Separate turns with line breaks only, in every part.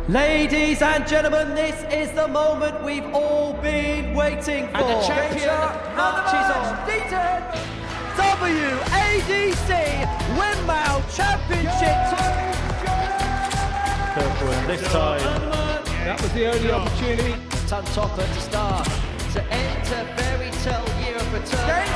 Ladies and gentlemen, this is the moment we've all been waiting for.
And the champion marches on.
WADC Winmau Championship.
Kirkwood this time.
That was the only opportunity.
Ton topper to start. To enter fairy tale year of return.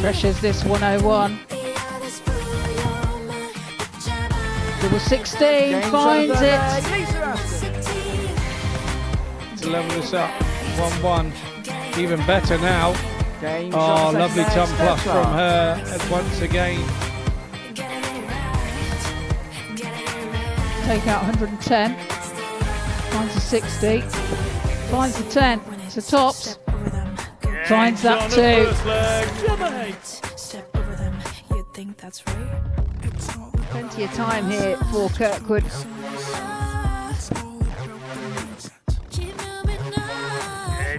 Pressures this 101. Double 16, finds it.
To level this up, 1-1. Even better now. Oh, lovely ton plus from her once again.
Take out 110. Finds a 60. Finds the 10. It's a tops. Finds that too.
Step over them, you'd think that's right.
Plenty of time here for Kirkwood.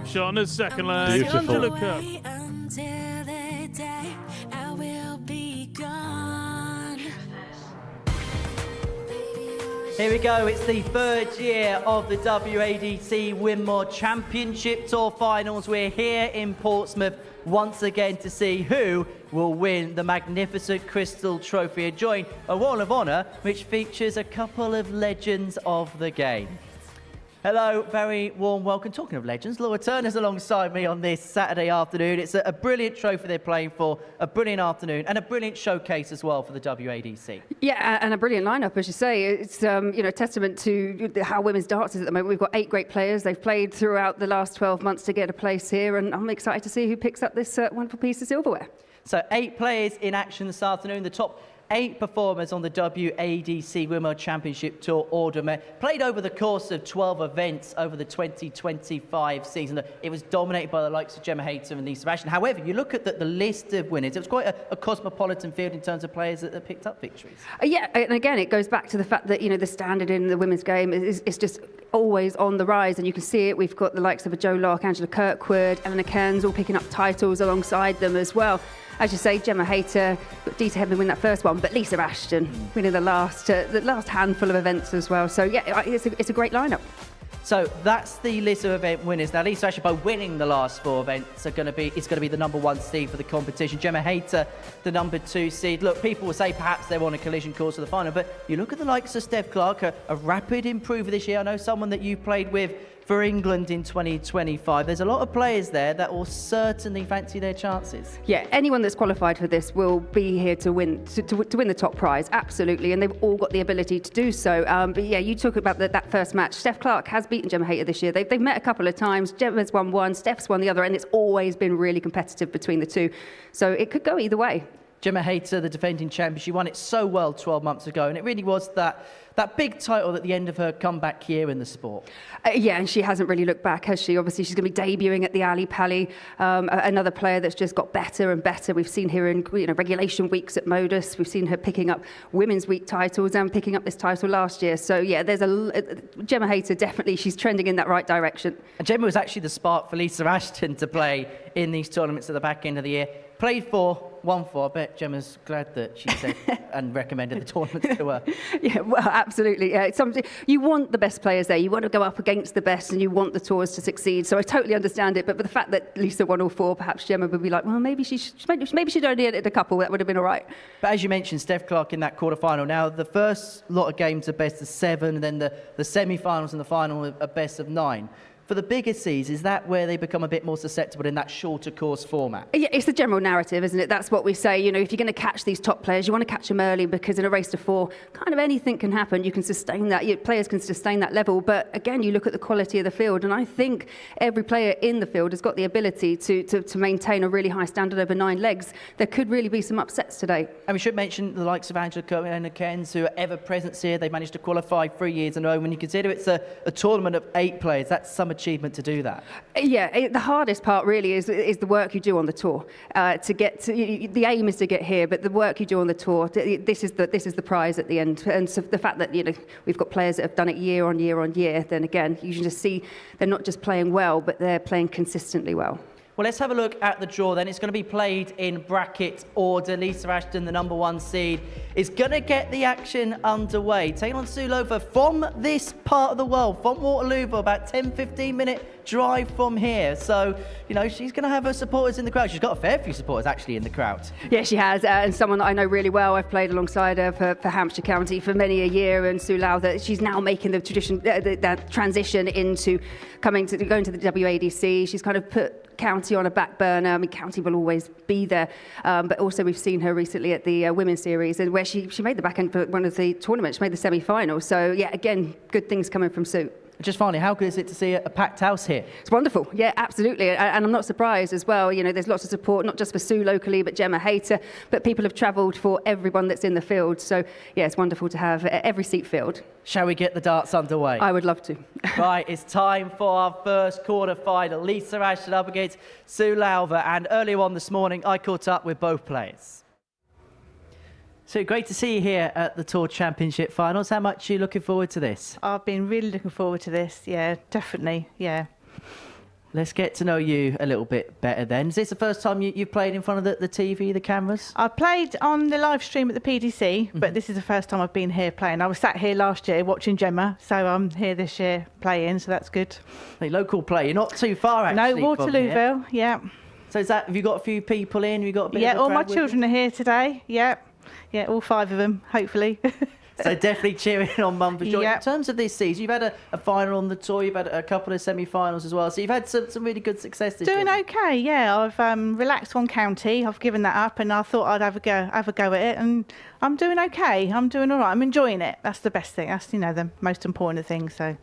Shot on his second leg.
Beautiful.
Here we go, it's the third year of the WADC Winmau Championship Tour Finals. We're here in Portsmouth once again to see who will win the magnificent Crystal Trophy, enjoying a Wall of Honour which features a couple of legends of the game. Hello, very warm welcome. Talking of legends, Lowther's alongside me on this Saturday afternoon. It's a brilliant trophy they're playing for, a brilliant afternoon, and a brilliant showcase as well for the WADC.
Yeah, and a brilliant lineup, as you say. It's testament to how women's darts is at the moment. We've got 8 great players. They've played throughout the last 12 months to get a place here, and I'm excited to see who picks up this wonderful piece of silverware.
So 8 players in action this afternoon. The top 8 performers on the WADC Winmau Championship Tour order played over the course of 12 events over the 2025 season. It was dominated by the likes of Gemma, Hayter and Ashton. However, you look at the list of winners, it was quite a cosmopolitan field in terms of players that picked up victories.
Yeah, and again, it goes back to the fact that, the standard in the women's game is just always on the rise, and you can see it. We've got the likes of a Jo Lark, Angela Kirkwood, Ellena Karns all picking up titles alongside them as well. As you say, Gemma Hayter, Dita Hedman win that first one, but Lisa Ashton winning the last handful of events as well. So yeah, it's a great lineup.
So that's the list of event winners. Now, Lisa Ashton, by winning the last 4 events, it's going to be the number 1 seed for the competition. Gemma Hayter, the number 2 seed. Look, people will say perhaps they're on a collision course for the final, but you look at the likes of Steph Clark, a rapid improver this year. I know someone that you played with for England in 2025. There's a lot of players there that will certainly fancy their chances.
Yeah, anyone that's qualified for this will be here to win the top prize, absolutely, and they've all got the ability to do so. But yeah, you talk about that first match. Steph Clark has beaten Gemma Hayter this year. They've met a couple of times. Gemma's won one, Steph's won the other, and it's always been really competitive between the two. So it could go either way.
Gemma Hayter, the defending champion, she won it so well 12 months ago, and it really was that big title at the end of her comeback here in the sport.
Yeah, and she hasn't really looked back, has she? Obviously, she's going to be debuting at the Ali Pali, another player that's just got better and better. We've seen her in regulation weeks at Modus. We've seen her picking up Women's Week titles and picking up this title last year. So yeah, there's Gemma Hayter, definitely, she's trending in that right direction.
And Gemma was actually the spark for Lisa Ashton to play in these tournaments at the back end of the year. Played 4, won 4. I bet Gemma's glad that she said and recommended the tournaments to her.
Yeah, well, absolutely. You want the best players there. You want to go up against the best, and you want the tours to succeed. So I totally understand it. But with the fact that Lisa won all 4, perhaps Gemma would be like, well, maybe she'd only hit a couple. That would have been all right.
But as you mentioned, Steph Clark in that quarterfinal. Now, the first lot of games are best of 7, and then the semi-finals and the final are best of 9. For the bigger seas, is that where they become a bit more susceptible in that shorter course format?
Yeah, it's the general narrative, isn't it? That's what we say. If you're going to catch these top players, you want to catch them early, because in a race to 4, kind of anything can happen. You can sustain that. Players can sustain that level. But again, you look at the quality of the field, and I think every player in the field has got the ability to maintain a really high standard over 9 legs. There could really be some upsets today.
And we should mention the likes of Angela Kirkwood and Karns, who are ever present here. They managed to qualify 3 years in a row. When you consider it's a tournament of 8 players, that's some achievement to do that.
Yeah, the hardest part really is the work you do on the tour. The aim is to get here, but the work you do on the tour, this is the prize at the end. And so the fact that we've got players that have done it year on year on year, then again you can just see they're not just playing well, but they're playing consistently well.
Well, let's have a look at the draw then. It's going to be played in bracket order. Lisa Ashton, the #1 seed, is going to get the action underway. Taking on Sue Lowther from this part of the world, from Waterloo, about 10-15 minute drive from here. So, she's going to have her supporters in the crowd. She's got a fair few supporters actually in the crowd.
Yeah, she has, and someone that I know really well. I've played alongside her for Hampshire County for many a year, and Sue Lowther, she's now making the that transition into going to the WADC. She's kind of put County on a back burner. I mean, County will always be there, but also we've seen her recently at the Women's Series, and where she made the back end for one of the tournaments. She made the semi-final. So yeah, again, good things coming from Sue.
Just finally, how good is it to see a packed house here?
It's wonderful, yeah, absolutely. And I'm not surprised as well. There's lots of support, not just for Sue locally, but Gemma, Hayter, but people have travelled for everyone that's in the field. So yeah, it's wonderful to have every seat filled.
Shall we get the darts underway?
I would love to.
Right, it's time for our first quarter-final. Lisa Ashton up against Sue Lowther. And earlier on this morning, I caught up with both players. So great to see you here at the Tour Championship Finals. How much are you looking forward to this?
I've been really looking forward to this. Yeah, definitely. Yeah.
Let's get to know you a little bit better then. Is this the first time you've played in front of the TV, the cameras?
I played on the live stream at the PDC, but this is the first time I've been here playing. I was sat here last year watching Gemma, so I'm here this year playing, so that's good.
Hey, local play. You're not too far actually.
No, Waterlooville. Yeah.
So have you got a few people in? Have you got a bit
Yeah,
of a
all my
crowd with
children are here today. Yeah. Yeah, all 5 of them, hopefully.
So definitely cheering on Mum for joy.
Yep.
In terms of this season, you've had a final on the tour, you've had a couple of semi-finals as well, so you've had some really good success this year.
Doing okay, yeah. I've relaxed on County. I've given that up, and I thought I'd have a go at it, and I'm doing okay. I'm doing all right. I'm enjoying it. That's the best thing. That's the most important thing. So.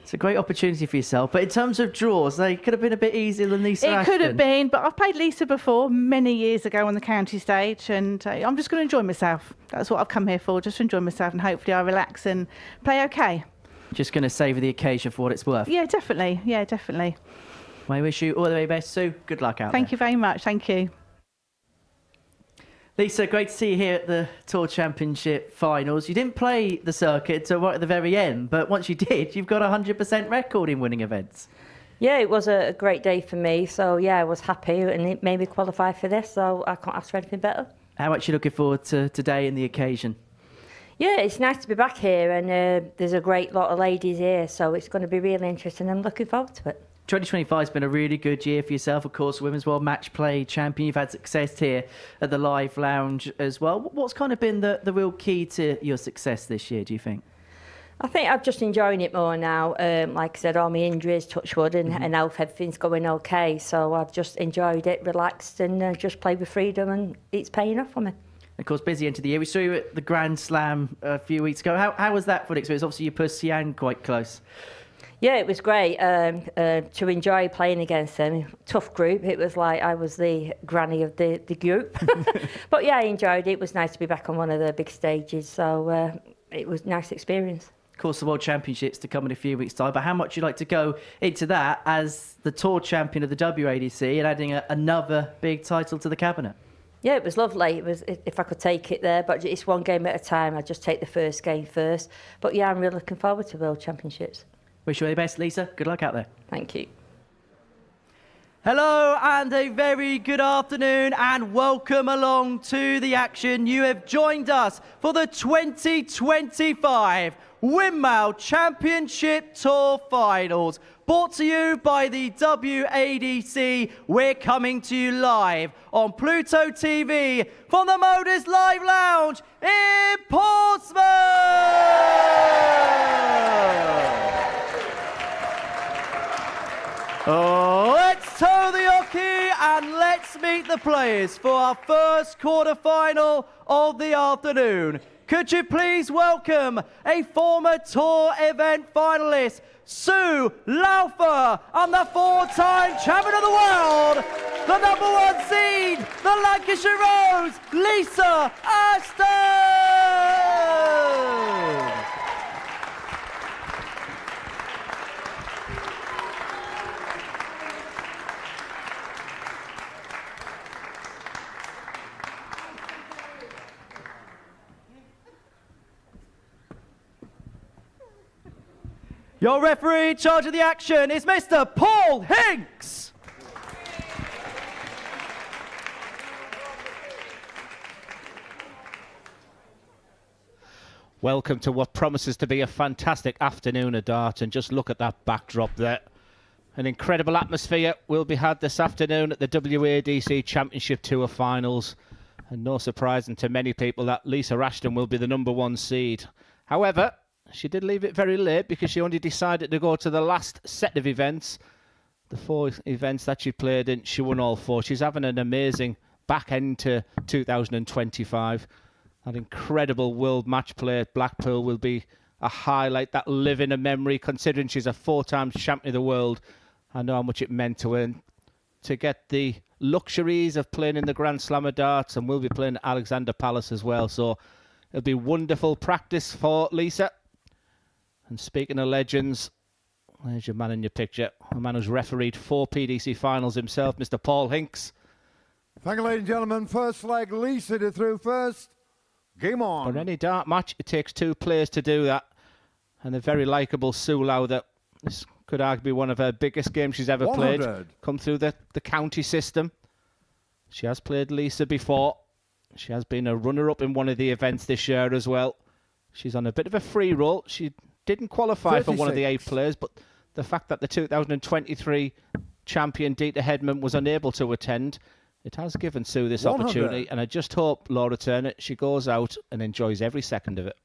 It's a great opportunity for yourself. But in terms of draws, they could have been a bit easier than Lisa Ashton.
It could have been, but I've played Lisa before many years ago on the county stage, and I'm just going to enjoy myself. That's what I've come here for, just to enjoy myself, and hopefully I relax and play okay.
Just going to savour the occasion for what it's worth.
Yeah, definitely. Yeah, definitely.
Well, I wish you all the very best, Sue. Good luck out there.
Thank you very much. Thank you.
Lisa, great to see you here at the Tour Championship Finals. You didn't play the circuit until right at the very end, but once you did, you've got a 100% record in winning events.
Yeah, it was a great day for me. So, yeah, I was happy, and it made me qualify for this, so I can't ask for anything better.
How much are you looking forward to today and the occasion?
Yeah, it's nice to be back here, and there's a great lot of ladies here, so it's going to be really interesting. I'm looking forward to it.
2025 has been a really good year for yourself, of course, Women's World Match Play Champion. You've had success here at the Live Lounge as well. What's kind of been the real key to your success this year, do you think?
I think I'm just enjoying it more now. Like I said, all my injuries, touch wood, and health, everything's going okay. So I've just enjoyed it, relaxed, and just played with freedom, and it's paying off for me.
Of course, busy into the year. We saw you at the Grand Slam a few weeks ago. How was that for an experience? Obviously, you pushed Sian quite close.
Yeah, it was great to enjoy playing against them. Tough group. It was like I was the granny of the group. But yeah, I enjoyed it. It was nice to be back on one of the big stages. So it was a nice experience.
Of course, the World Championships to come in a few weeks' time. But how much would you like to go into that as the Tour Champion of the WADC and adding another big title to the cabinet?
Yeah, it was lovely. It was, if I could take it there, but it's one game at a time. I'd just take the first game first. But yeah, I'm really looking forward to World Championships.
Wish you all the best, Lisa. Good luck out there.
Thank you.
Hello and a very good afternoon and welcome along to the action. You have joined us for the 2025 Winmau Championship Tour Finals. Brought to you by the WADC. We're coming to you live on Pluto TV from the Modus Live Lounge in Portsmouth. Let's toe the hockey and let's meet the players for our first quarter-final of the afternoon. Could you please welcome a former tour event finalist, Sue Lowther, and the 4-time champion of the world, the #1 seed, the Lancashire Rose, Lisa Ashton! Your referee in charge of the action is Mr. Paul Hinks.
Welcome to what promises to be a fantastic afternoon of darts, and just look at that backdrop there. An incredible atmosphere will be had this afternoon at the WADC Championship Tour Finals, and no surprising to many people that Lisa Ashton will be the #1 seed. However, she did leave it very late because she only decided to go to the last set of events. The 4 events that she played in, she won all 4. She's having an amazing back end to 2025. That incredible world match play at Blackpool will be a highlight that live in a memory, considering she's a 4-time champion of the world. I know how much it meant to her. To get the luxuries of playing in the Grand Slam of darts, and we'll be playing at Alexander Palace as well. So it'll be wonderful practice for Lisa. And speaking of legends, there's your man in your picture. A man who's refereed 4 PDC finals himself, Mr. Paul Hinks.
Thank you, ladies and gentlemen. First leg, Lisa to through first. Game on.
For any dart match, it takes 2 players to do that. And the very likeable Sue Lowther. This could arguably be one of her biggest games she's ever
100.
played. Come through the county system. She has played Lisa before. She has been a runner-up in one of the events this year as well. She's on a bit of a free roll. She didn't qualify
36.
for one of the 8 players, but the fact that the 2023 champion Dieter Hedman was unable to attend, it has given Sue this
100.
opportunity, and I just hope, Laura Turner, she goes out and enjoys every second of it.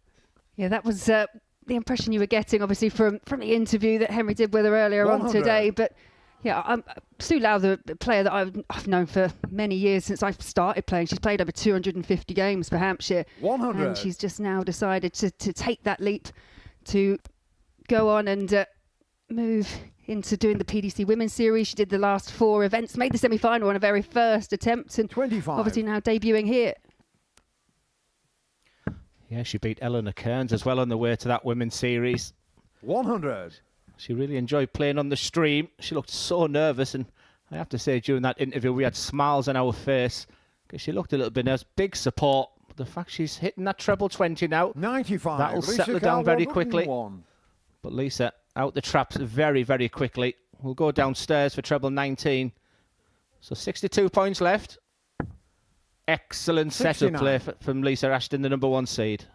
Yeah, that was the impression you were getting, obviously, from the interview that Henry did with her earlier
100.
on today. But yeah, Sue Lowther, the player that I've known for many years since I started playing. She's played over 250 games for Hampshire.
100.
And she's just now decided to take that leap to go on and move into doing the PDC Women's Series. She did the last 4 events, made the semi-final on her very first attempt, and
25.
obviously now debuting here.
Yeah, she beat Ellena Karns as well on the way to that Women's Series.
100.
She really enjoyed playing on the stream. She looked so nervous, and I have to say, during that interview, we had smiles on our face because she looked a little bit nervous. Big support. But the fact she's hitting that treble 20 now,
95.
that'll
Lisa
settle her down very quickly.
101.
But Lisa out the traps very, very quickly. We'll go downstairs for treble 19. So 62 points left. Excellent set of
69.
play from Lisa Ashton, the #1 seed.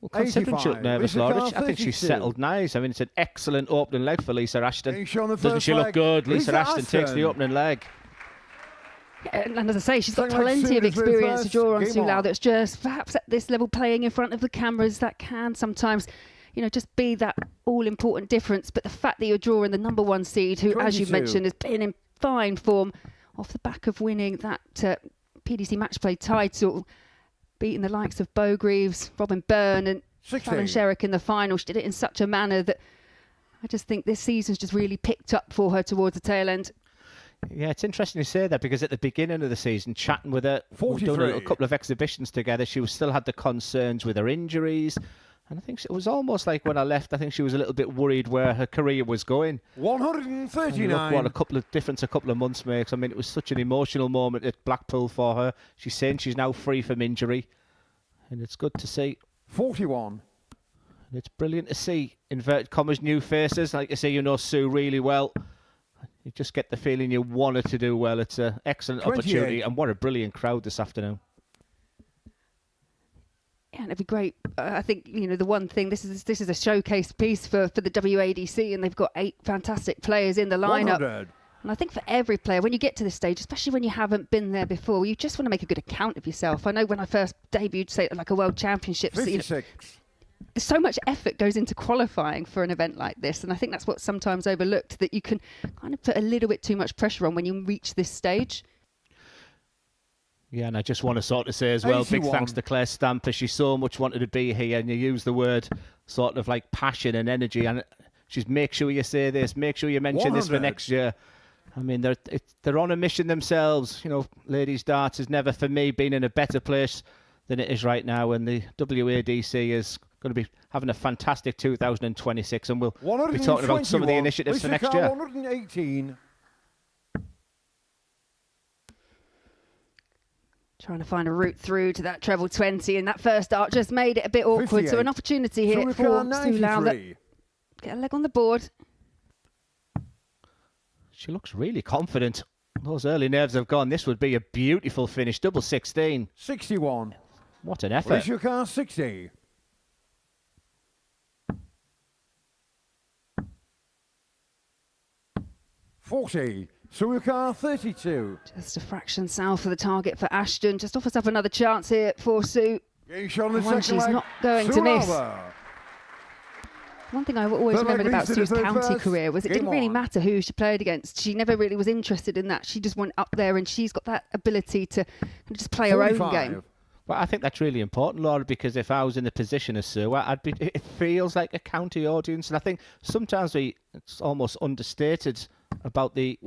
Well, considering she looked
85.
nervous,
Lisa
Laura,
Carr,
I think she's
32.
settled nice. I mean, it's an excellent opening leg for Lisa Ashton.
Being shown the
Doesn't
first
she look
leg.
good? Lisa Ashton takes the
Ashton.
opening leg.
Yeah, and as I say, she's got
Second leg,
plenty of
Sue through
experience to
first.
draw on
Game
Sue
on.
Lowther. It's just perhaps at this level playing in front of the cameras that can sometimes, just be that all-important difference. But the fact that you're drawing the #1 seed, who, as you
22.
mentioned, has been in fine form off the back of winning that PDC match play title, beating the likes of Bo Greaves, Robin Byrne and
60.
Fallon Sherrick in the final. She did it in such a manner that I just think this season's just really picked up for her towards the tail end.
Yeah, it's interesting you say that because at the beginning of the season, chatting with her, we've done
43.
a couple of exhibitions together, she still had the concerns with her injuries. And I think it was almost like when I left, I think she was a little bit worried where her career was going.
139.
Look what a couple of months makes. I mean, it was such an emotional moment at Blackpool for her. She's saying she's now free from injury. And it's good to see.
41.
And it's brilliant to see, inverted commas, new faces. Like you say, you know Sue really well. You just get the feeling you want her to do well. It's an excellent
28.
opportunity. And what a brilliant crowd this afternoon.
Yeah, and it'd be great. I think, the one thing, this is a showcase piece for the WADC, and they've got 8 fantastic players in the lineup.
100.
And I think for every player, when you get to this stage, especially when you haven't been there before, you just want to make a good account of yourself. I know when I first debuted, say, like a World Championships,
56.
so much effort goes into qualifying for an event like this, and I think that's what's sometimes overlooked, that you can kind of put a little bit too much pressure on when you reach this stage.
Yeah, and I just want to sort of say as well,
81.
big thanks to Claire Stamper. She so much wanted to be here, and you use the word sort of like passion and energy, and she's make sure you say this, make sure you mention this for
100.
next year. I mean, they're on a mission themselves. Ladies darts has never, for me, been in a better place than it is right now, and the WADC is going to be having a fantastic 2026, and we'll be talking about some of the initiatives for next year.
118.
Trying to find a route through to that treble 20, and that first dart just made it a bit awkward. So an opportunity here for Sue Lowther. Get a leg on the board.
She looks really confident. Those early nerves have gone. This would be a beautiful finish. Double 16.
61.
What an effort.
Rishukar 60. Suukar 32.
Just a fraction south of the target for Ashton. Just offers up another chance here for Sue. One she's not going to miss. One thing I always remembered about Sue's county career was it didn't really matter who she played against. She never really was interested in that. She just went up there, and she's got that ability to just play her own game.
Well, I think that's really important, Laura, because if I was in the position of Sue, it feels like a county audience. And I think sometimes it's almost understated about the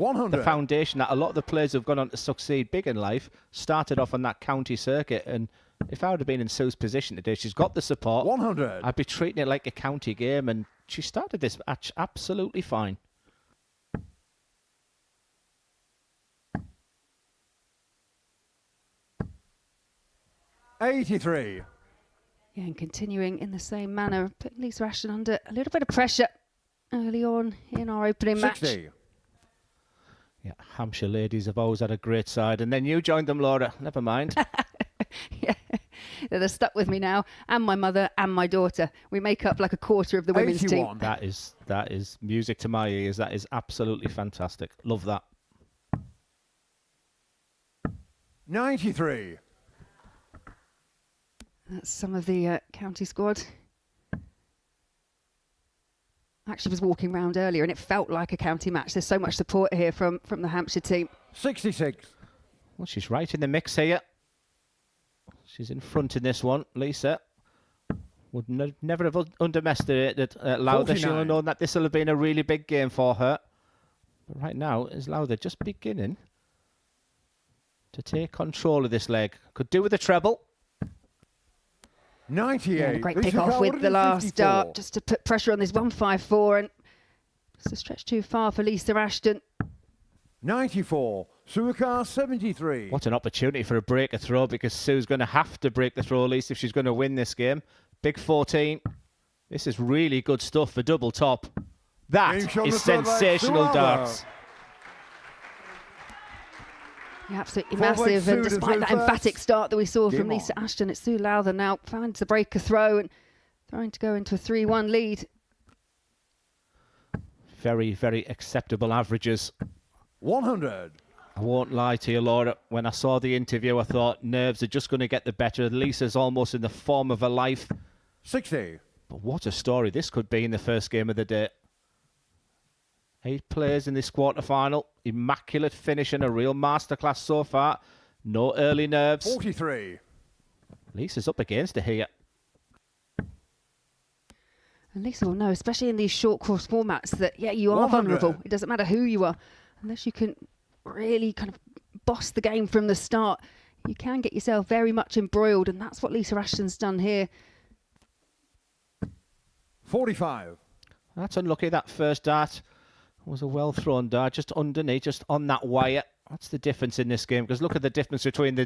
foundation that a lot of the players who've gone on to succeed big in life started off on that county circuit. And if I would have been in Sue's position today, she's got the support.
100.
I'd be treating it like a county game, and she started this match absolutely fine.
$83.
Yeah, and continuing in the same manner, putting Lisa Ashton under a little bit of pressure early on in our opening
60.
match.
Yeah, Hampshire ladies have always had a great side, and then you joined them, Laura. Never mind.
Yeah, they're stuck with me now, and my mother and my daughter. We make up like a quarter of the women's
81.
team.
That is music to my ears. That is absolutely fantastic. Love that.
93.
That's some of the county squad. Actually was walking around earlier and it felt like a county match. There's so much support here from the Hampshire team.
66.
Well, she's right in the mix here. She's in front in this one, Lisa. Would never have underestimated Lowther. She'll have known that this will have been a really big game for her. But right now, is Lowther just beginning to take control of this leg? Could do with a treble.
98.
Yeah, and a great pick off with the last dart just to put pressure on this 154, and just a stretch too far for Lisa Ashton.
94. Suukar 73.
What an opportunity for a breaker throw, because Sue's going to have to break the throw, Lisa, if she's going to win this game. Big 14. This is really good stuff for double top. That is sensational darts.
Yeah, absolutely massive, and despite that emphatic start that we saw from Lisa Ashton, it's Sue Lowther now finds the breaker throw and trying to go into a 3-1 lead.
Very, very acceptable averages.
100.
I won't lie to you, Laura. When I saw the interview, I thought nerves are just going to get the better. Lisa's almost in the form of her life.
60.
But what a story this could be in the first game of the day. 8 players in this quarterfinal. Immaculate finish and a real masterclass so far. No early nerves.
43.
Lisa's up against it here.
And Lisa will know, especially in these short course formats, that, yeah, you are
100.
vulnerable. It doesn't matter who you are. Unless you can really kind of boss the game from the start, you can get yourself very much embroiled, and that's what Lisa Ashton's done here.
45.
That's unlucky. That first dart was a well-thrown dart, just underneath, just on that wire. That's the difference in this game, because look at the difference between the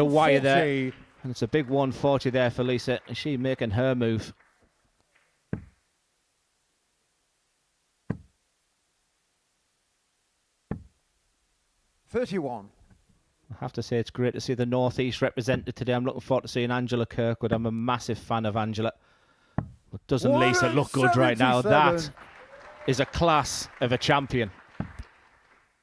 wire there. And it's a big 140 there for Lisa. Is she making her move?
$31.
I have to say it's great to see the Northeast represented today. I'm looking forward to seeing Angela Kirkwood. I'm a massive fan of Angela. But doesn't Lisa look good right now? That is a class of a champion.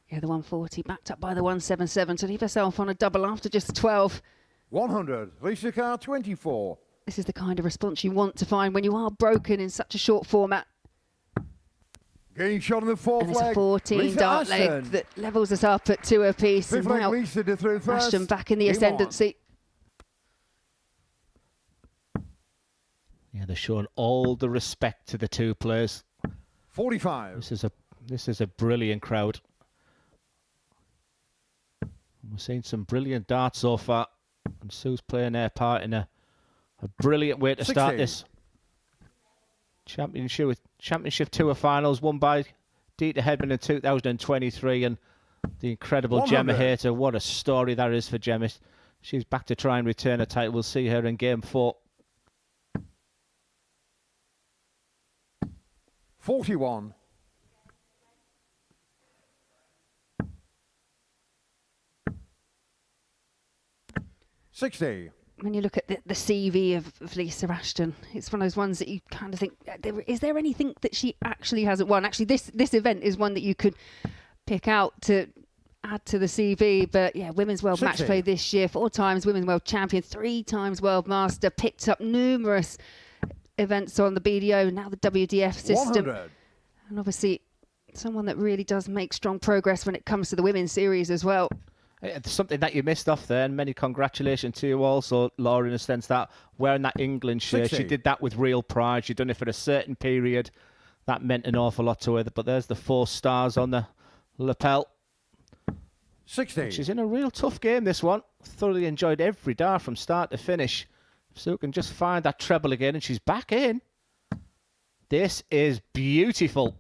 Yeah, the 140 backed up by the 177 to leave herself on a double after just 12.
100. Lisa Carr 24.
This is the kind of response you want to find when you are broken in such a short format.
Getting shot on the fourth
and it's
leg.
a 14 dart leg that levels us up at 2 apiece.
Fifth leg, Lisa to through first.
Ashton back in the ascendancy.
Yeah, they're showing all the respect to the two players.
45.
This is a brilliant crowd. We're seeing some brilliant darts so far, and Sue's playing their part in a brilliant way to
60.
start this championship tour finals, won by Dieter Hedman in 2023, and the incredible
100.
Gemma Hayter. What a story that is for Gemma. She's back to try and return her title. We'll see her in game 4.
41. $60.
When you look at the CV of Lisa Ashton, it's one of those ones that you kind of think, is there anything that she actually hasn't won? Actually, this event is one that you could pick out to add to the CV. But yeah, Women's World Match Play this year, 4 times Women's World Champion, 3 times World Master, picked up numerous events on the BDO, now the WDF system.
100.
And obviously, someone that really does make strong progress when it comes to the Women's Series as well.
It's something that you missed off there, and many congratulations to you also, Laura, in a sense that wearing that England shirt,
60.
she did that with real pride. She'd done it for a certain period. That meant an awful lot to her. But there's the 4 stars on the lapel.
60.
She's in a real tough game, this one. Thoroughly enjoyed every dart from start to finish. Sue can just find that treble again, and she's back in. This is beautiful.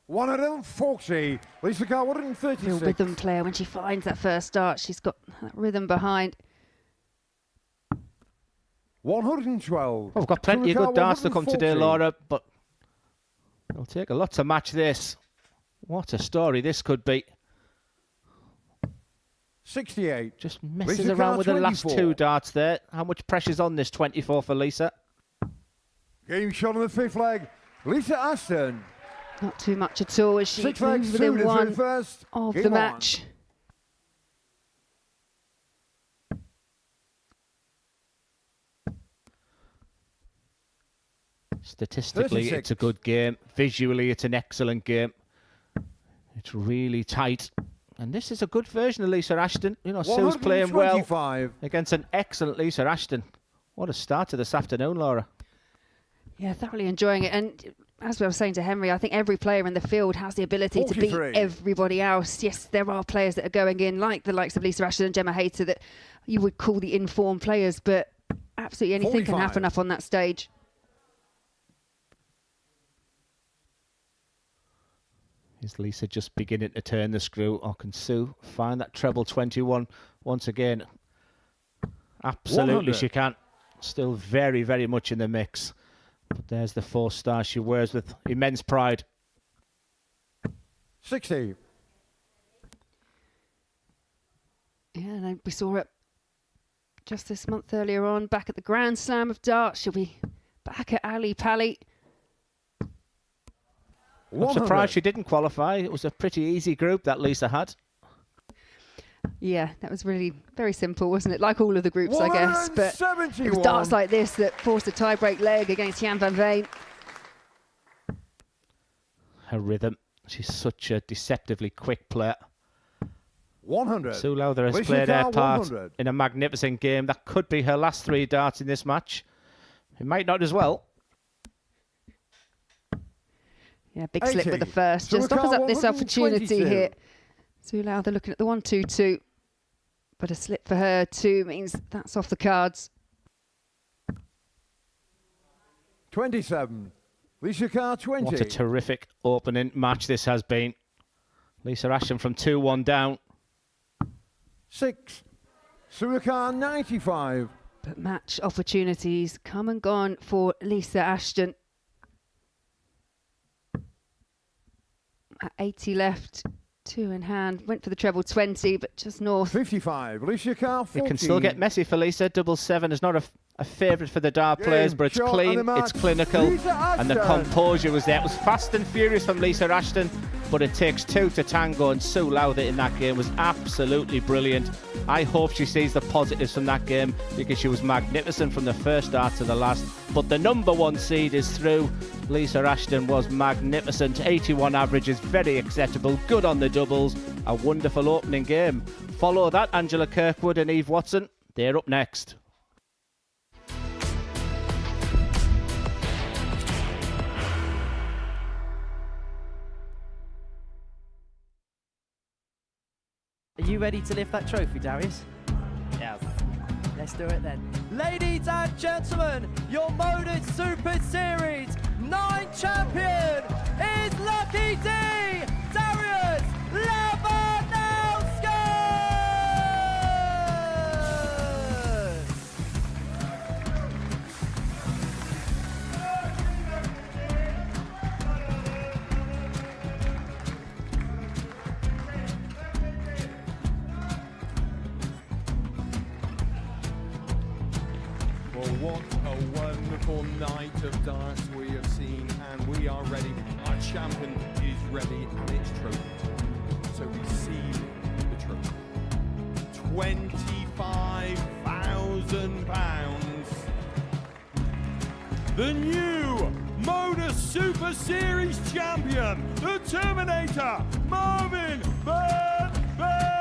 140. Lisa Carr, 136.
Real rhythm player. When she finds that first dart, she's got that rhythm behind.
112.
Well, we've got plenty of good darts to come today,
140.
Laura, but it'll take a lot to match this. What a story this could be.
68.
Just messes
Lisa
around
Carr,
with the last
24.
2 darts there. How much pressure's on this 24 for Lisa?
Game shot on the 5th leg. Lisa Ashton.
Not too much at all as she
6
moves
legs,
within
2 to
one
first.
of
Game
the
on.
match.
Statistically,
36.
it's a good game. Visually, it's an excellent game. It's really tight. And this is a good version of Lisa Ashton. You know, Sue's playing well
125.
against an excellent Lisa Ashton. What a start to this afternoon, Laura.
Yeah, thoroughly enjoying it. And as I was saying to Henry, I think every player in the field has the ability to
43.
beat everybody else. Yes, there are players that are going in, like the likes of Lisa Ashton and Gemma Hayter, that you would call the informed players, but absolutely anything can
45.
happen up on that stage.
Is Lisa just beginning to turn the screw, or can Sue find that treble 21 once again? Absolutely
100.
she can. Still very, very much in the mix. But there's the 4 stars she wears with immense pride.
60.
Yeah, and we saw it just this month earlier on, back at the Grand Slam of Darts. She'll be back at Ali Pali.
I'm
100.
surprised she didn't qualify. It was a pretty easy group that Lisa had.
Yeah, that was really very simple, wasn't it? Like all of the groups, I guess. But it was
171.
darts like this that forced a tie-break leg against Jan van Veen.
Her rhythm. She's such a deceptively quick player.
100.
Sue Lowther has
Lisa
played her
Carr,
part
100.
in a magnificent game. That could be her last 3 darts in this match. It might not as well.
Yeah, big slip with the
80.
first.
Sue
Just offers
Carr,
up this opportunity
122.
here. Sue Lowther looking at the 1-2-2. But a slip for her too means that's off the cards.
27. Lisa Carr, 20.
What a terrific opening match this has been. Lisa Ashton from 2-1 down.
6. Sue Carr, 95.
But match opportunities come and gone for Lisa Ashton. At 80 left, 2 in hand. Went for the treble 20, but just north.
55. Lisa Carr, 14.
It can still get messy for Lisa. Double 7 is not a favourite for the dart players, but it's
shot
clean,
on the
it's
mark.
clinical,
Lisa
and the
Ashton.
composure was there. It was fast and furious from Lisa Ashton, but it takes 2 to tango, and Sue Lowther in that game was absolutely brilliant. I hope she sees the positives from that game, because she was magnificent from the first dart to the last. But the number 1 seed is through. Lisa Ashton was magnificent. 81 average is very acceptable. Good on the doubles. A wonderful opening game. Follow that, Angela Kirkwood and Eve Watson. They're up next.
Are you ready to lift that trophy, Darius?
Yes.
Let's do it then. Ladies and gentlemen, your Modus Super Series 9 champion is Lucky D, Darius Labanowski!
Well, what a wonderful night of darts we have seen, and we are ready. Our champion is ready, and it's trophy time. So receive the trophy. £25,000. The new Modus Super Series champion, the Terminator, Marvin Van Velzen.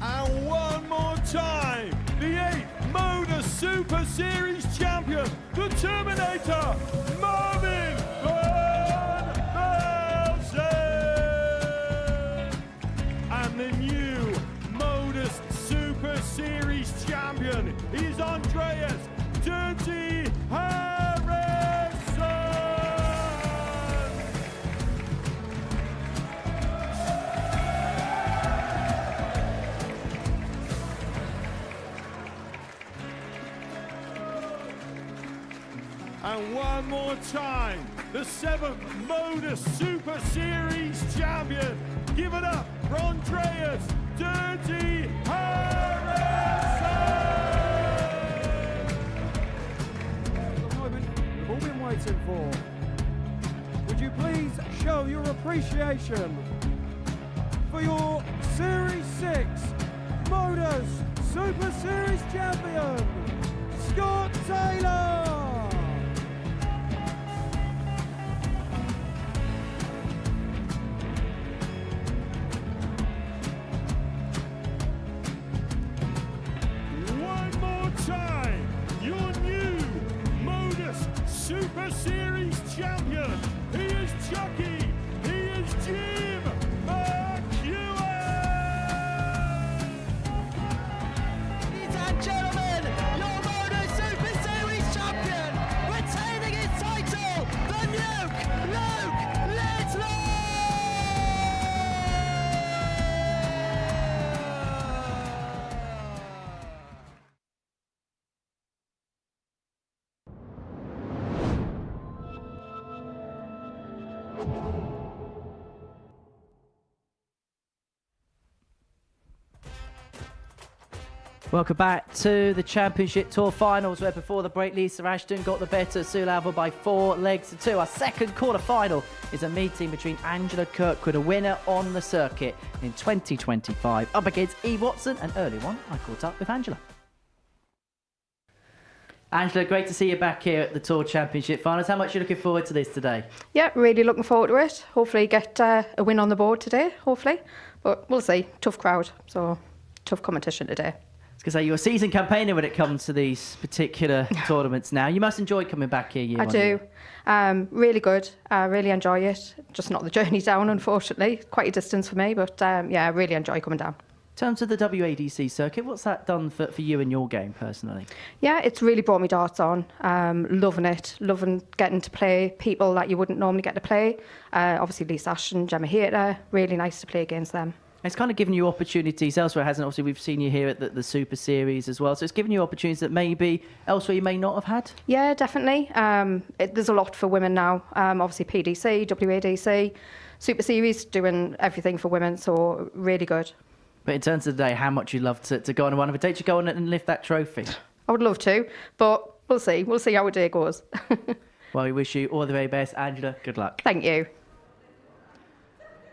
And one more time, the 8th Modus Super Series champion, the Terminator, Marvin Van Velzen. And the new Modus Super Series champion is Andreas Dirty Harrison. And one more time, the 7th Modus Super Series champion. Give it up for Andreas Dirty Harrison.
The moment we've all been waiting for. Would you please show your appreciation for your Series 6 Modus Super Series champion, Scott Taylor.
Time, your new Modus Super Series champion. He is Chucky. He is Jim McEwen.
Ladies and gentlemen, your Modus Super Series champion, retaining his title, the Nuke, Luke Littler.
Welcome back to the Championship Tour Finals, where before the break, Lisa Ashton got the better of Sue Lowther by 4 legs to 2. Our second quarter-final is a meeting between Angela Kirkwood, a winner on the circuit in 2025, up against Eve Watson, and early one, I caught up with Angela. Angela, great to see you back here at the Tour Championship Finals. How much are you looking forward to this today?
Yeah, really looking forward to it. Hopefully get a win on the board today, hopefully. But we'll see. Tough crowd, so tough competition today.
Because you're a seasoned campaigner when it comes to these particular tournaments now. You must enjoy coming back here year
I
on
do.
year.
Really good. I really enjoy it. Just not the journey down, unfortunately. Quite a distance for me, but yeah, I really enjoy coming down.
In terms of the WADC circuit, what's that done for you and your game personally?
Yeah, it's really brought me darts on. Loving it. Loving getting to play people that you wouldn't normally get to play. Obviously, Lisa Ashton, Gemma Hayter. Really nice to play against them.
It's kind of given you opportunities elsewhere, hasn't it? Obviously, we've seen you here at the Super Series as well. So it's given you opportunities that maybe elsewhere you may not have had?
Yeah, definitely. There's a lot for women now. Obviously, PDC, WADC, Super Series, doing everything for women. So really good.
But in terms of the day, how much you'd love to go on one of the dates, you go on and lift that trophy?
I would love to, but we'll see. We'll see how the day goes.
Well, we wish you all the very best. Angela, good luck.
Thank you.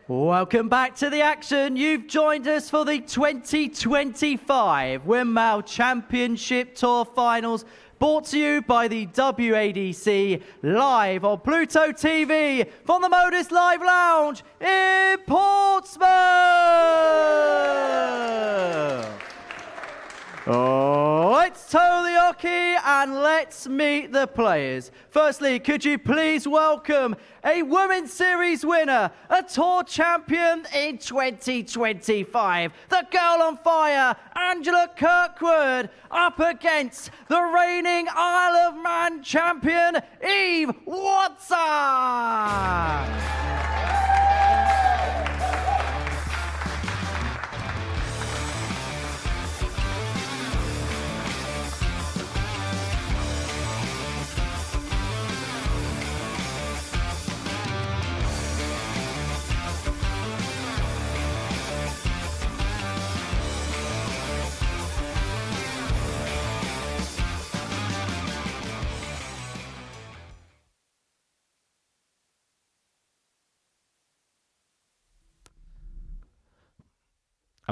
Welcome back to the action. You've joined us for the 2025 Winmau Championship Tour Finals, brought to you by the WADC, live on Pluto TV from the Modus Live Lounge in Portsmouth. Oh, let's toe the hockey and let's meet the players. Firstly, could you please welcome a Women's Series winner, a Tour champion in 2025, the girl on fire, Angela Kirkwood, up against the reigning Isle of Man champion, Eve Watson.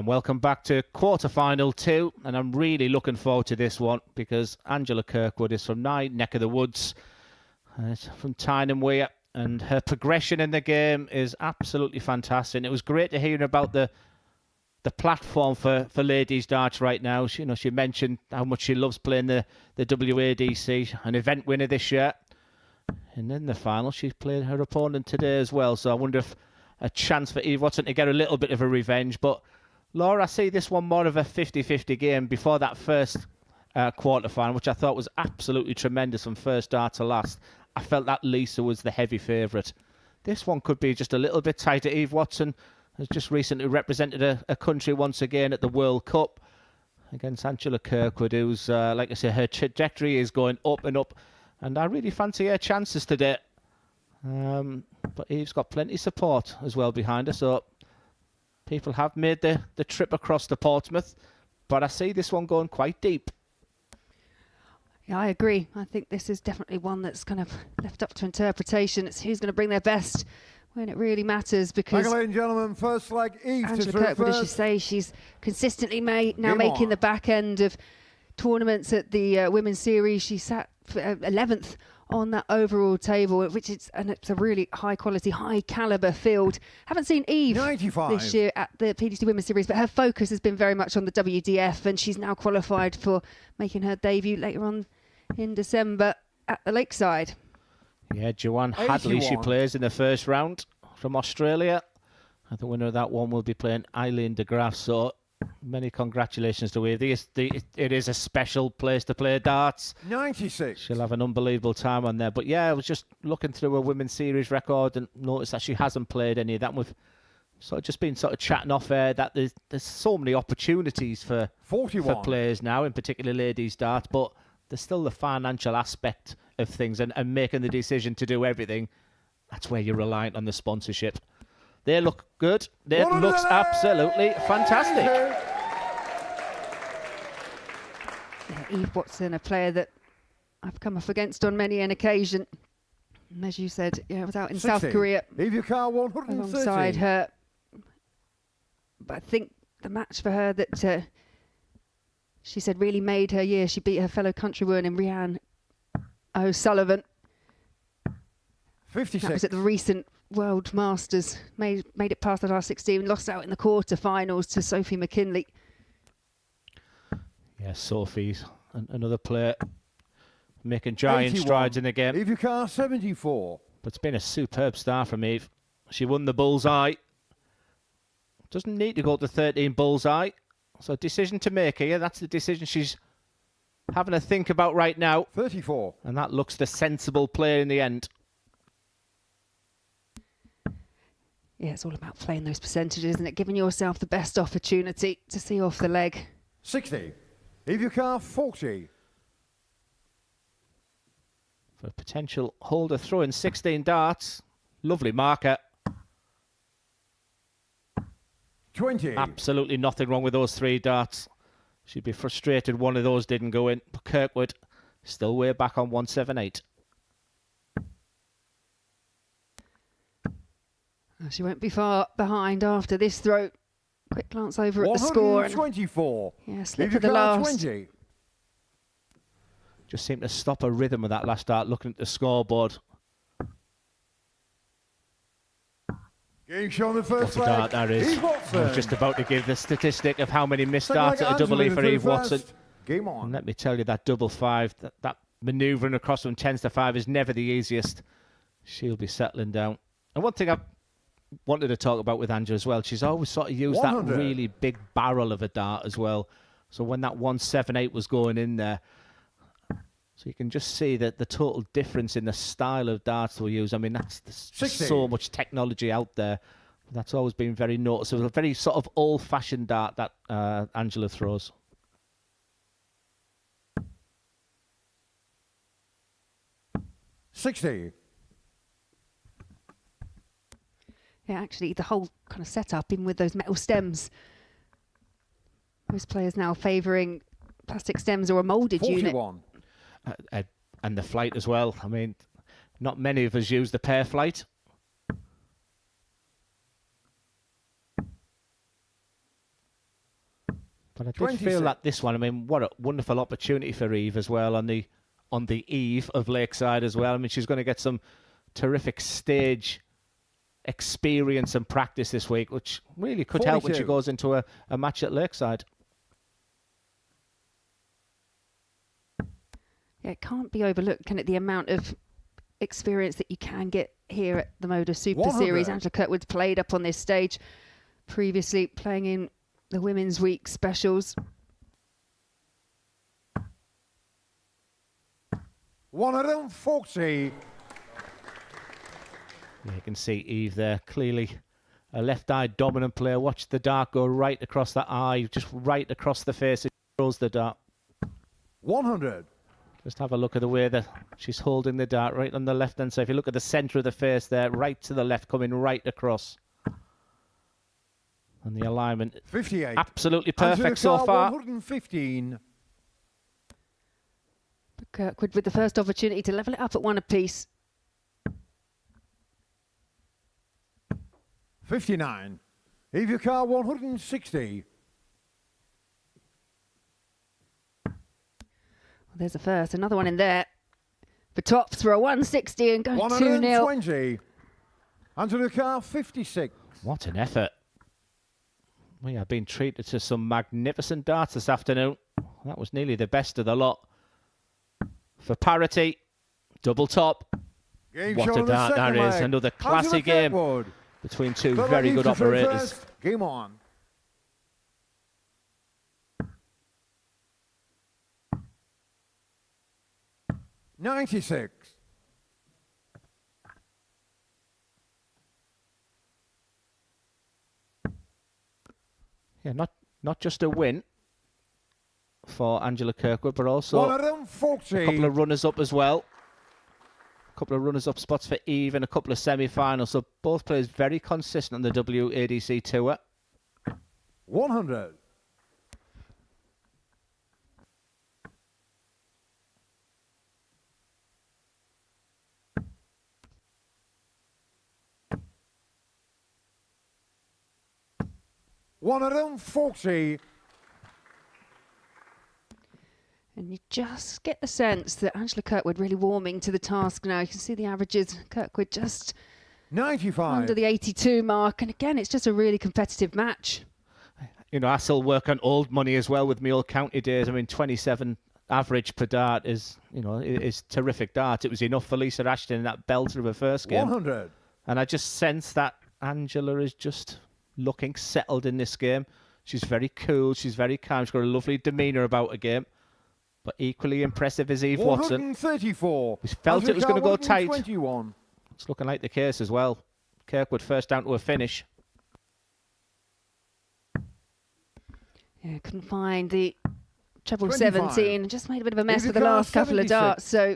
And welcome back to quarterfinal 2. And I'm really looking forward to this one because Angela Kirkwood is from my neck of the woods, from Tyne Weir, and her progression in the game is absolutely fantastic. And it was great to hear about the platform for ladies darts right now. She mentioned how much she loves playing the WADC, an event winner this year. And in the final, she played her opponent today as well. So I wonder if a chance for Eve Watson to get a little bit of a revenge. But Laura, I see this one more of a 50-50 game before that first quarter-final, which I thought was absolutely tremendous from first start to last. I felt that Lisa was the heavy favourite. This one could be just a little bit tighter. Eve Watson has just recently represented a country once again at the World Cup against Angela Kirkwood, who's, like I say, her trajectory is going up and up. And I really fancy her chances today. But Eve's got plenty of support as well behind her. So people have made the trip across to Portsmouth. But I see this one going quite deep.
Yeah, I agree. I think this is definitely one that's kind of left up to interpretation. It's who's going to bring their best when it really matters, because
ladies and gentlemen, first leg Eve
Angela Kirkwood, as you say, she's consistently now making the back end of tournaments at the Women's Series. She sat 11th on that overall table, it's a really high quality, high caliber field. Haven't seen Eve
95
this year at the PDC Women's Series, but her focus has been very much on the WDF, and she's now qualified for making her debut later on in December at the Lakeside.
Yeah, Joanne Hadley, she plays in the first round from Australia. And the winner of that one will be playing Eileen de Graaf. So many congratulations to Eve. It is a special place to play darts.
96.
She'll have an unbelievable time on there. But yeah, I was just looking through her Women's Series record and noticed that she hasn't played any of that. We've sort of just been sort of chatting off air that there's so many opportunities for players now, in particular ladies darts, but there's still the financial aspect of things and making the decision to do everything. That's where you're reliant on the sponsorship. They look good. It looks absolutely fantastic.
Yeah, Eve Watson, a player that I've come up against on many an occasion. And as you said, I was out in
60.
South Korea
Eve your car 130.
alongside her. But I think the match for her that she said really made her year, she beat her fellow countrywoman in Rhiannon O'Sullivan.
56.
That was at the recent World Masters. Made it past the last 16, lost out in the quarter-finals to Sophie McKinley.
Yeah, Sophie's another player making giant
81.
strides in the game.
Eve your car 74.
But it's been a superb start from Eve. She won the bullseye. Doesn't need to go to 13 bullseye. So decision to make here. That's the decision she's having to think about right now.
34.
And that looks the sensible play in the end.
Yeah, it's all about playing those percentages, isn't it? Giving yourself the best opportunity to see off the leg.
60. Eve your car 40.
For a potential holder throw in 16 darts. Lovely marker.
20.
Absolutely nothing wrong with those 3 darts. She'd be frustrated one of those didn't go in. But Kirkwood still way back on 178.
She won't be far behind after this throw. Quick glance over at the score.
124.
Yeah, slip of the last.
20.
Just seemed to stop a rhythm of that last dart looking at the scoreboard.
Game shown the first
What a dart that is.
Eve Watson.
I was just about to give the statistic of how many missed
Second
darts
leg,
at a double E
Angela
for
through
Eve Watson.
first. Game on.
And let me tell you, that double 5, that manoeuvring across from 10s to 5 is never the easiest. She'll be settling down. And one thing I've wanted to talk about with Angela as well, she's always sort of used
100.
that really big barrel of a dart as well. So when that 178 was going in there, so you can just see that the total difference in the style of darts we use. I mean, there's
60.
so much technology out there. That's always been very noticeable. A very sort of old-fashioned dart that Angela throws.
$60.
Yeah, actually, the whole kind of setup, even with those metal stems. Most players now favouring plastic stems or a moulded unit.
41.
And the flight as well. I mean, not many of us use the pair flight. But I did
26.
feel that this one, I mean, what a wonderful opportunity for Eve as well on the eve of Lakeside as well. I mean, she's going to get some terrific stage experience and practice this week, which really could help when she
42.
goes into a match at Lakeside.
Yeah, it can't be overlooked, can it? The amount of experience that you can get here at the Modus Super
100.
Series. Angela Kirkwood's played up on this stage previously, playing in the Women's Week specials.
140.
Yeah, you can see Eve there, clearly a left-eye dominant player. Watch the dart go right across that eye, just right across the face. It throws the dart.
100.
Just have a look at the way that she's holding the dart right on the left-hand side. If you look at the centre of the face there, right to the left, coming right across. And the alignment,
58.
absolutely perfect so far.
115.
Kirkwood with the first opportunity to level it up at one apiece.
59. Eve your car 160.
Well, there's a first, another one in there. For tops for a 160 and going 2-0.
120. Angela Carr 56.
What an effort. We are being treated to some magnificent darts this afternoon. That was nearly the best of the lot. For parity, double top.
Game
What a dart that is. Another classic game between two very good operators.
Game on. $96.
Yeah, not just a win for Angela Kirkwood, but also a couple of runners-up as well. A couple of runners-up spots for Eve and a couple of semi-finals. So both players very consistent on the WADC tour.
100. $140.
And you just get the sense that Angela Kirkwood really warming to the task now. You can see the averages. Kirkwood just
95.
under the 82 mark. And again, it's just a really competitive match.
You know, I still work on old money as well with my old county days. I mean, 27 average per dart is, you know, is terrific dart. It was enough for Lisa Ashton in that belter of her first game.
100.
And I just sense that Angela is just looking settled in this game. She's very cool. She's very calm. She's got a lovely demeanour about her game. But equally impressive is Eve Watson.
134.
We felt it was going to go tight.
121.
It's looking like the case as well. Kirkwood first down to a finish.
Yeah, couldn't find the treble
25.
17 and just made a bit of a mess
Eve
with the
Carr,
last couple of
76.
darts. So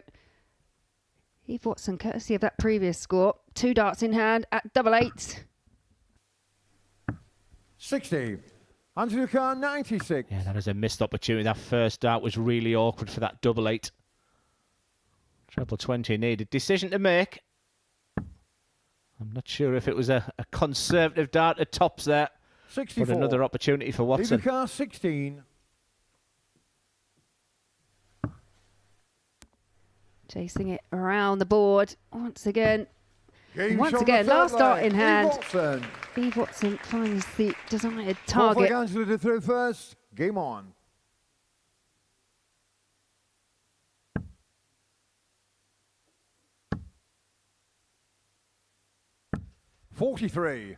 Eve Watson, courtesy of that previous score, 2 darts in hand at double 8.
60. Angela Carr 96.
Yeah, that is a missed opportunity. That first dart was really awkward for that double 8. Treble 20 needed. Decision to make. I'm not sure if it was a conservative dart at tops there.
64.
But another opportunity for Watson.
Eve Carr 16.
Chasing it around the board once again.
Game
Once
shot
again,
on the
last
third
dart
line.
in hand.
Eve Watson.
Eve Watson finds the desired
Target.
target.
Angela to throw first. Game on. $43.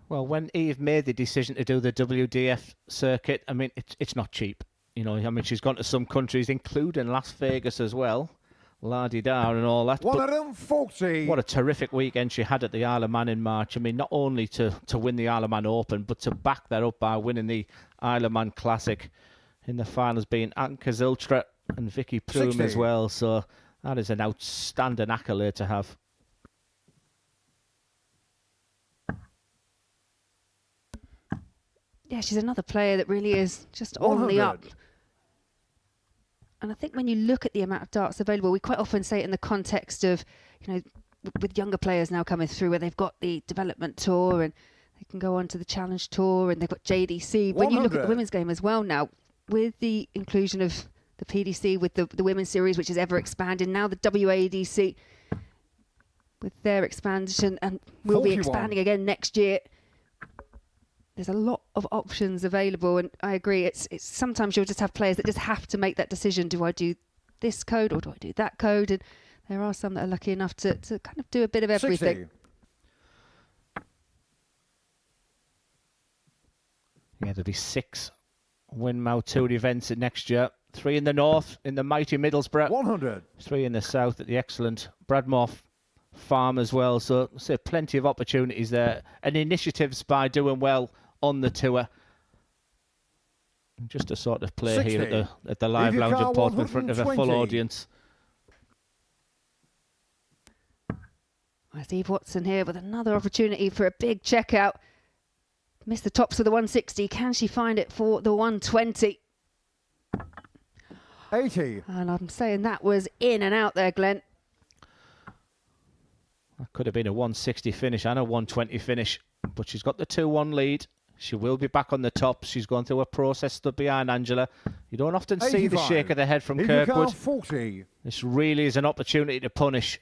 Well, when Eve made the decision to do the WDF circuit, I mean, it's not cheap. You know, I mean, she's gone to some countries, including Las Vegas as well. La-di-da and all that.
140.
What a terrific weekend she had at the Isle of Man in March. I mean, not only to win the Isle of Man Open, but to back that up by winning the Isle of Man Classic in the finals, being Anka Ziltra and Vicky Plume
60.
as well. So that is an outstanding accolade to have.
Yeah, she's another player that really is just on the up. And I think when you look at the amount of darts available, we quite often say it in the context of, you know, with younger players now coming through where they've got the development tour and They can go on to the Challenge Tour, and they've got JDC. When you look at the women's game as well now, with the inclusion of the PDC, with the women's series, which is ever expanding, now the WADC, with their expansion, and will be expanding again next year. There's a lot of options available, and I agree. It's sometimes you'll just have players that just have to make that decision. Do I do this code or do I do that code? And there are some that are lucky enough to kind of do a bit of everything.
60.
Yeah, there'll be 6 Winmau Tour events next year. 3 in the north, in the mighty Middlesbrough.
100.
3 in the south at the excellent Bradmore Farm as well. So plenty of opportunities there. And initiatives by doing well on the tour. Just a sort of play
60.
here at the live lounge in Portsmouth in front of a full audience.
I see Watson here with another opportunity for a big checkout. Missed the tops of the 160. Can she find it for the 120?
80.
And I'm saying that was in and out there, Glenn.
That could have been a 160 finish and a 120 finish. But she's got the 2-1 lead. She will be back on the top. She's gone through a process stood behind Angela. You don't often see the shake of the head from Kirkwood.
40.
This really is an opportunity to punish.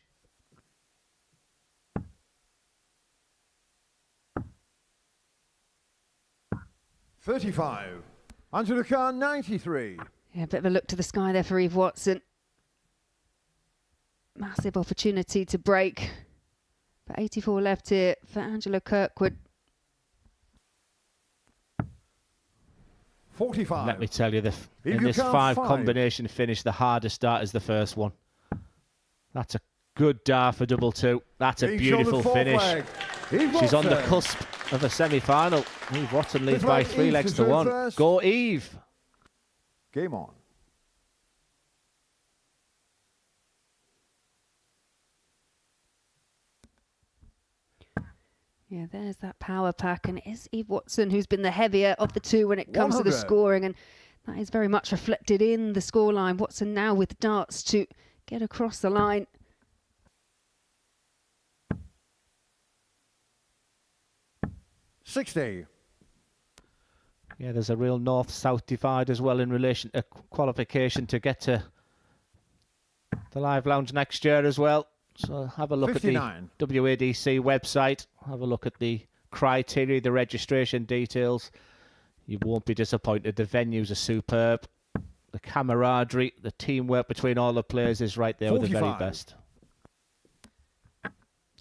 $35. Angela Karns, 93.
Yeah, a bit of a look to the sky there for Eve Watson. Massive opportunity to break. But 84 left here for Angela Kirkwood.
45.
Let me tell you, in this 5 combination finish, the hardest start is the first one. That's a good dar for double 2. That's a beautiful finish. She's on the cusp of a semi-final. Eve Watson leads by 3 legs to 1. Go Eve.
Game on.
Yeah, there's that power pack, and it is Eve Watson who's been the heavier of the two when it comes to the scoring, and that is very much reflected in the scoreline. Watson now with darts to get across the line.
$60.
Yeah, there's a real north-south divide as well in relation to qualification to get to the live lounge next year as well. So have a look
59.
at the WADC website. Have a look at the criteria, the registration details. You won't be disappointed. The venues are superb. The camaraderie, the teamwork between all the players is right there 45. With the very best.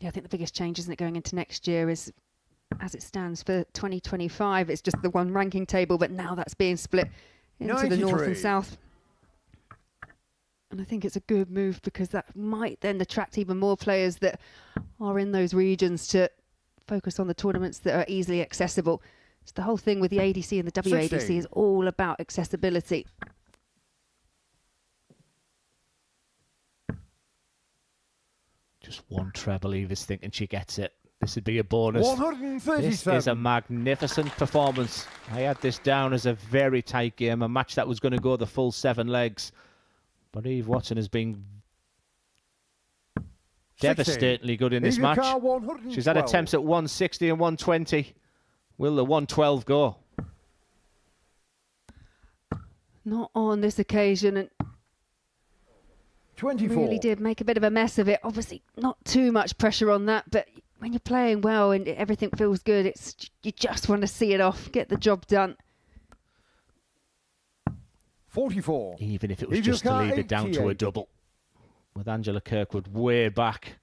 Yeah, I think the biggest change, isn't it, going into next year is, as it stands for 2025, it's just the one ranking table, but now that's being split into 93. The north and south. And I think it's a good move because that might then attract even more players that are in those regions to focus on the tournaments that are easily accessible. So the whole thing with the ADC and the WADC
60.
is all about accessibility.
Just one treble. Eve is thinking she gets it. This would be a bonus.
137.
This is a magnificent performance. I had this down as a very tight game, a match that was going to go the full 7 legs. But Eve Watson has been devastatingly good in this match. She's had attempts at 160 and 120. Will the 112 go?
Not on this occasion. And
24.
Really did make a bit of a mess of it. Obviously, not too much pressure on that, but when you're playing well and everything feels good, you just want to see it off, get the job done.
44.
Even if it was just to leave it down to a double. With Angela Kirkwood way back.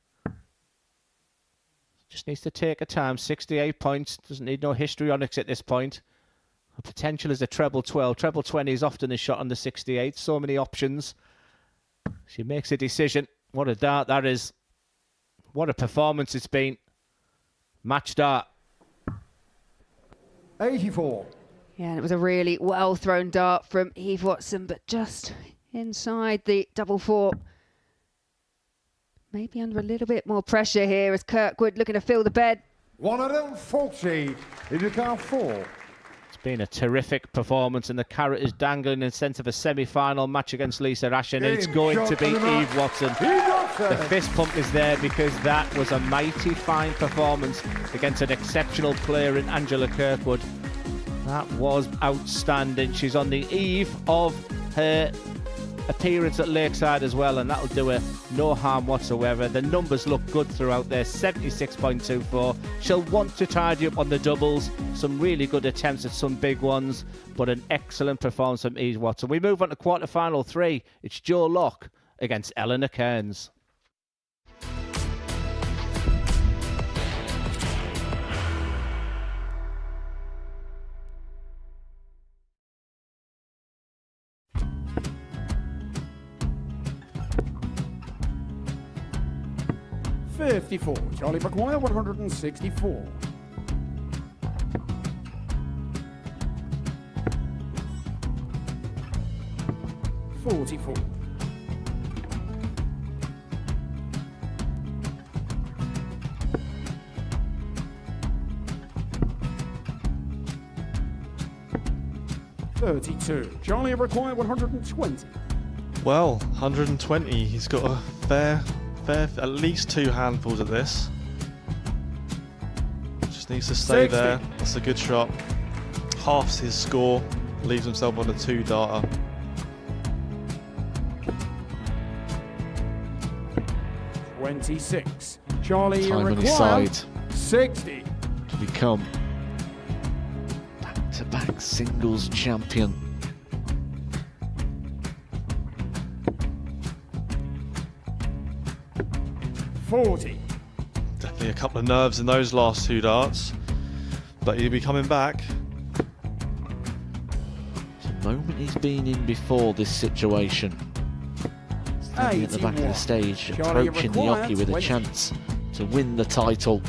Just needs to take her time. 68 points. Doesn't need no histrionics at this point. Her potential is a treble 12. Treble 20 is often a shot on the 68. So many options. She makes a decision. What a dart that is. What a performance it's been. Match dart.
84.
Yeah, and it was a really well thrown dart from Eve Watson, but just inside the double 4. Maybe under a little bit more pressure here as Kirkwood looking to fill the bed.
140. In the car 4.
It's Been a terrific performance, and the carrot is dangling in sense of a semi-final match against Lisa Ashton, and it's going to be Eve Watson. The fist pump is there because that was a mighty fine performance against an exceptional player in Angela Kirkwood. That was outstanding. She's on the eve of her appearance at Lakeside as well, and that'll do her no harm whatsoever. The numbers look good throughout there, 76.24. She'll want to tidy up on the doubles. Some really good attempts at some big ones, but an excellent performance from Eve Watson. We move on to quarterfinal 3. It's Joe Locke against Ellena Karns.
$54. Charlie McGuire, 164. $44. $32. Charlie required 120.
Well, 120. He's got a fair, at least 2 handfuls at this. Just needs to stay
60.
there. That's a good shot. Halves his score. Leaves himself on a 2-darter.
$26. Charlie
Time on his
required
side
60.
to become back-to-back singles champion.
$40.
Definitely a couple of nerves in those last 2 darts, but he'll be coming back.
It's a moment he's been in before this situation. Standing at the back of the stage,
Charlie
approaching the
required
jockey with a
20.
chance to win the title.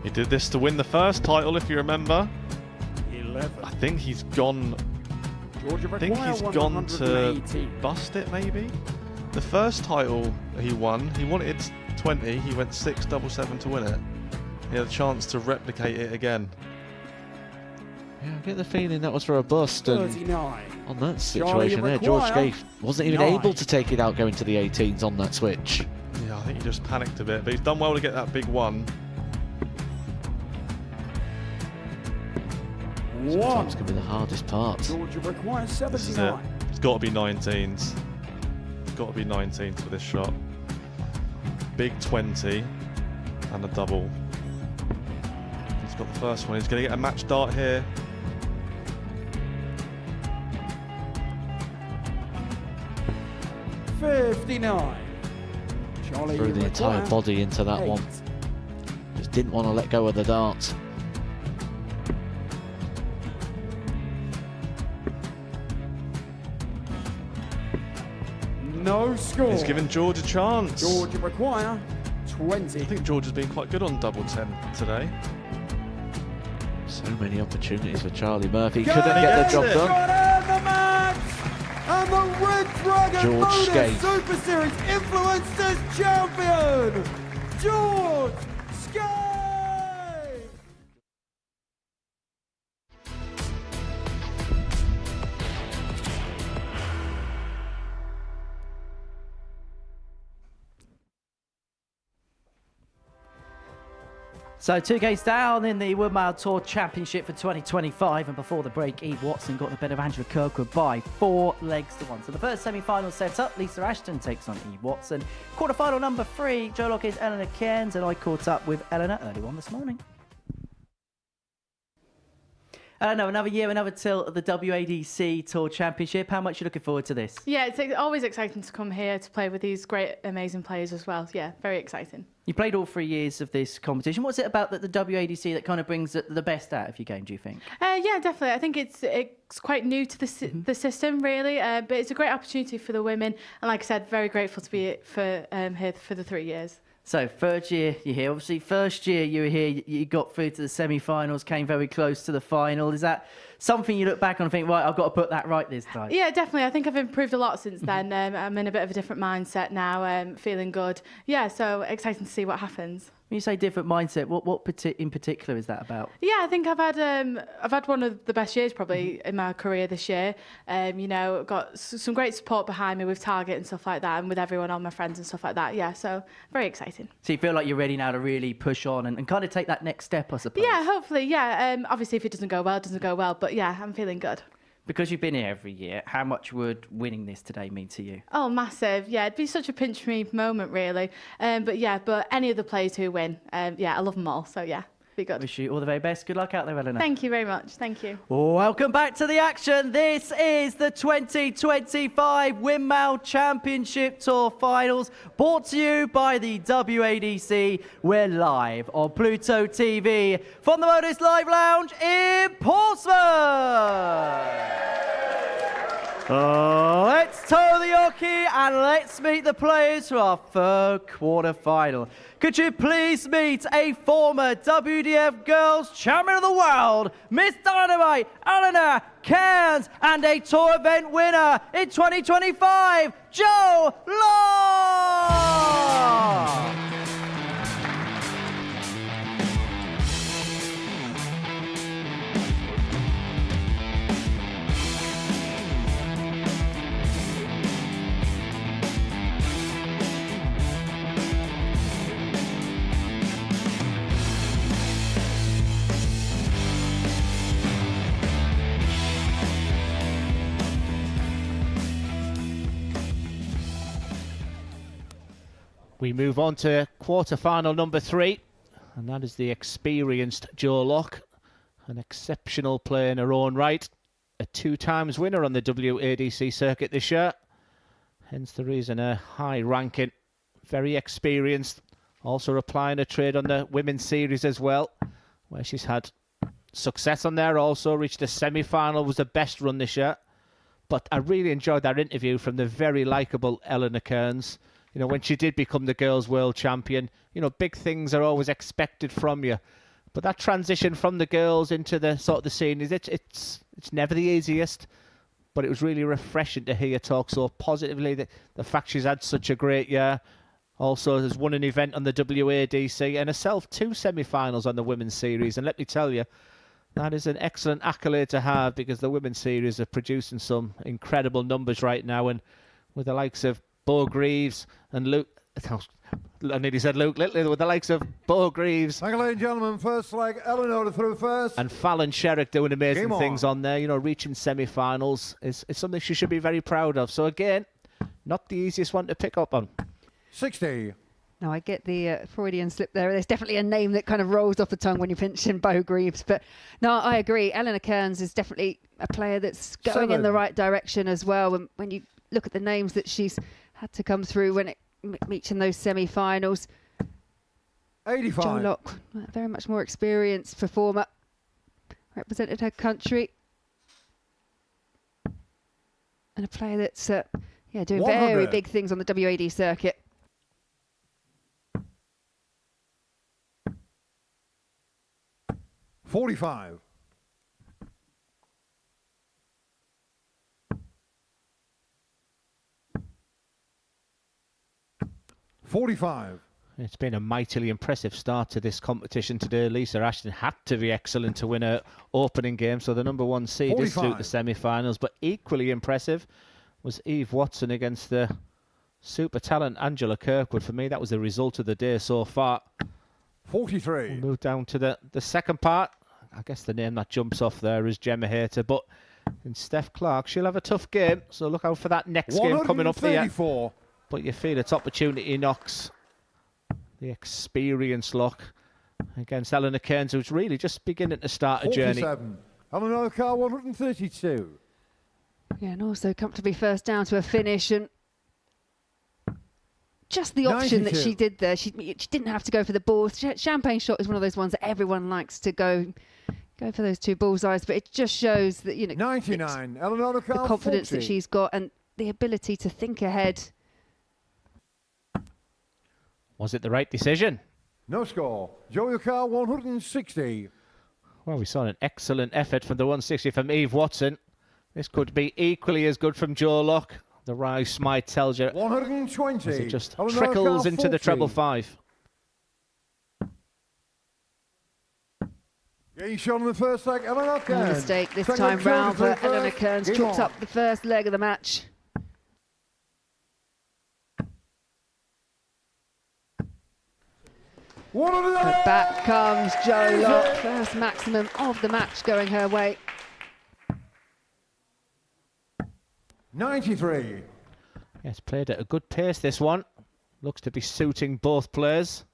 He did this to win the first title, if you remember.
11.
I think he's gone. I think he's gone to bust it, maybe. The first title he wanted 20. He went 6-7-7 to win it. He had a chance to replicate it again.
Yeah, I get the feeling that was for a bust, and
39.
on that situation there, George Scaife wasn't even able to take it out going to the 18s on that switch.
Yeah, I think he just panicked a bit, but he's done well to get that big one.
Sometimes can be the hardest part.
Georgia requires
This is it.
79.
It's got to be 19s. It's got to be 19s for this shot. Big 20 and a double. He's got the first one. He's going to get a match dart here.
$59. Charlie
Threw the entire
required
body into that
8.
one. Just didn't want to let go of the dart.
No score.
He's given George a chance.
Georgia require 20.
I think George has been quite good on double 10 today.
So many opportunities for Charlie Murphy. Couldn't get the job done.
The match! And the Red Dragon
George
Modus
Scaife.
Super Series Influencers Champion, George Scaife!
So 2 games down in the Winmau Tour Championship for 2025, and before the break, Eve Watson got the better of Angela Kirkwood by 4 legs to 1. So the first semi-final set up, Lisa Ashton takes on Eve Watson. Quarterfinal number 3, Joe Locke is Ellena Karns, and I caught up with Ellena early on this morning. No, another year, another tilt of the WADC Tour Championship. How much are you looking forward to this?
Yeah, it's always exciting to come here to play with these great, amazing players as well. Yeah, very exciting.
You played all 3 years of this competition. What's it about the WADC that kind of brings the best out of your game, do you think?
Yeah, definitely. I think it's quite new to the system, really, but it's a great opportunity for the women. And like I said, very grateful to be here for the 3 years.
So, third year you're here. Obviously, first year you were here, you got through to the semi-finals, came very close to the final. Is that something you look back on and think, right, I've got to put that right this time?
Yeah, definitely. I think I've improved a lot since then. I'm in a bit of a different mindset now, feeling good. Yeah, so exciting to see what happens.
When you say different mindset, what in particular is that about?
Yeah, I think I've had one of the best years probably in my career this year. You know, got some great support behind me with Target and stuff like that, and with everyone, all my friends and stuff like that. Yeah, so very exciting.
So you feel like you're ready now to really push on and kind of take that next step, I suppose?
Yeah, hopefully. Yeah, obviously if it doesn't go well, it doesn't go well. But yeah, I'm feeling good.
Because you've been here every year, how much would winning this today mean to you?
Oh, massive. Yeah, it'd be such a pinch for me moment, really. But any of the players who win, yeah, I love them all. So, yeah, be good.
Wish you all the very best. Good luck out there, Ellena.
Thank you very much. Thank you.
Welcome back to the action. This is the 2025 Winmau Championship Tour Finals, brought to you by the WADC. We're live on Pluto TV from the Modus Live Lounge in Portsmouth. Let's toe the Yorkie and let's meet the players for our third quarter-final. Could you please meet a former WDF Girls Champion of the World, Miss Dynamite, Ellena, Karns, and a tour event winner in 2025, Jo Law!
We move on to quarter-final number 3, and that is the experienced Jo Lock, an exceptional player in her own right, a 2-times winner on the WADC circuit this year, hence the reason her high ranking, very experienced, also applying a trade on the women's series as well, where she's had success on there, also reached the semi-final, was the best run this year. But I really enjoyed that interview from the very likeable Ellena Karns. You know, when she did become the girls' world champion, you know, big things are always expected from you. But that transition from the girls into the sort of the seniors, it's never the easiest. But it was really refreshing to hear her talk so positively. The fact she's had such a great year. Also has won an event on the WADC and herself 2 semi-finals on the women's series. And let me tell you, that is an excellent accolade to have, because the women's series are producing some incredible numbers right now. And with the likes of Bo Greaves and Luke, I nearly said Luke Little, with the likes of Bo Greaves.
Thank you, ladies and gentlemen. First leg, Ellena through first.
And Fallon Sherrick doing amazing things on there. You know, reaching semi-finals is something she should be very proud of. So again, not the easiest one to pick up on.
60.
No, I get the Freudian slip there. There's definitely a name that kind of rolls off the tongue when you mention Bo Greaves. But no, I agree. Ellena Karns is definitely a player that's going in the right direction as well. And when you look at the names that she's had to come through when it reaching those semi-finals.
85.
Jo Lock, very much more experienced performer, represented her country, and a player that's doing
100.
very big things on the WAD circuit.
$45. 45.
It's been a mightily impressive start to this competition today. Lisa Ashton had to be excellent to win her opening game, so the number 1 seed
45.
is through the semi-finals. But equally impressive was Eve Watson against the super talent Angela Kirkwood. For me, that was the result of the day so far.
43.
We'll move down to the second part. I guess the name that jumps off there is Gemma Hayter, but in Steph Clark, she'll have a tough game, so look out for that next game coming up here. But you feel it's opportunity knocks. The experience Lock against Ellena Karns, who's really just beginning to start a journey.
47. Ellena Karns 132.
Yeah, and also comfortably first down to a finish, and just the option
92.
that she did there. She didn't have to go for the balls. Champagne shot is one of those ones that everyone likes to go for those 2 bullseyes, but it just shows that, you know,
99. Ellena Karns
the confidence
40.
that she's got and the ability to think ahead.
Was it the right decision?
No score. Joe your car 160.
Well, we saw an excellent effort from the 160 from Eve Watson. This could be equally as good from Joe Locke. The rise smite tells you
120.
as it just trickles into the treble 5.
Getting shot on the first leg, Ellena Karns.
No mistake this
Second
time
leg,
round for
Joe
Ellena Karns.
Game
Chalks
on.
up the first leg of the match. But back comes Joe Locke. First maximum of the match going her way.
93.
Yes, played at a good pace this one. Looks to be suiting both players.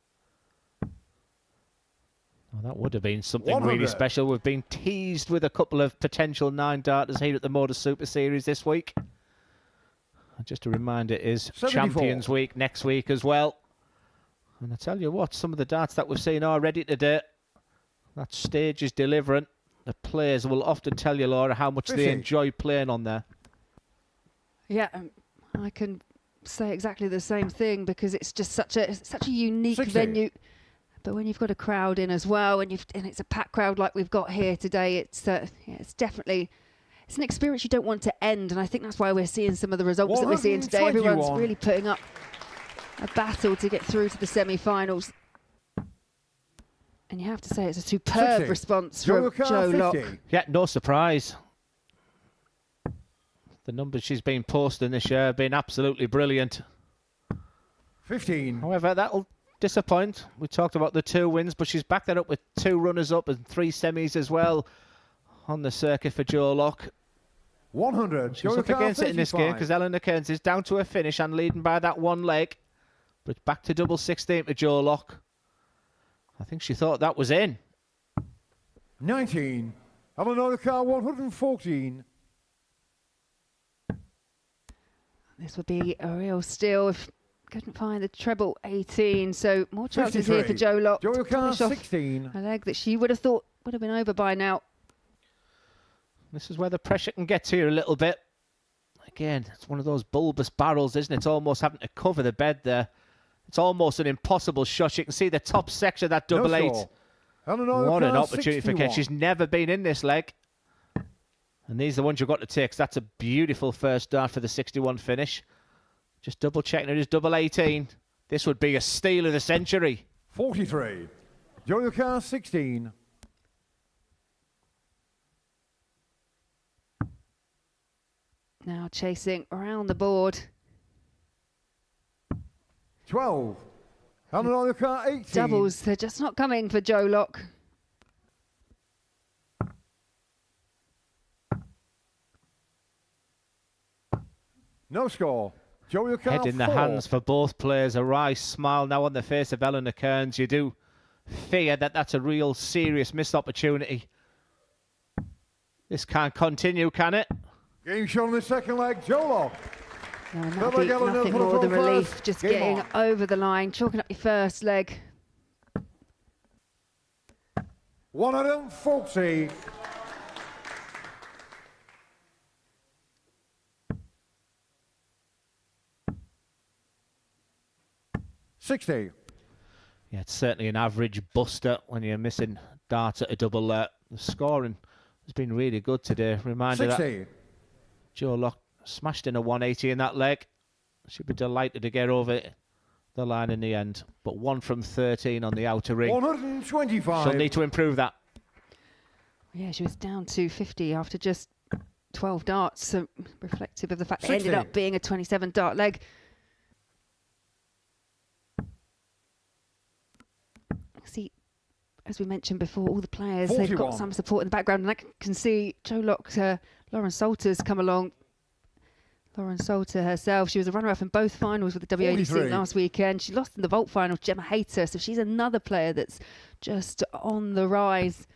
Well, that would have been something
100.
really special. We've been teased with a couple of potential 9-darters here at the Modus Super Series this week. And just a reminder, it is
74.
Champions Week next week as well. And I tell you what, some of the darts that we've seen already today, that stage is delivering. The players will often tell you, Laura, how much they enjoy playing on there.
Yeah, I can say exactly the same thing because it's just such a unique
60.
venue. But when you've got a crowd in as well, and it's a packed crowd like we've got here today, it's definitely an experience you don't want to end. And I think that's why we're seeing some of the results that we're seeing today. Everyone's really putting up a battle to get through to the semi-finals. And you have to say it's a superb
60.
response from Joe Locke.
Yeah, no surprise. The numbers she's been posting this year have been absolutely brilliant.
15.
However, that'll disappoint. We talked about the 2 wins, but she's backed that up with 2 runners-up and 3 semis as well on the circuit for Joe Locke.
100.
She's up against it in this game because Ellena Karns is down to a finish and leading by that 1 leg. But back to double 16 to Joe Locke. I think she thought that was in.
19. Ellena car 114.
This would be a real steal if couldn't find the treble 18. So more chances here for Joe Locke.
Joe
to finish off
16.
a leg that she would have thought would have been over by now.
This is where the pressure can get to you a little bit. Again, it's one of those bulbous barrels, isn't it? It's almost having to cover the bed there. It's almost an impossible shot. You can see the top section of that double 8. What an opportunity for Ken. She's never been in this leg. And these are the ones you've got to take. So that's a beautiful first dart for the 61 finish. Just double checking it is double 18. This would be a steal of the century.
43. Joe car 16.
Now chasing around the board.
12. Ellena car 18.
Doubles, they're just not coming for Joe Locke.
No score. Joe car
Head in the
4.
hands for both players. A wry smile now on the face of Ellena Karns. You do fear that that's a real serious missed opportunity. This can't continue, can it?
Game shot on the second leg. Joe Locke.
No, nothing more than relief. Just getting over the line, chalking up your first leg.
140. $60.
Yeah, it's certainly an average buster when you're missing darts at a double. The scoring has been really good today. Reminder
60.
that Joe Locke smashed in a 180 in that leg. She'd be delighted to get over the line in the end. But 1 from 13 on the outer ring.
125.
She'll need to improve that.
Yeah, she was down to 50 after just 12 darts. So reflective of the fact that it
60.
ended up being a 27 dart leg. See, as we mentioned before, all the players,
41.
they've got some support in the background. And I can see Joe Locke, Lauren Salter's come along. Lauren Salter herself, she was a runner-up in both finals with the WADC
43.
last weekend. She lost in the vault final to Gemma Hayter, so she's another player that's just on the rise.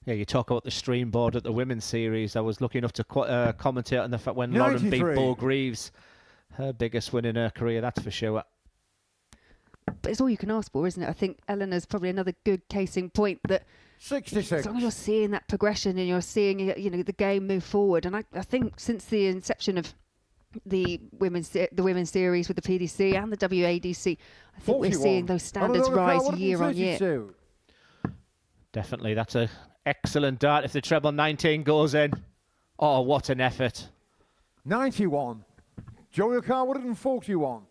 Yeah, you talk about the stream board at the women's series. I was lucky enough to commentate on the fact when Lauren beat
93.
Bo Greaves, her biggest win in her career, that's for sure.
But it's all you can ask for, isn't it? I think Elena's probably another good case in point that
66.
as long as you're seeing that progression and you're seeing the game move forward. And I think since the inception of the women's series with the PDC and the WADC. I think we're seeing those standards rise year on year.
Definitely, that's an excellent dart if the treble 19 goes in. Oh, what an effort.
91. Joey Carwood and 41.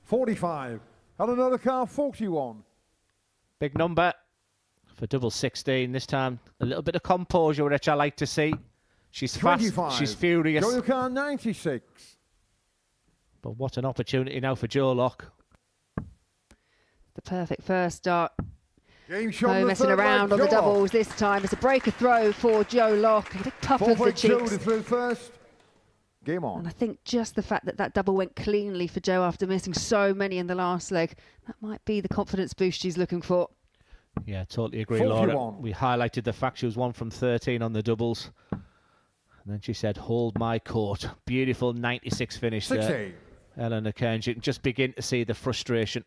$45. Ellena car 41.
Big number for double 16 this time. A little bit of composure, which I like to see. She's
25.
fast, she's furious.
Joey car 96.
But what an opportunity now for Joe Locke.
The perfect first start.
Game shot
No messing around on the doubles this time. It's a breaker throw for Joe Locke. A big puff of the cheeks.
Through first. Game on.
And I think just the fact that that double went cleanly for Joe after missing so many in the last leg, that might be the confidence boost she's looking for.
Yeah, totally agree,
41.
Laura. We highlighted the fact she was 1 from 13 on the doubles. And then she said, hold my court. Beautiful 96 finish
60.
there. Ellena Karns, you can just begin to see the frustration.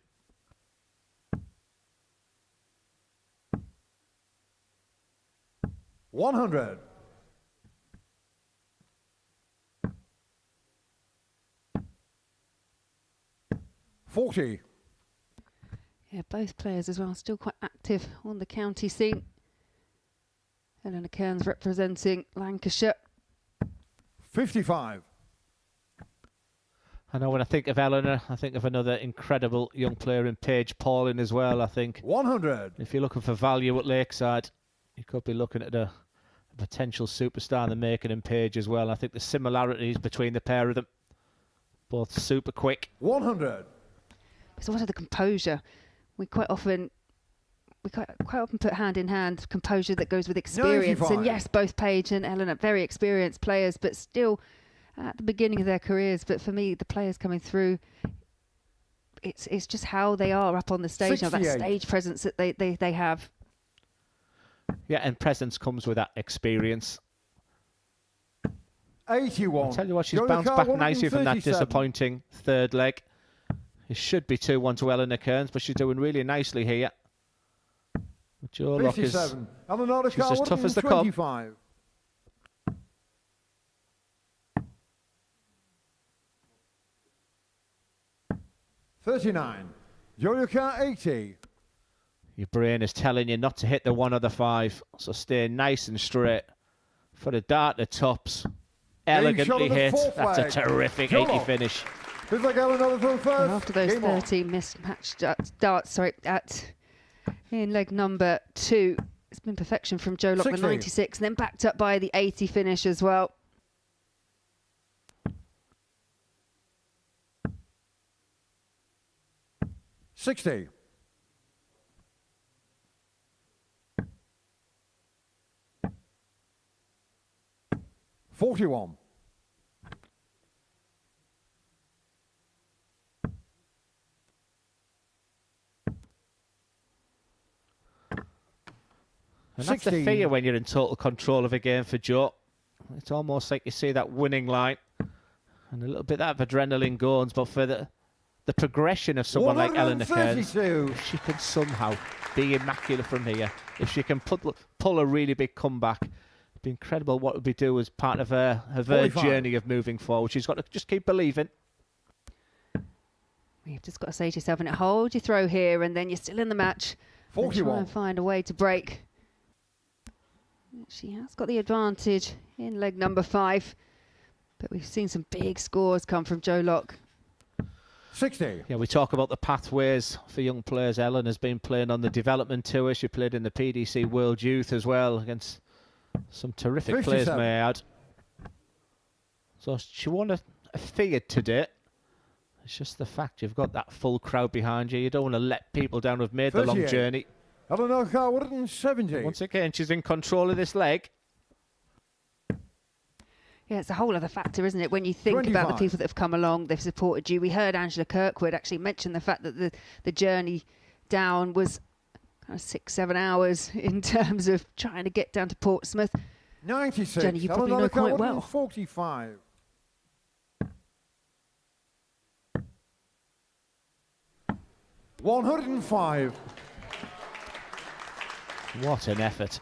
$100. $40.
Yeah, both players as well, still quite active on the county scene. Ellena Karns representing Lancashire.
$55.
I know when I think of Ellena, I think of another incredible young player in Paige Pauling as well, I think.
100.
If you're looking for value at Lakeside, you could be looking at a potential superstar in the making in Paige as well. I think the similarities between the pair of them, both super quick.
100.
It's also the composure. We quite often put hand in hand composure that goes with experience.
95.
And yes, both Paige and Ellena, very experienced players, but still at the beginning of their careers. But for me, the players coming through, it's just how they are up on the stage now, that stage presence that they have.
Yeah, and presence comes with that experience.
81.
I'll tell you what, she's bounced back nicely from that disappointing third leg. It should be 2-1 to Ellena Karns, but she's doing really nicely here. Joe Locke is she's as tough as they come.
25. $39. Joey car 80.
Your brain is telling you not to hit the 1 or the 5, so stay nice and straight. For the dart, the tops. Elegantly hit. That's a terrific 80 finish.
After those 13 mismatched darts, in leg number 2, it's been perfection from Joe Locke, the 96, and then backed up by the 80 finish as well.
$60. $41.
And that's the fear when you're in total control of a game for Joe. It's almost like you see that winning line and a little bit of adrenaline goes, but for the progression of someone like Ellena Karns, if she can somehow be immaculate from here, if she can pull a really big comeback, it'd be incredible what would be do as part of her journey of moving forward. She's got to just keep believing.
You've just got to say to yourself, and hold your throw here, and then you're still in the match.
41.
Try and find a way to break. She has got the advantage in leg number 5, but we've seen some big scores come from Joe Locke.
60.
Yeah, we talk about the pathways for young players. Ellen has been playing on the development tour. She played in the PDC World Youth as well against some terrific
57.
players, may I add. So she won a feared today. It's just the fact you've got that full crowd behind you. You don't want to let people down who've made the long journey.
Ellena Karns 70.
Once again, she's in control of this leg.
Yeah, it's a whole other factor, isn't it? When you think about the people that have come along, they've supported you. We heard Angela Kirkwood actually mention the fact that the journey down was kind of 6-7 hours in terms of trying to get down to Portsmouth.
96.
Jenny, you probably know quite well.
45. $105.
What an effort.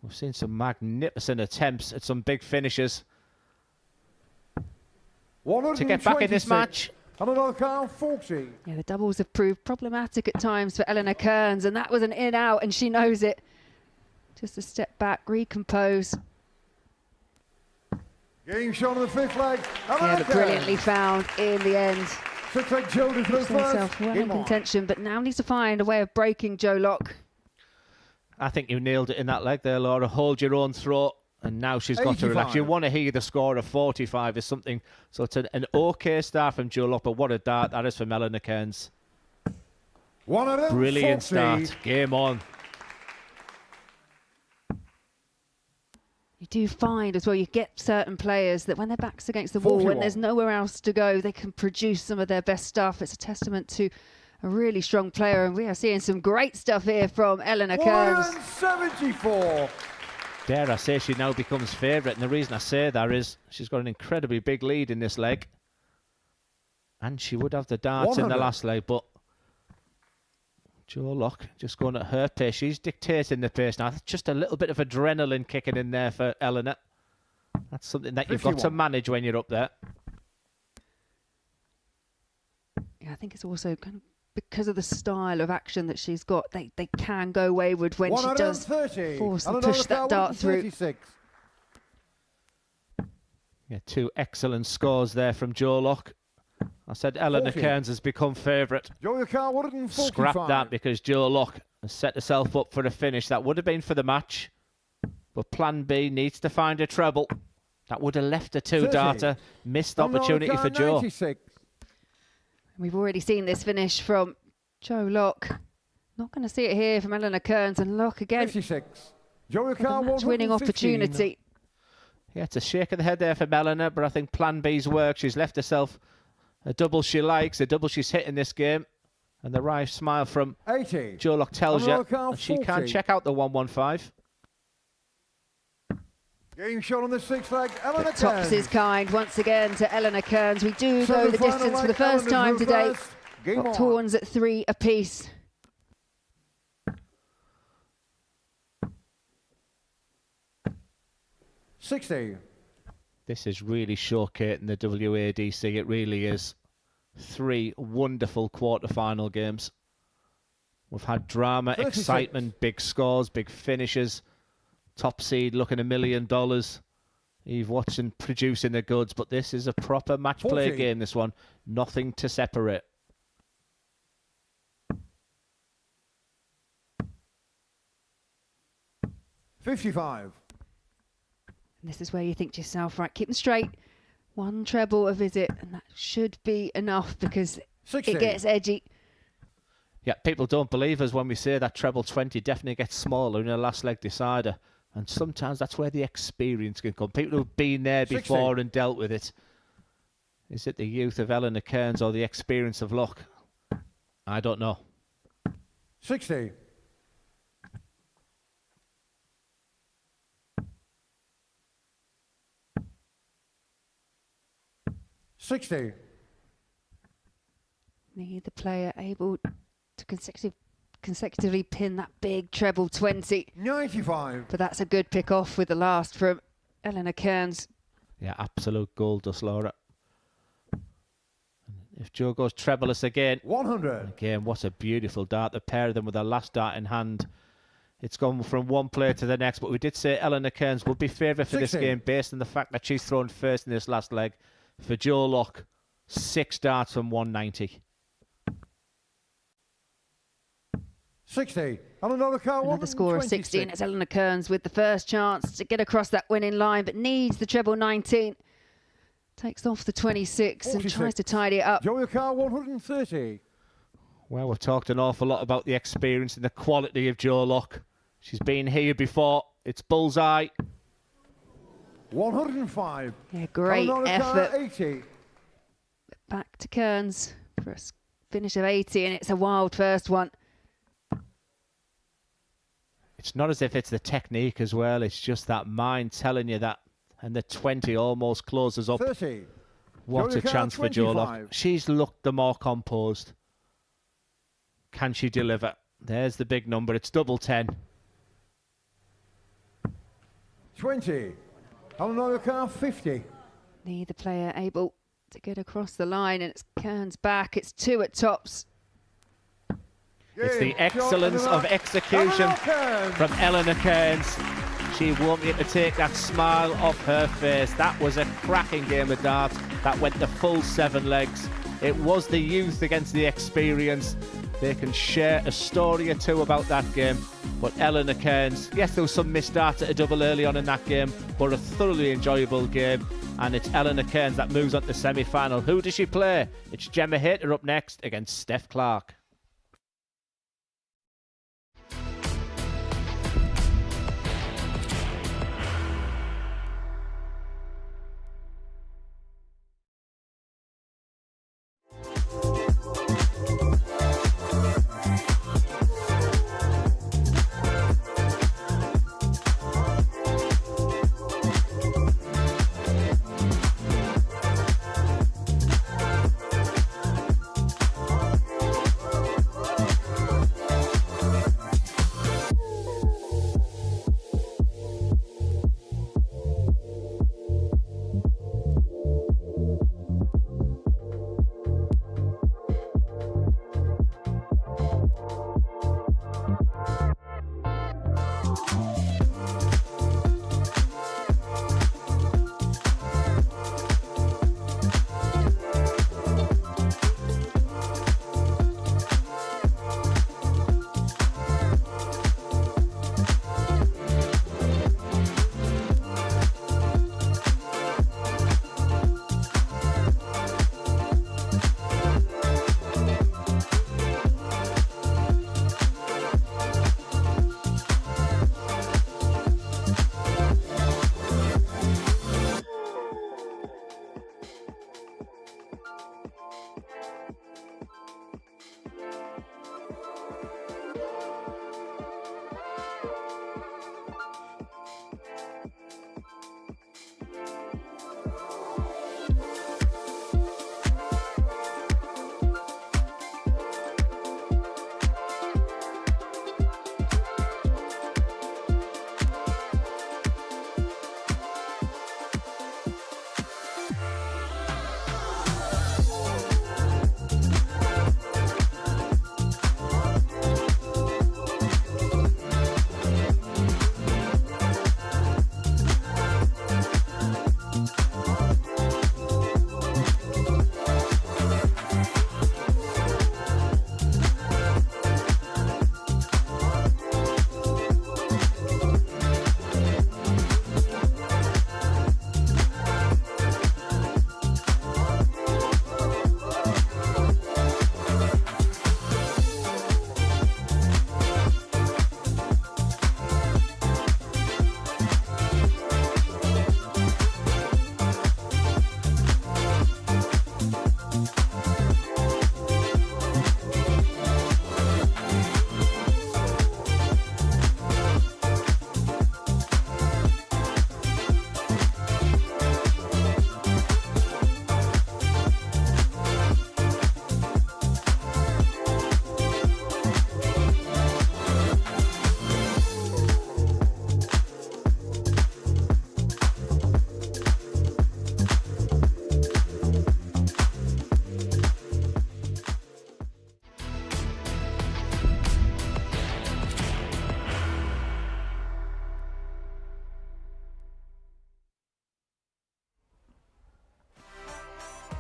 We've seen some magnificent attempts at some big finishes. To get back in this match.
Another count, 40.
Yeah, the doubles have proved problematic at times for Ellena Karns, and that was an in-out, and she knows it. Just a step back, recompose.
Game shot on the fifth leg.
Yeah, but brilliantly found in the end.
Six-leg children through first.
Well in contention, but now needs to find a way of breaking Joe Locke.
I think you nailed it in that leg there, Laura. Hold your own throat. And now she's got 85. To relax. You want to hear the score of 45 is something. So it's an okay start from Joe Locke, but what a dart that is from Ellena Karns. Brilliant start. Game on.
You do find as well, you get certain players that when their back's against the wall, when there's nowhere else to go, they can produce some of their best stuff. It's a testament to a really strong player, and we are seeing some great stuff here from Ellena Karns.
174.
Dare I say she now becomes favourite, and the reason I say that is she's got an incredibly big lead in this leg. And she would have the darts 100. In the last leg, but Joe Locke just going at her pace. She's dictating the pace now. That's just a little bit of adrenaline kicking in there for Ellena. That's something that you've
51.
got to manage when you're up there.
Yeah, I think it's also kind of because of the style of action that she's got, they can go wayward when she does force and push that dart through.
Yeah, two excellent scores there from Joe Locke. I said Ellena Karns has become favourite. Scrap that because Joe Locke has set herself up for a finish. That would have been for the match, but plan B needs to find a treble. That would have left a two-darter. Missed opportunity for Joe.
96.
We've already seen this finish from Joe Locke. Not going to see it here from Ellena Karns, and Locke again.
56. Joe
match-winning opportunity.
Yeah, it's a shake of the head there for Ellena, but I think plan B's work. She's left herself a double she likes, a double she's hit in this game. And the wry smile from
80.
Joe Locke tells you that she can check out the 115.
Game shot on the sixth leg, Ellena Karns.
Tops his kind once again to Ellena Karns. We do go the distance for the first time today. Got horns at 3 apiece.
$60.
This is really showcasing the WADC. It really is. 3 wonderful quarterfinal games. We've had drama,
36.
excitement, big scores, big finishes. Top seed looking $1 million. Eve Watson producing the goods, but this is a proper match play game, this one. Nothing to separate.
$55.
This is where you think to yourself, right, keep them straight. 1 treble a visit, and that should be enough because
60.
It gets edgy.
Yeah, people don't believe us when we say that treble 20 definitely gets smaller in a last leg decider. And sometimes that's where the experience can come. People who've been there before
60.
and dealt with it. Is it the youth of Ellena Karns or the experience of Locke? I don't know.
60. $60.
Need the player able to consecutively pin that big treble 20.
95.
But that's a good pick off with the last from Ellena Karns.
Yeah, absolute gold dust, Laura. If Joe goes trebleless again.
100.
Again, what a beautiful dart. The pair of them with the last dart in hand. It's gone from one player to the next, but we did say Ellena Karns would be favourite for
60.
this game based on the fact that she's thrown first in this last leg. For Joe Locke, 6 darts from 190.
60. And another count.
Another score of 60, and it's Ellena Karns with the first chance to get across that winning line, but needs the treble 19. Takes off the 26 and tries to tidy it up.
Joey Carr, 130.
Well, we've talked an awful lot about the experience and the quality of Joe Locke. She's been here before. It's bullseye.
105.
Yeah, great effort.
80.
Back to Karns for a finish of 80, and it's a wild first one.
It's not as if it's the technique as well. It's just that mind telling you that. And the 20 almost closes up.
30.
What a chance for Joe Locke. She's looked the more composed. Can she deliver? There's the big number. It's double 10.
20. Another car, 50.
Neither player able to get across the line, and it's Karns back. It's 2 at tops.
It's the excellence of execution from Ellena Karns. She won't be able to take that smile off her face. That was a cracking game of darts. That went the full 7 legs. It was the youth against the experience. They can share a story or two about that game. But Ellena Karns, yes, there was some missed darts at a double early on in that game, but a thoroughly enjoyable game. And it's Ellena Karns that moves on to the semi-final. Who does she play? It's Gemma Hayter up next against Steph Clark.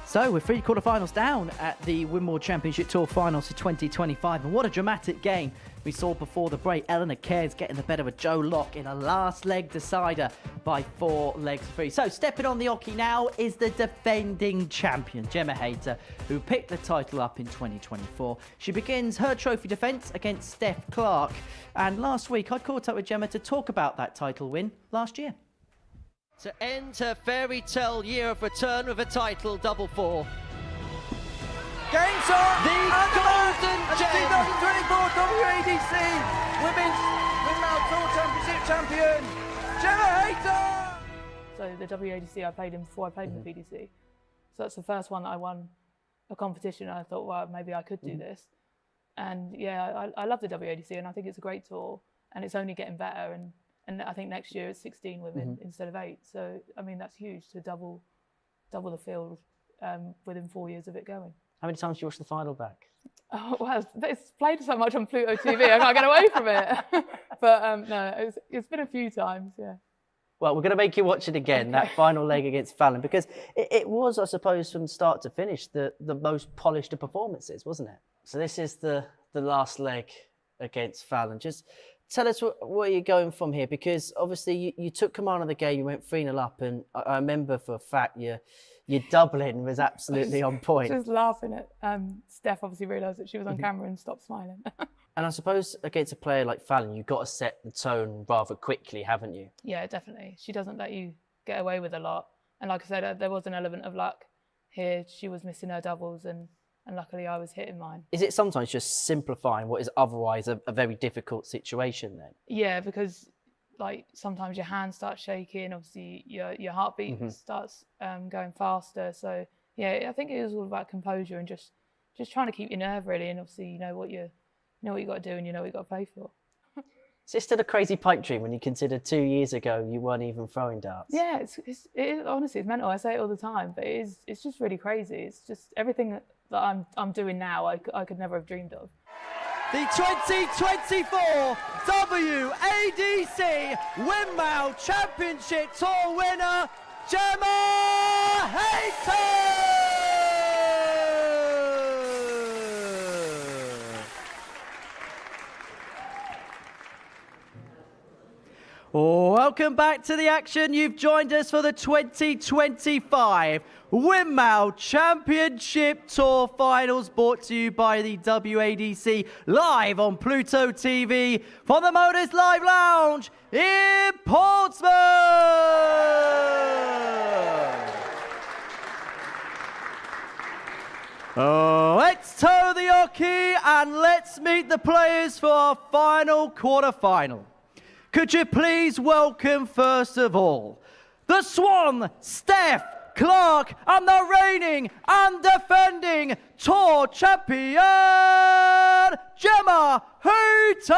So we're 3 quarterfinals down at the Winmau Championship Tour Finals for 2025, and what a dramatic game we saw before the break. Ellena Karns getting the better of Joe Locke in a last leg decider by 4 legs free. So stepping on the oche now is the defending champion, Gemma Hayter, who picked the title up in 2024. She begins her trophy defence against Steph Clark, and last week I caught up with Gemma to talk about that title win last year.
To end her fairy tale year of return with a title, double 4.
Games on!
The golden gem!
2024 WADC Women's Winmau Tour Championship champion, Gemma Hayter!
So the WADC I played in before I played in the VDC. So that's the first one that I won a competition, and I thought, well, maybe I could do this. And yeah, I love the WADC, and I think it's a great tour, and it's only getting better. And I think next year it's 16 women instead of 8. So I mean that's huge to double the field within 4 years of it going.
How many times do you watch the final back?
Oh well, it's played so much on Pluto TV, I can't get away from it. But no, it's been a few times, yeah.
Well, we're going to make you watch it again, that final leg against Fallon, because it was, I suppose, from start to finish, the most polished of performances, wasn't it? So this is the last leg against Fallon. Just tell us where you're going from here, because obviously you took command of the game, you went 3-0 up, and I remember for a fact your doubling was absolutely on point.
Just laughing at Steph obviously realised that she was on camera and stopped smiling.
And I suppose against a player like Fallon, you've got to set the tone rather quickly, haven't you?
Yeah, definitely. She doesn't let you get away with a lot. And like I said, there was an element of luck here. She was missing her doubles and luckily I was hitting mine.
Is it sometimes just simplifying what is otherwise a very difficult situation then?
Yeah, because like sometimes your hands start shaking, obviously your heartbeat starts going faster. So yeah, I think it is all about composure and just trying to keep your nerve really, and obviously you know what you got to do and you know what you got to play for.
Is it still a crazy pipe dream when you consider 2 years ago you weren't even throwing darts?
Yeah, it is honestly, it's mental. I say it all the time, but it's just really crazy. It's just everything that I'm doing now I could never have dreamed of.
The 2024 WADC Winmau Championship Tour winner, Gemma Hayter! Welcome back to the action. You've joined us for the 2025 Winmau Championship Tour Finals, brought to you by the WADC, live on Pluto TV from the Modus Live Lounge in Portsmouth. Let's toe the hockey and let's meet the players for our final quarter-final. Could you please welcome, first of all, the Swan, Steph Clark, and the reigning and defending Tour champion, Gemma Hayter!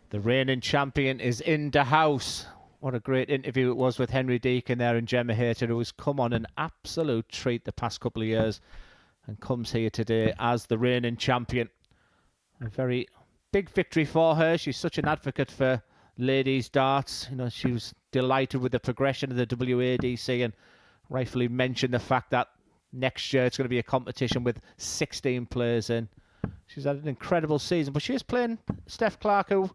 The reigning champion is in the house. What a great interview it was with Henry Deacon there and Gemma Hayter, who has come on an absolute treat the past couple of years and comes here today as the reigning champion. A very big victory for her. She's such an advocate for ladies darts. You know, she was delighted with the progression of the WADC and rightfully mentioned the fact that next year it's going to be a competition with 16 players in. She's had an incredible season, but she is playing Steph Clark, who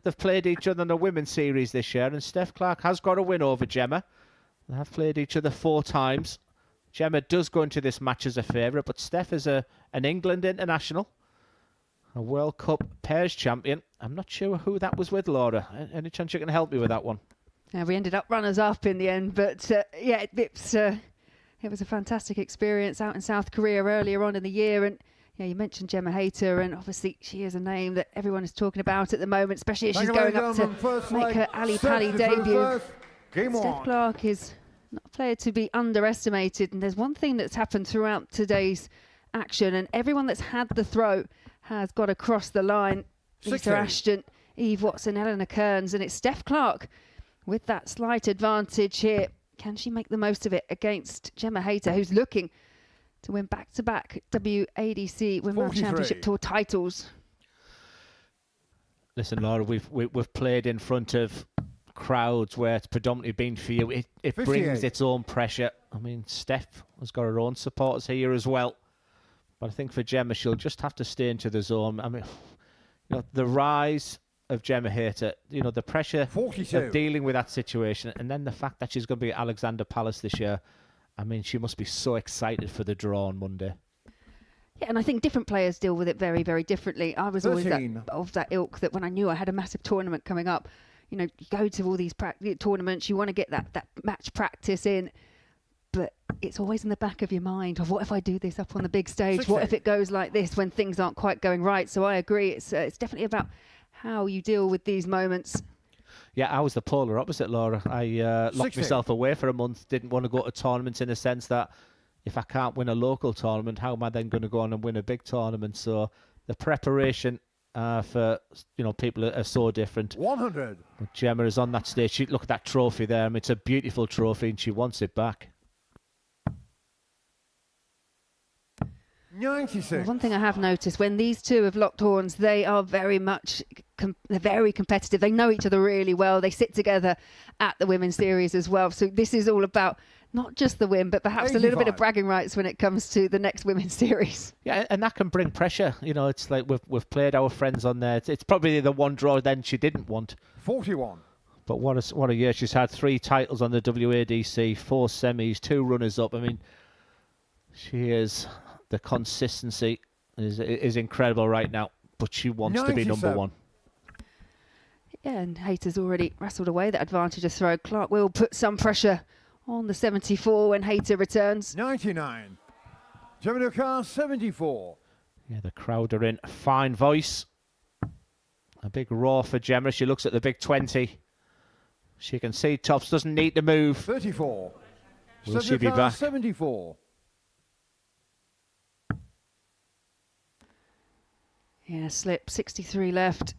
they've played each other in the women's series this year, and Steph Clark has got a win over Gemma. They have played each other 4 times. Gemma does go into this match as a favourite, but Steph is an England international, a World Cup pairs champion. I'm not sure who that was with, Laura. Any chance you can help me with that one?
Yeah, we ended up runners-up in the end, but yeah, it was a fantastic experience out in South Korea earlier on in the year, and yeah, you mentioned Gemma Hayter, and obviously she is a name that everyone is talking about at the moment, especially as she's going up to make her Ali Pali debut. Steph Clark is not a player to be underestimated, and there's one thing that's happened throughout today's action, and everyone that's had the throw has got across the line. Lisa Ashton, Eve Watson, Ellena Karns, and it's Steph Clark with that slight advantage here. Can she make the most of it against Gemma Hayter, who's looking to win back-to-back WADC Winmau Championship Tour titles?
Listen, Laura, we've played in front of crowds where it's predominantly been for you. It brings its own pressure. I mean, Steph has got her own supporters here as well. But I think for Gemma, she'll just have to stay into the zone. I mean, you know, the rise of Gemma Hayter, you know, the pressure of dealing with that situation, and then the fact that she's going to be at Alexander Palace this year. I mean, she must be so excited for the draw on Monday.
Yeah, and I think different players deal with it very, very differently. I was always of that ilk that when I knew I had a massive tournament coming up, you know, you go to all these tournaments, you want to get that match practice in, but it's always in the back of your mind of what if I do this up on the big stage? What if it goes like this when things aren't quite going right? So I agree. It's definitely about how you deal with these moments.
Yeah, I was the polar opposite, Laura. I locked myself away for a month, didn't want to go to tournaments in a sense that if I can't win a local tournament, how am I then going to go on and win a big tournament? So the preparation for, you know, people are so different.
100.
But Gemma is on that stage. Look at that trophy there. I mean, it's a beautiful trophy and she wants it back.
96.
Well, one thing I have noticed, when these two have locked horns, they are very much they're very competitive. They know each other really well. They sit together at the women's series as well. So this is all about not just the win, but perhaps
85.
a little bit of bragging rights when it comes to the next women's series.
Yeah, and that can bring pressure. You know, it's like we've played our friends on there. It's probably the one draw then she didn't want.
41.
But what a year she's had. 3 titles on the WADC, 4 semis, 2 runners up. I mean, she is. The consistency is incredible right now, but she wants to be number 1.
Yeah, and Hayter's already wrestled away that advantage of throw. Clark will put some pressure on the 74 when Hayter returns.
99. Gemma Karns, 74.
Yeah, the crowd are in fine voice. A big roar for Gemma. She looks at the big 20. She can see tops, doesn't need to move.
34.
Will she be back?
74.
Yeah, slip, 63 left.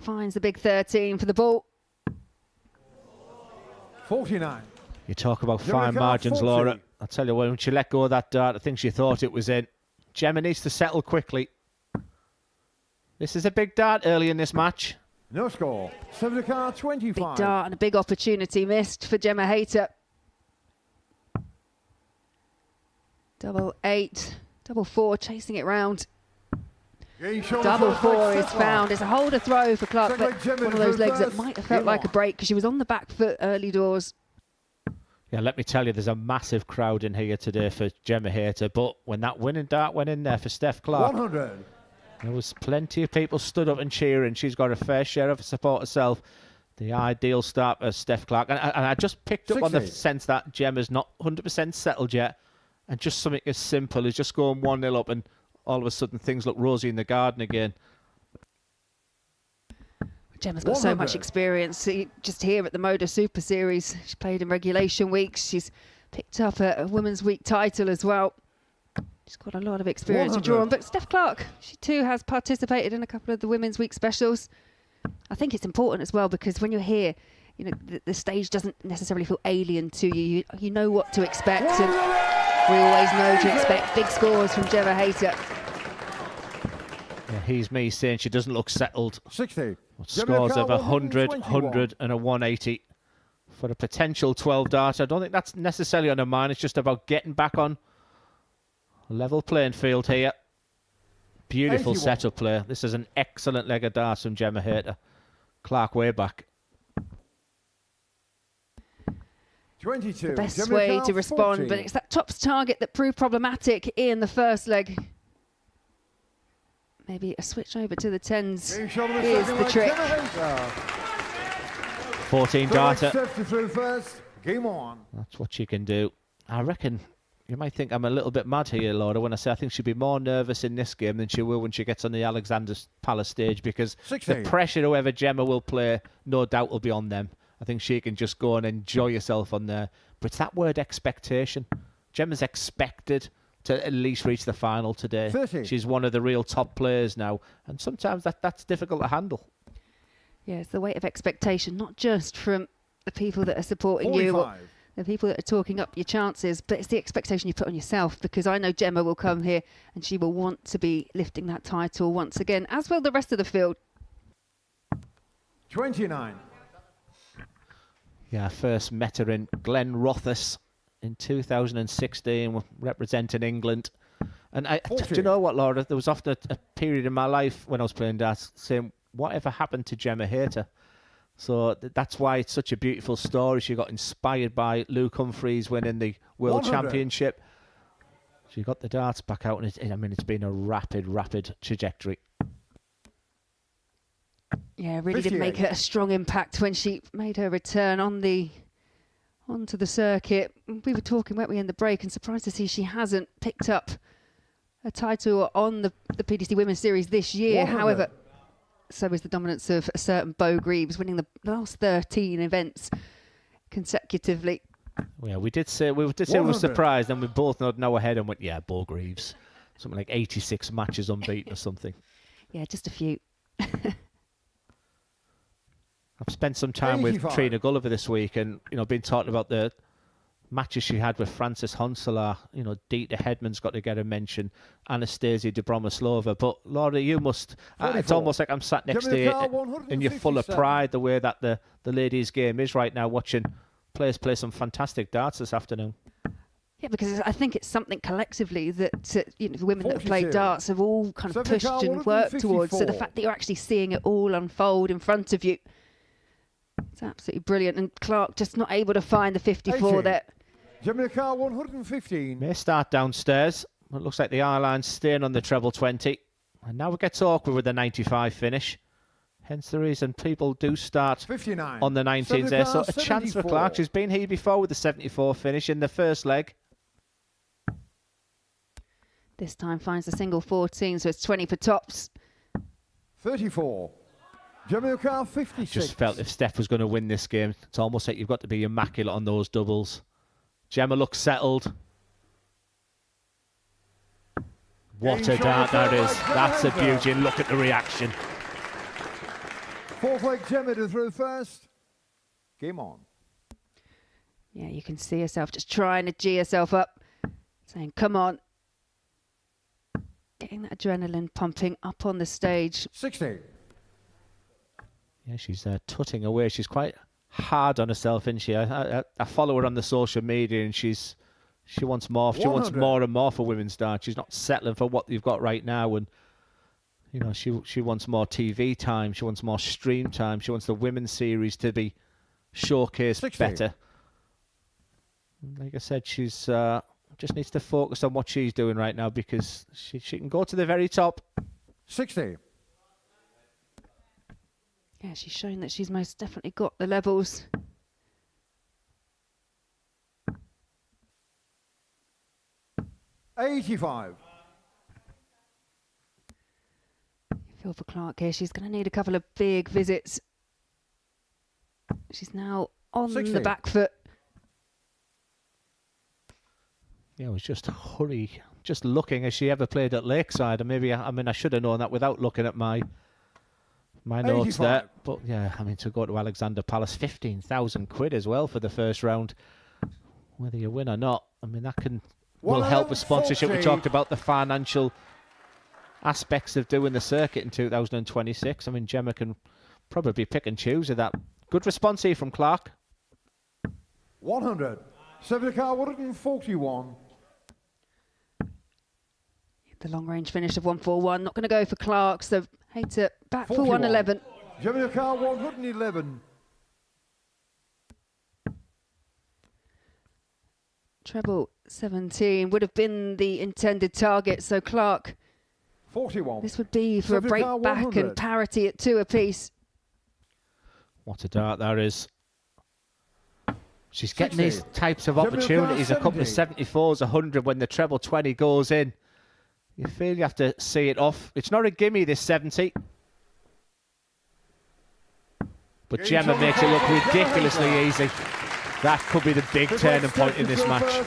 Finds the big 13 for the ball.
49.
You talk about fine margins,
40.
Laura. I'll tell you what, when she let go of that dart, I think she thought it was in. Gemma needs to settle quickly. This is a big dart early in this match.
No score. 25.
Big dart and a big opportunity missed for Gemma Hayter. 8, 4, chasing it round. Double 4 is found. It's a holder throw for Clark, but one of those legs that might have felt like a break because she was on the back foot early doors.
Yeah, let me tell you, there's a massive crowd in here today for Gemma Hayter, but when that winning dart went in there for Steph Clark,
100.
There was plenty of people stood up and cheering. She's got a fair share of support herself. The ideal start for Steph Clark. And I just picked up on the sense that Gemma's not 100% settled yet, and just something as simple as just going 1-0 up and all of a sudden things look rosy in the garden again.
Gemma's got so much experience just here at the Modus Super Series. She played in regulation weeks. She's picked up a Women's Week title as well. She's got a lot of experience to draw on. But Steph Clark, she too has participated in a couple of the Women's Week specials. I think it's important as well because when you're here, you know, the stage doesn't necessarily feel alien to you. You know what to expect. And we always know to expect big scores from Gemma Hayter.
Yeah, he's me saying she doesn't look settled.
60.
Scores of 100, 100 and a 180 for a potential 12 dart. I don't think that's necessarily on her mind. It's just about getting back on a level playing field here. Beautiful
81.
setup play. This is an excellent leg of darts from Gemma Hayter. Clark way back.
22.
The best way to respond,
40.
but it's that tops target that proved problematic in the first leg. Maybe a switch over to the 10s is the trick.
14 darter.
Through first. Game on.
That's what she can do. I reckon you might think I'm a little bit mad here, Laura, when I say I think she'll be more nervous in this game than she will when she gets on the Alexander Palace stage, because
16.
the pressure whoever Gemma will play, no doubt will be on them. I think she can just go and enjoy herself on there. But it's that word expectation. Gemma's expected to at least reach the final today.
30.
She's one of the real top players now, and sometimes that's difficult to handle.
Yeah, it's the weight of expectation, not just from the people that are supporting
45.
you, or the people that are talking up your chances, but it's the expectation you put on yourself, because I know Gemma will come here and she will want to be lifting that title once again, as will the rest of the field.
29.
Yeah, I first met her in Glen Rothes in 2016, representing England. And do you know what, Laura? There was often a period in my life when I was playing darts saying, whatever happened to Gemma Hayter? So that's why it's such a beautiful story. She got inspired by Luke Humphries winning the World
100.
Championship. She got the darts back out, and it's been a rapid trajectory.
Yeah, really did make a strong impact when she made her return onto the circuit. We were talking, weren't we, in the break, and surprised to see she hasn't picked up a title on the PDC Women's Series this year.
100.
However, so is the dominance of a certain Bo Greaves, winning the last 13 events consecutively.
Yeah, we did say we were surprised, and we both nodded our head and went, yeah, Bo Greaves. Something like 86 matches unbeaten or something.
Yeah, just a few.
I've spent some time with Trina Gulliver this week, and been talking about the matches she had with Frances Honsalar. Dieter Hedman's got to get a mention, Anastasia Dobromoslova. But Laura, you must. It's almost like I'm sat next to you, and you're full of pride the way that the ladies' game is right now. Watching players play some fantastic darts this afternoon.
Yeah, because I think it's something collectively that the women that have played darts have all kind of pushed and worked towards. So the fact that you're actually seeing it all unfold in front of you. It's absolutely brilliant, and Clark just not able to find the 54 there.
Gemma Carr 115.
May start downstairs. It looks like the eye-line's staying on the treble 20. And now it gets awkward with the 95 finish. Hence the reason people do start
59.
On the 19s there. So a chance for Clark. She's been here before with the 74 finish in the first leg.
This time finds the single 14, so it's 20 for tops.
34. Gemma Carr 56.
Just felt if Steph was going to win this game, it's almost like you've got to be immaculate on those doubles. Gemma looks settled. What a dart that is. That's a beauty, and look at the reaction.
Fourth leg, Gemma to through first. Game on.
Yeah, you can see herself just trying to G herself up, saying, come on. Getting that adrenaline pumping up on the stage.
60.
Yeah, she's tutting away. She's quite hard on herself, isn't she? I follow her on the social media, and she wants more. She wants more and more for women's darts. She's not settling for what you've got right now, and she wants more TV time. She wants more stream time. She wants the women's series to be showcased
60.
better. Like I said, she's just needs to focus on what she's doing right now, because she can go to the very top.
60.
Yeah, she's shown that she's most definitely got the levels.
$85.
Feel for Clark here. She's going to need a couple of big visits. She's now on
60.
the back foot.
Yeah, it was just just looking as she ever played at Lakeside. And maybe, I should have known that without looking at my notes
85.
there. But yeah, to go to Alexander Palace, 15,000 quid as well for the first round. Whether you win or not, that will help with sponsorship. We talked about the financial aspects of doing the circuit in 2026. Gemma can probably pick and choose with that. Good response here from Clark.
100. Gemma Carr 141.
The long range finish of 141. Not going to go for Clark, so Hayter back 41. For 111.
Gemma Carr 111.
Treble 17 would have been the intended target, so Clark.
41.
This would be for
Gemma
a break
Carr
back
100.
and parity at 2 apiece.
What a dart that is. She's getting
60.
these types of
Gemma Carr
opportunities, a couple of
70.
74s, 100 when the treble 20 goes in. You feel you have to see it off. It's not a gimme, this 70. But Gemma makes it look ridiculously easy. That could be the big turning point in this match.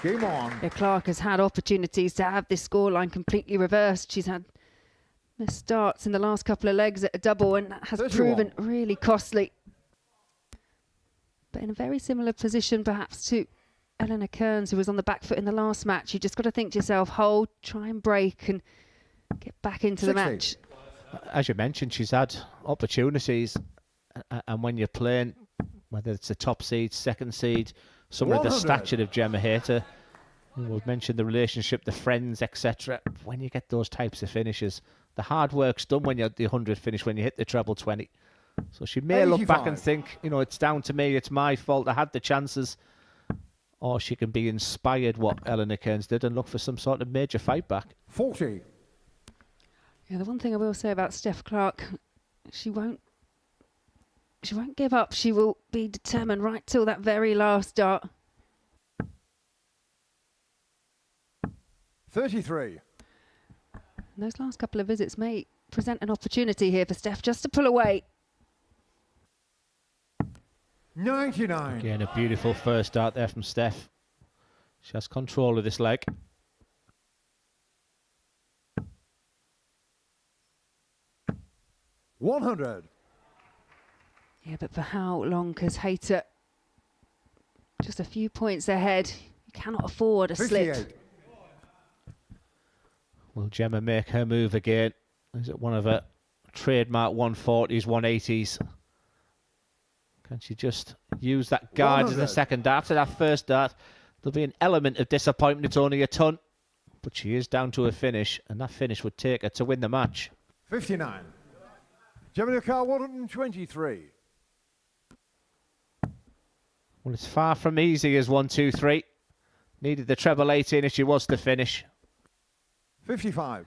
Game on.
Yeah, Clark has had opportunities to have this scoreline completely reversed. She's had missed starts in the last couple of legs at a double, and that has
31.
proven really costly. But in a very similar position perhaps to Ellena Karns, who was on the back foot in the last match. You just got to think to yourself, hold, try and break and get back into
60.
the match.
As you mentioned, she's had opportunities, and when you're playing, whether it's a top seed, second seed, someone of the
100.
stature of Gemma Hayter, we've mentioned the relationship, the friends, etc. When you get those types of finishes, the hard work's done when you're at the 100 finish, when you hit the treble 20. So she may look back and
85.
think, it's down to me, it's my fault, I had the chances. Or she can be inspired what Ellena Karns did and look for some sort of major fight back.
40.
Yeah, the one thing I will say about Steph Clark, she won't give up. She will be determined right till that very last dart.
33.
And those last couple of visits may present an opportunity here for Steph just to pull away.
99.
Again, a beautiful first dart there from Steph. She has control of this leg.
$100.
Yeah, but for how long? Because Hayter just a few points ahead. You cannot afford a
58.
slip.
Will Gemma make her move again? Is it one of her trademark 140s, 180s? Can she just use that guide in the second dart? After that first dart, there'll be an element of disappointment. It's only a ton. But she is down to a finish, and that finish would take her to win the match.
59. Gemma 123.
Well, it's far from easy as 1, 2, 3. Needed the treble 18 if she was to finish.
55.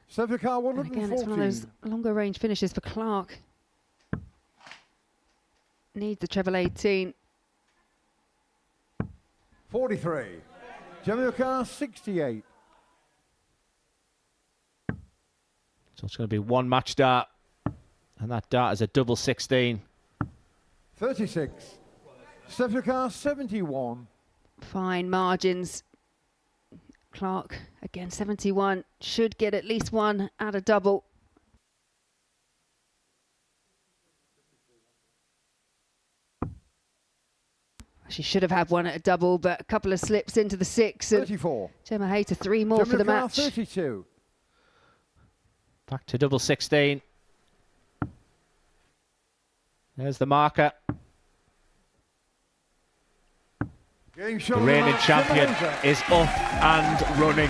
Steph 114.
Again, it's one of those longer range finishes for Clark. Needs the treble 18.
43. Gemma 68.
So it's going to be one match dart. And that dart is a double 16.
36. Steph 71.
Fine margins. Clark, again, 71. Should get at least one at a double. She should have had one at a double, but a couple of slips into the 6.
34.
Gemma Hayter, 3 more for the match.
32.
Back to double 16. There's the marker. The reigning champion is up and running.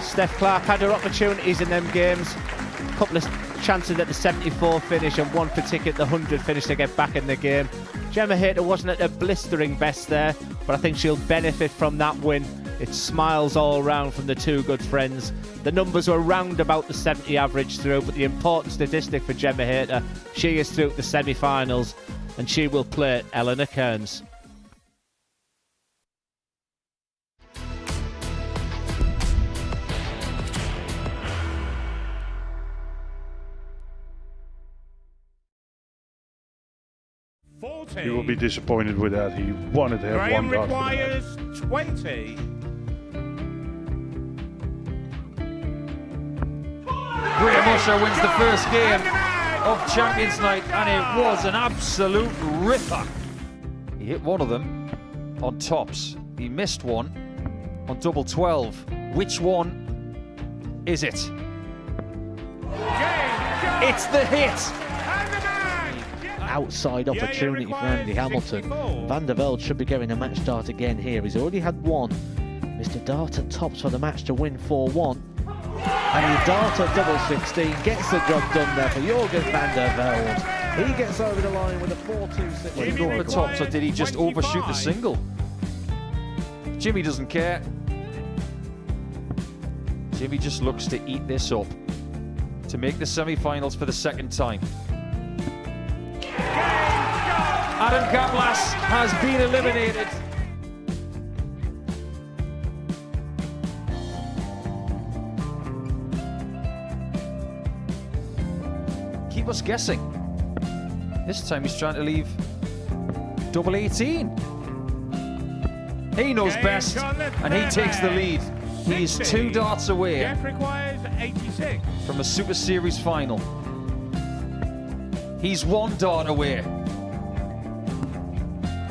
Steph Clark had her opportunities in them games. A couple of chances at the 74 finish and one particular at the 100 finish to get back in the game. Gemma Hayter wasn't at her blistering best there, but I think she'll benefit from that win. It's smiles all round from the two good friends. The numbers were round about the 70 average through, but the important statistic for Gemma Hayter, she is through the semi-finals and she will play Ellena Karns.
$40.
He will be disappointed with that. He wanted to have
Graham
one dart for
requires $20.
Graham Usher wins the first game of Champions Night, and it was an absolute ripper. He hit one of them on tops. He missed one on double 12. Which one is it? It's the hit.
Outside opportunity for Andy Hamilton. Van der Velde should be getting a match start again here. He's already had one. Mr. Dart at tops for the match to win 4-1. And he Dart at double 16 gets the job done there for Jurgen van der Velde. He gets over the line with a 4-2-6.
Did he go for tops, or did he just overshoot the single? Jimmy doesn't care. Jimmy just looks to eat this up to make the semi-finals for the second time. Adam Kaplas has been eliminated. Keep us guessing. This time he's trying to leave double 18. He knows best, and he takes the lead. He's 2 darts away
Jeff requires 86.
from a Super Series final. He's 1 dart away.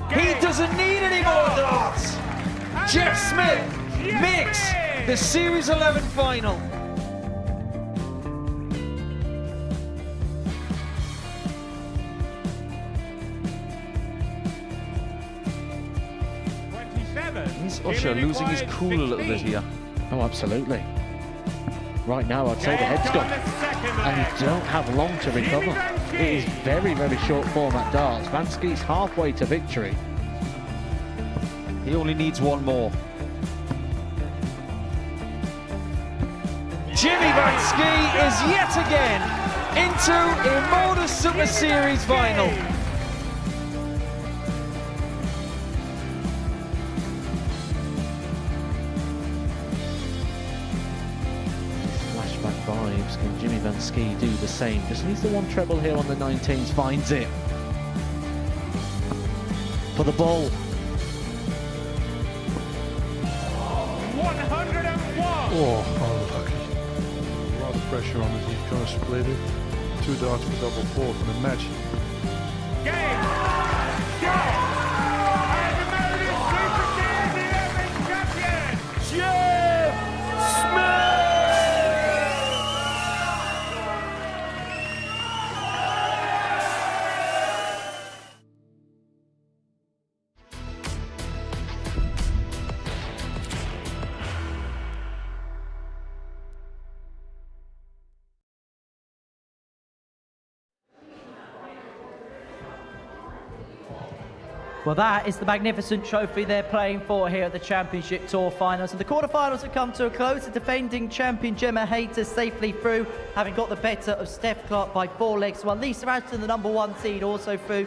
He doesn't need any more darts. Jeff Smith makes the Series 11 final. Is Usher losing his cool a little bit here?
Oh, absolutely. Right now, I'd say the head's gone. And you don't have long to recover. It is very, very short format darts. Vansky's halfway to victory.
He only needs one more. Jimmy Vansky is yet again into a Modus Super Series final.
Flashback vibes. Can Jimmy Van Ski do the same? Just needs the one treble here on the 19s. Finds it. For the ball.
101.
Oh, unlucky. A lot of pressure on it. He's going to split it. 2 darts for double four for the match.
Game. Go. And the Modus Super Series 11 champion, Gemma.
Well, that is the magnificent trophy they're playing for here at the Championship Tour Finals. And the quarterfinals have come to a close. The defending champion Gemma Hayter safely through, having got the better of Steph Clark by 4 legs to 1. Lisa Ashton, the #1 seed, also through.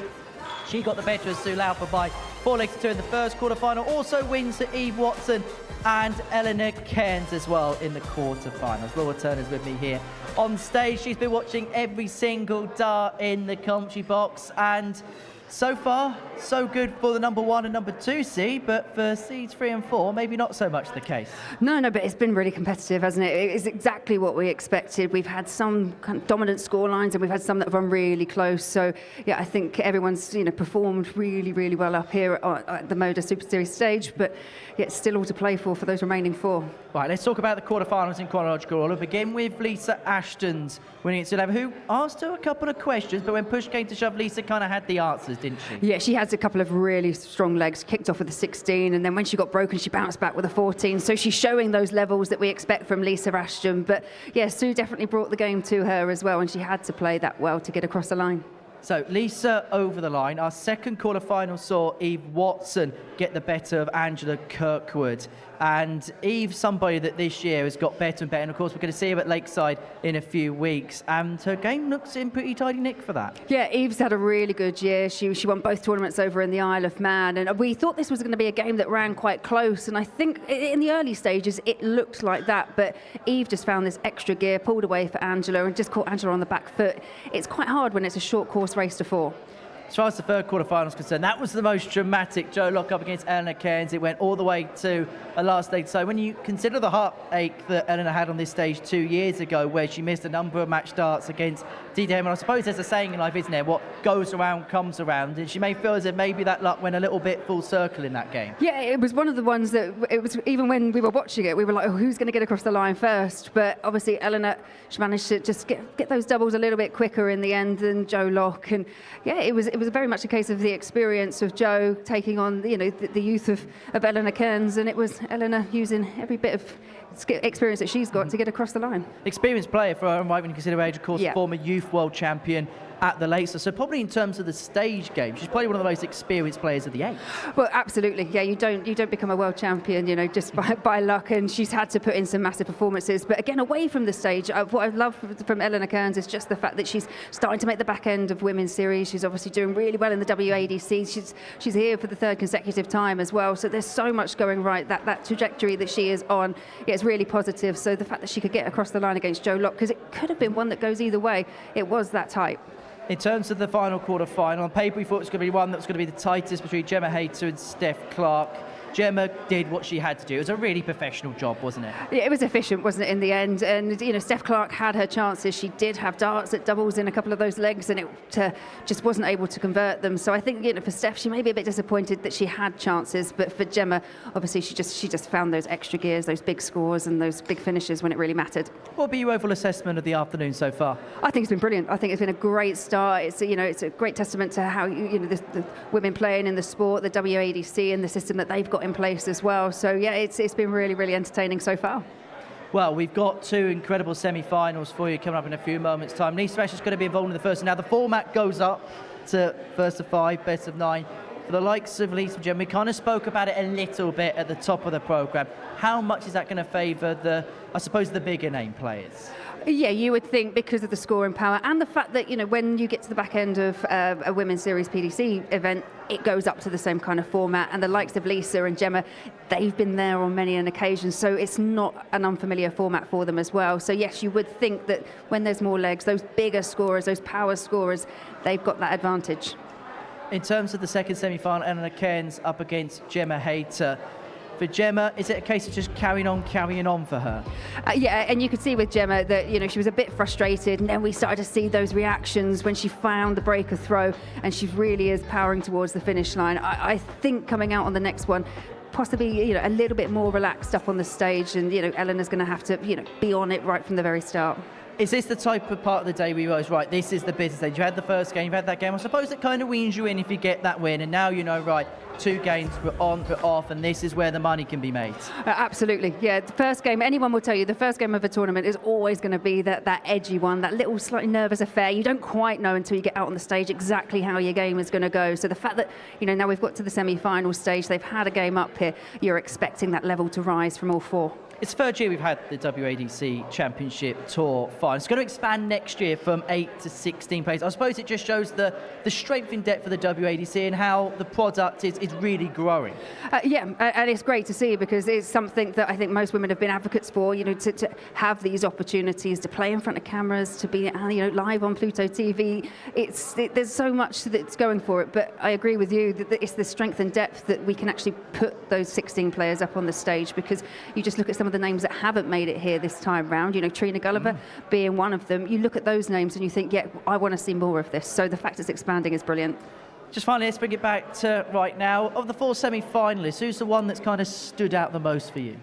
She got the better of Sue Lowther by 4 legs to 2 in the first quarterfinal. Also wins to Eve Watson and Ellena Karns as well in the quarterfinals. Laura Turner's with me here on stage. She's been watching every single dart in the commentary box, and so far, so good for the #1 and #2 seed, but for seeds 3 and 4, maybe not so much the case.
No, but it's been really competitive, hasn't it? It's exactly what we expected. We've had some kind of dominant score lines, and we've had some that have run really close. So, yeah, I think everyone's performed really, really well up here at the Modus Super Series stage, but yeah, it's still all to play for those remaining 4.
Right, let's talk about the quarterfinals in chronological order. Begin with Lisa Ashton's winning at Sue, who asked her a couple of questions, but when push came to shove, Lisa kind of had the answers, didn't she?
Yeah, she has a couple of really strong legs, kicked off with a 16, and then when she got broken, she bounced back with a 14. So she's showing those levels that we expect from Lisa Ashton. But yeah, Sue definitely brought the game to her as well, and she had to play that well to get across the line.
So Lisa over the line. Our second quarterfinal saw Eve Watson get the better of Angela Kirkwood. And Eve, somebody that this year has got better and better. And of course, we're going to see her at Lakeside in a few weeks. And her game looks in pretty tidy nick for that.
Yeah, Eve's had a really good year. She won both tournaments over in the Isle of Man. And we thought this was going to be a game that ran quite close. And I think in the early stages, it looked like that. But Eve just found this extra gear, pulled away for Angela, and just caught Angela on the back foot. It's quite hard when it's a short course race to 4.
As far as the third quarterfinal is concerned, that was the most dramatic. Joe Lock up against Ellena Karns. It went all the way to a last stage. So when you consider the heartache that Ellena had on this stage 2 years ago, where she missed a number of match starts against DDM, and I suppose there's a saying in life, isn't there? What goes around comes around. And she may feel as if maybe that luck went a little bit full circle in that game.
Yeah, it was one of the ones that it was, even when we were watching it, we were like, oh, who's going to get across the line first? But obviously Ellena, she managed to just get those doubles a little bit quicker in the end than Joe Lock. And yeah, it was very much a case of the experience of Joe taking on the youth of Ellena Karns, and it was Ellena using every bit of experience that she's got to get across the line.
Experienced player for her own right when you consider her age, of course,
Yeah.
former youth world champion at the Lowther. So probably in terms of the stage game, she's probably one of the most experienced players of the age.
Well, absolutely. Yeah, you don't become a world champion, just by luck. And she's had to put in some massive performances. But again, away from the stage, what I love from Ellena Karns is just the fact that she's starting to make the back end of women's series. She's obviously doing really well in the WADC. She's here for the 3rd consecutive time as well. So there's so much going right. That trajectory that she is on, yeah, it's really positive. So the fact that she could get across the line against Joe Lock, because it could have been one that goes either way, it was that tight.
In terms of the final quarter-final, on paper we thought it was going to be one that was going to be the tightest between Gemma Hayter and Steph Clark. Gemma did what she had to do. It was a really professional job, wasn't it?
Yeah, it was efficient, wasn't it, in the end? And, Steph Clark had her chances. She did have darts at doubles in a couple of those legs, and it just wasn't able to convert them. So I think, for Steph, she may be a bit disappointed that she had chances. But for Gemma, obviously, she just found those extra gears, those big scores and those big finishes when it really mattered.
What would be your overall assessment of the afternoon so far?
I think it's been brilliant. I think it's been a great start. It's a great testament to how the women playing in the sport, the WADC, and the system that they've got in place as well. So yeah, it's been really, really entertaining so far.
Well, we've got 2 incredible semi-finals for you coming up in a few moments' time. Lisa Ashton's going to be involved in the first. Now the format goes up to first of 5, best of 9. For the likes of Lisa and Gemma, we kind of spoke about it a little bit at the top of the programme. How much is that going to favour the bigger name players?
Yeah, you would think because of the scoring power and the fact that, when you get to the back end of a Women's Series PDC event, it goes up to the same kind of format. And the likes of Lisa and Gemma, they've been there on many an occasion. So it's not an unfamiliar format for them as well. So yes, you would think that when there's more legs, those bigger scorers, those power scorers, they've got that advantage.
In terms of the second semi-final, Ellena Karns up against Gemma Hayter. For Gemma, is it a case of just carrying on for her?
Yeah, and you could see with Gemma that, she was a bit frustrated, and then we started to see those reactions when she found the breaker throw, and she really is powering towards the finish line. I think coming out on the next one, possibly, a little bit more relaxed up on the stage, and, Elena's going to have to, be on it right from the very start.
Is this the type of part of the day where you realize, right, this is the business stage? You had the first game, you've had that game. I suppose it kind of weans you in if you get that win, and now right, 2 games, we're on, we're off, and this is where the money can be made.
Absolutely, yeah. The first game, anyone will tell you, the first game of a tournament is always going to be that edgy one, that little slightly nervous affair. You don't quite know until you get out on the stage exactly how your game is going to go. So the fact that, now we've got to the semi-final stage, they've had a game up here, you're expecting that level to rise from all 4.
It's the 3rd year we've had the WADC Championship Tour final. It's going to expand next year from 8 to 16 players. I suppose it just shows the strength in depth for the WADC and how the product is really growing.
Yeah, and it's great to see because it's something that I think most women have been advocates for, to have these opportunities to play in front of cameras, to be live on Pluto TV. There's so much that's going for it, but I agree with you that it's the strength and depth that we can actually put those 16 players up on the stage, because you just look at some of the names that haven't made it here this time round, Trina Gulliver being one of them. You look at those names and you think, yeah, I want to see more of this. So the fact it's expanding is brilliant.
Just finally, let's bring it back to right now. Of the 4 semi-finalists, who's the one that's kind of stood out the most for you?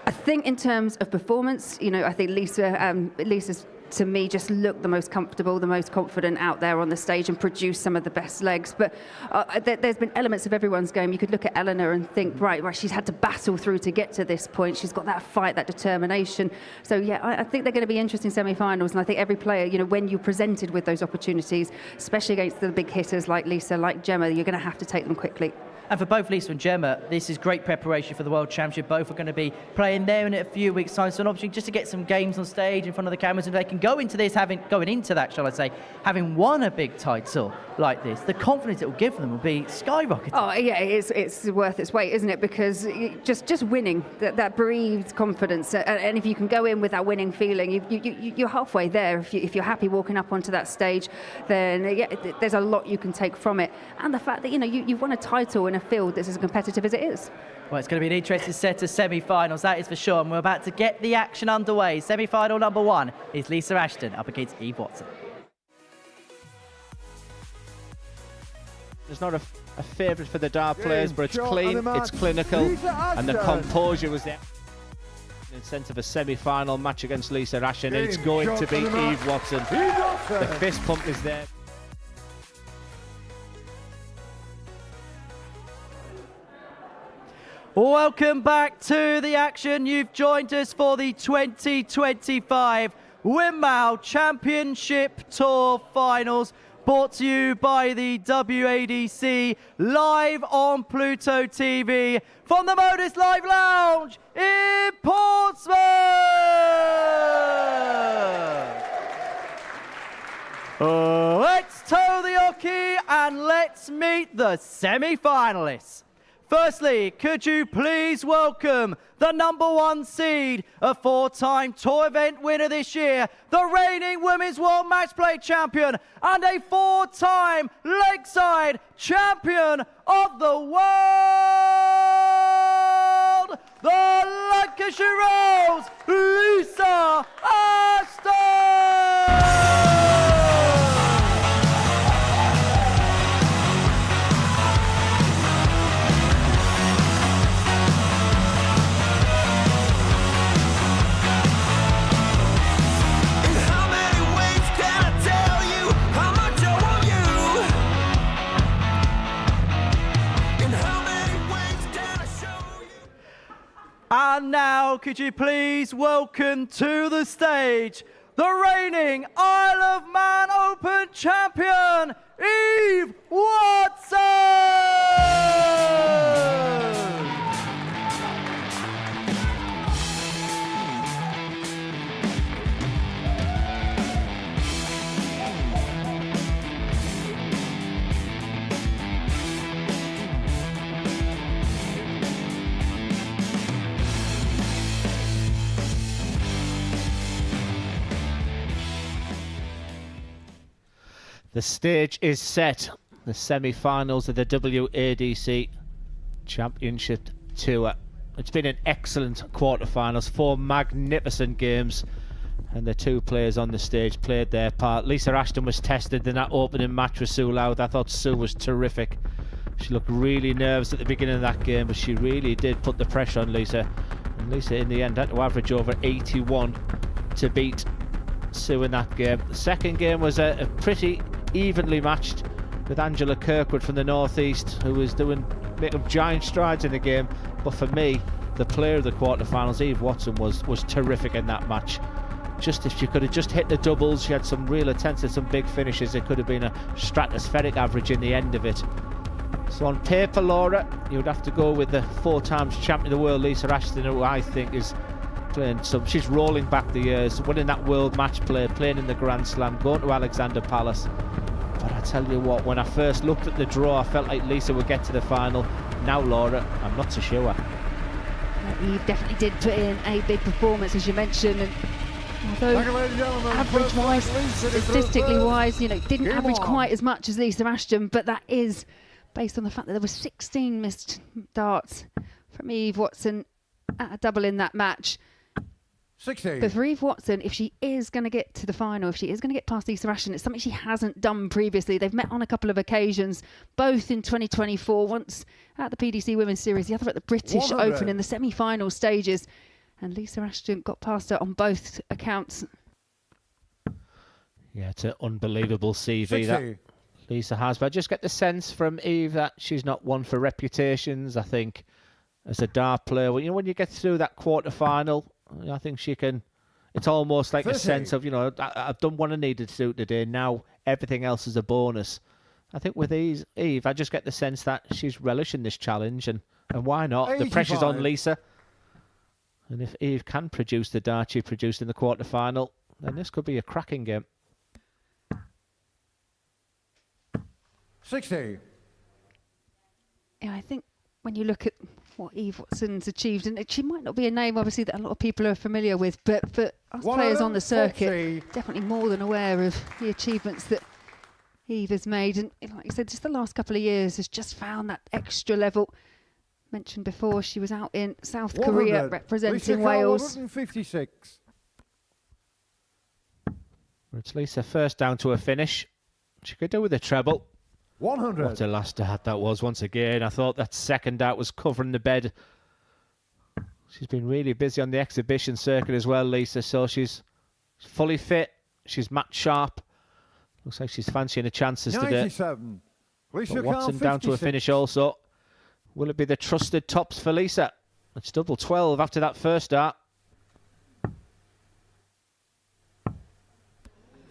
I think in terms of performance, I think Lisa's to me just looked the most comfortable, the most confident out there on the stage and produced some of the best legs. But there's been elements of everyone's game. You could look at Ellena and think, right, she's had to battle through to get to this point. She's got that fight, that determination. So yeah, I think they're going to be interesting semi-finals. And I think every player, when you're presented with those opportunities, especially against the big hitters like Lisa, like Gemma, you're going to have to take them quickly.
And for both Lisa and Gemma, this is great preparation for the World Championship. Both are going to be playing there in a few weeks' time. So an opportunity just to get some games on stage in front of the cameras, and they can go into this, having won a big title like this. The confidence it will give them will be skyrocketing. Oh
yeah, it's worth its weight, isn't it? Because just winning, that breeds confidence. And if you can go in with that winning feeling, you're halfway there. If you're happy walking up onto that stage, then yeah, there's a lot you can take from it. And the fact that you've won a title in a field that's as competitive as it is.
Well, it's going to be an interesting set of semi-finals, that is for sure. And we're about to get the action underway. Semi-final number 1 is Lisa Ashton up against Eve Watson.
There's not a favourite for the Dart players, but it's clean, it's clinical, and the composure was there. Instead of a semi-final match against Lisa Ashton, and it's going to be Eve Watson. The fist pump is there.
Welcome back to the action. You've joined us for the 2025 Winmau Championship Tour Finals, brought to you by the WADC, live on Pluto TV from the Modus Live Lounge in Portsmouth. Let's toe the hockey and let's meet the semi-finalists. Firstly, could you please welcome the number 1 seed, a 4-time tour event winner this year, the reigning Women's World Match Play champion, and a 4-time Lakeside champion of the world, the Lancashire Rose, Lisa Ashton! And now, could you please welcome to the stage the reigning Isle of Man Open champion, Eve Watson!
the stage is set. The semi-finals of the WADC Championship Tour. It's been an excellent quarter-finals, 4 magnificent games, and the 2 players on the stage played their part. Lisa Ashton was tested in that opening match with Sue Lowther. I thought Sue was terrific. She looked really nervous at the beginning of that game, but she really did put the pressure on Lisa. And Lisa, in the end, had to average over 81 to beat Sue in that game. The second game was a pretty evenly matched, with Angela Kirkwood from the northeast, who was making giant strides in the game. But for me, the player of the quarterfinals, Eve Watson, was terrific in that match. Just if she could have just hit the doubles, she had some real attempts at some big finishes. It could have been a stratospheric average in the end of it. So on paper, Laura, you would have to go with the 4 times champion of the world, Lisa Ashton, who I think is playing some. She's rolling back the years, winning that world match play, playing in the Grand Slam, going to Alexander Palace. But I tell you what, when I first looked at the draw, I felt like Lisa would get to the final. Now, Laura, I'm not so sure.
Eve definitely did put in a big performance, as you mentioned, and although average-wise, statistically-wise, didn't average quite as much as Lisa Ashton, but that is based on the fact that there were 16 missed darts from Eve Watson at a double in that match.
16.
But for Eve Watson, if she is going to get to the final, if she is going to get past Lisa Ashton, it's something she hasn't done previously. They've met on a couple of occasions, both in 2024, once at the PDC Women's Series, the other at the British
100.
Open in the semi-final stages. And Lisa Ashton got past her on both accounts.
Yeah, it's an unbelievable CV
60.
that Lisa has. But I just get the sense from Eve that she's not one for reputations. I think as a dart player, when you get through that quarter-final, I think she can. It's almost like
30.
a sense of, I've done what I needed to do today. Now everything else is a bonus. I think with Eve, I just get the sense that she's relishing this challenge, and why not?
85.
The pressure's on Lisa. And if Eve can produce the dart she produced in the quarter-final, then this could be a cracking game.
60.
Yeah, I think when you look at what Eve Watson's achieved, and she might not be a name, obviously, that a lot of people are familiar with, but for us players on the circuit, definitely more than aware of the achievements that Eve has made. And like I said, just the last couple of years has just found that extra level. Mentioned before, she was out in South Korea representing Wales.
156.
It's Lisa first down to a finish. She could do with a treble.
100.
What a last dart that was once again. I thought that second dart was covering the bed. She's been really busy on the exhibition circuit as well, Lisa, so she's fully fit. She's match sharp. Looks like she's fancying the chances
97.
today.
Lisa
But Watson down to a finish also. Will it be the trusted tops for Lisa? It's double 12 after that first dart.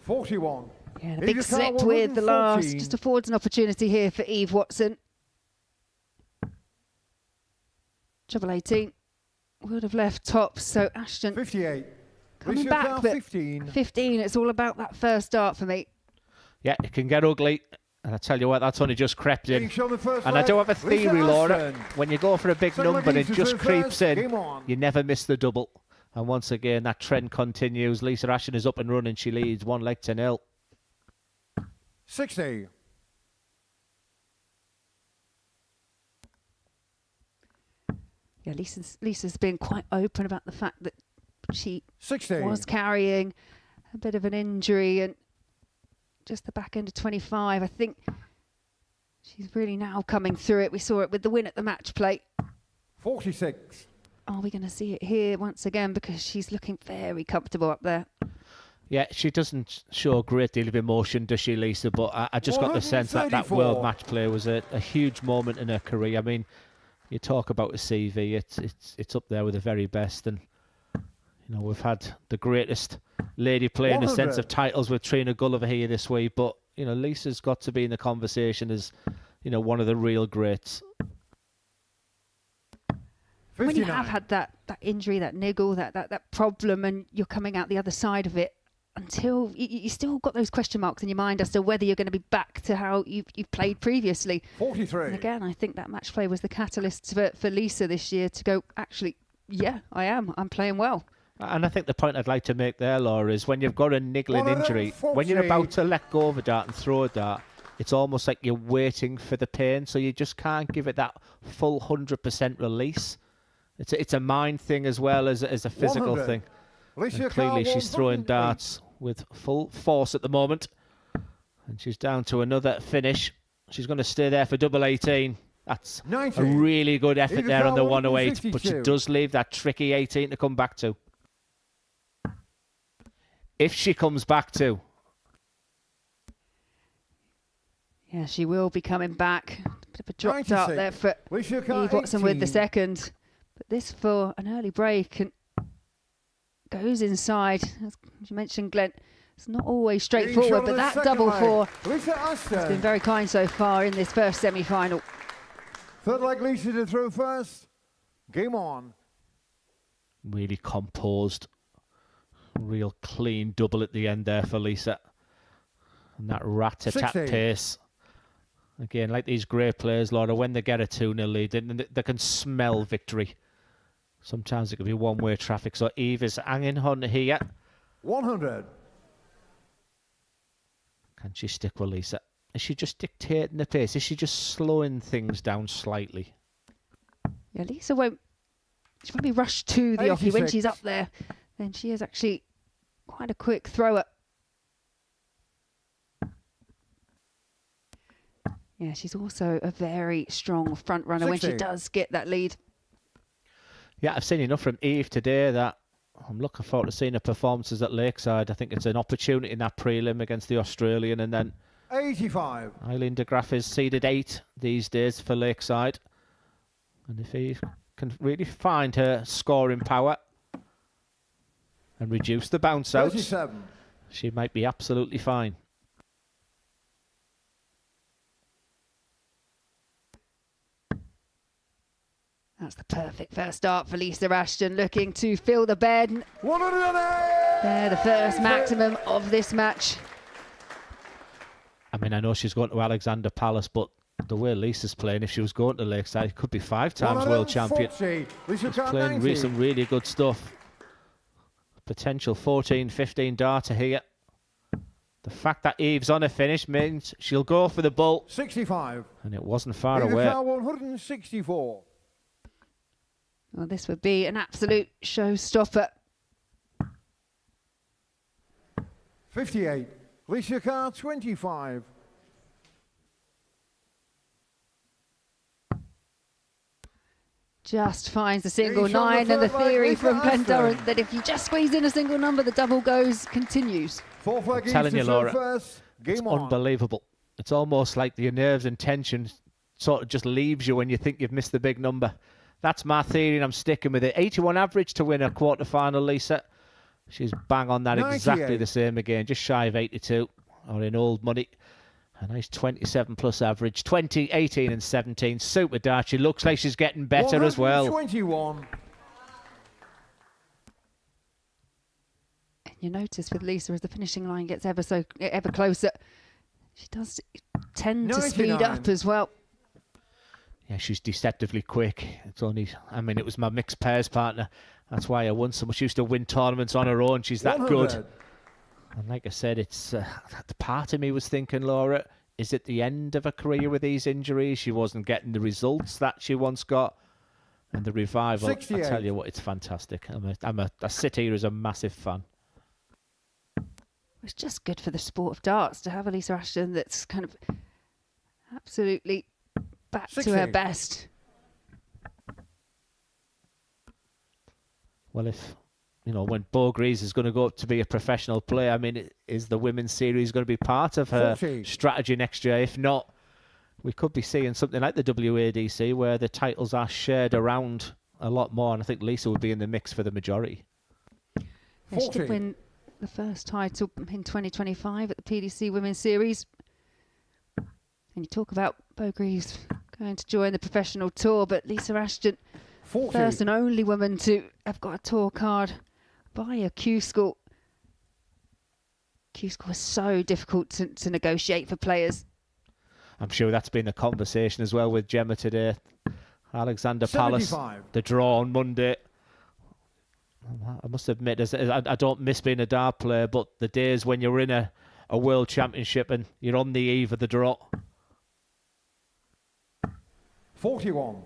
41.
Yeah, the big slip with the last just affords an opportunity here for Eve Watson. Treble 18 would have left tops, so Ashton
58.
coming back, but 15. It's all about that first dart for me.
Yeah, it can get ugly. And I tell you what, that's only just crept in. And I do have a theory, Laura. When you go for a big number and it just creeps in, you never miss the double. And once again, that trend continues. Lisa Ashton is up and running. She leads 1-0.
60.
Yeah, Lisa's been quite open about the fact that she
60.
was carrying a bit of an injury, and just the back end of 25, I think she's really now coming through it. We saw it with the win at the match play.
46.
Are we going to see it here once again? Because she's looking very comfortable up there.
Yeah, she doesn't show a great deal of emotion, does she, Lisa? But I just got the sense that world match play was a huge moment in her career. I mean, you talk about a CV, it's up there with the very best. And, we've had the greatest lady player in the sense of titles with Trina Gulliver here this week. But, Lisa's got to be in the conversation as, one of the real greats.
59.
When you have had that injury, that niggle, that problem, and you're coming out the other side of it, until you still got those question marks in your mind as to whether you're going to be back to how you've played previously.
43.
And again, I think that match play was the catalyst for Lisa this year to go, actually, yeah, I am. I'm playing well.
And I think the point I'd like to make there, Laura, is when you've got a niggling injury, when you're about to let go of a dart and throw a dart, it's almost like you're waiting for the pain, so you just can't give it that full 100% release. It's a mind thing as well as a physical
100.
thing. And clearly she's throwing darts with full force at the moment. And she's down to another finish. She's going to stay there for double 18. That's
90.
a really good effort there on the 108, but she
152.
does leave that tricky 18 to come back to. If she comes back to.
Yeah, she will be coming back. Bit of a drop dart
96.
there for Eve Watson with the second. But this for an early break and goes inside. As you mentioned, Glenn, it's not always straightforward, but that double four has been very kind so far in this first semi-final.
Third leg, Lisa to throw first. Game on.
Really composed. Real clean double at the end there for Lisa. And that rat-a-tat
16.
pace. Again, like these great players, Laura, when they get a 2-0 lead, they can smell victory. Sometimes it can be one-way traffic. So Eve is hanging on here.
100.
Can she stick with Lisa? Is she just dictating the pace? Is she just slowing things down slightly?
Yeah, Lisa won't be rushed to the offie when
86.
she's up there. Then she is actually quite a quick thrower. Yeah, she's also a very strong front runner when she
60.
does get that lead.
Yeah, I've seen enough from Eve today that I'm looking forward to seeing her performances at Lakeside. I think it's an opportunity in that prelim against the Australian, and then
85.
Eileen de Graaf is seeded 8 these days for Lakeside. And if Eve can really find her scoring power and reduce the bounce outs,
37.
she might be absolutely fine.
That's the perfect first start for Lisa Ashton, looking to fill the bed.
108.
They're the first maximum of this match.
I mean, I know she's going to Alexander Palace, but the way Lisa's playing, if she was going to Lakeside, it could be 5 times world champion.
140. Lisa
She's
got
playing
90.
some really good stuff. Potential 14, 15 darter here. The fact that Eve's on a finish means she'll go for the bull.
65.
And it wasn't far
Eva
away.
Carr, 164.
Well, this would be an absolute showstopper.
58. Lisa Carr, 25.
Just finds the single
He's on the
9, and the
third leg,
theory
Lisa
from Glenn
Ashton.
Durrant that if you just squeeze in a single number, the double goes continues.
Fourth leg,
I'm telling
Eve
you,
to serve
Laura,
first.
it's
Game on.
unbelievable. It's almost like your nerves and tension sort of just leaves you when you think you've missed the big number. That's my theory, and I'm sticking with it. 81 average to win a quarterfinal, Lisa. She's bang on that,
98.
exactly the same again, just shy of 82, or in old money. A nice 27 plus average, 20, 18 and 17. Super dart. She looks like she's getting better as well.
121.
And you notice with Lisa, as the finishing line gets ever closer, she does tend to speed
99.
up as well.
Yeah, she's deceptively quick. It's only, I mean, it was my mixed pairs partner. That's why I won so much. She used to win tournaments on her own. She's that
100.
good. And like I said, it's the part of me was thinking, Laura, is it the end of her career with these injuries? She wasn't getting the results that she once got. And the revival,
68.
I tell you what, it's fantastic. I sit here as a massive fan.
It's just good for the sport of darts to have a Lisa Ashton that's kind of absolutely back to her
60.
best.
Well, if, you know, when Bo Grease is going to go up to be a professional player, I mean, is the women's series going to be part of her
40.
strategy next year? If not, we could be seeing something like the WADC where the titles are shared around a lot more, and I think Lisa would be in the mix for the majority.
Yeah, she did win the first title in 2025 at the PDC Women's Series. And you talk about Bo Greaves going to join the professional tour, but Lisa Ashton,
40.
first and only woman to have got a tour card by a Q School. Q School is so difficult to negotiate for players.
I'm sure that's been a conversation as well with Gemma today. Alexander Palace,
75.
the draw on Monday. I must admit, I don't miss being a dart player, but the days when you're in a world championship and you're on the eve of the draw.
41.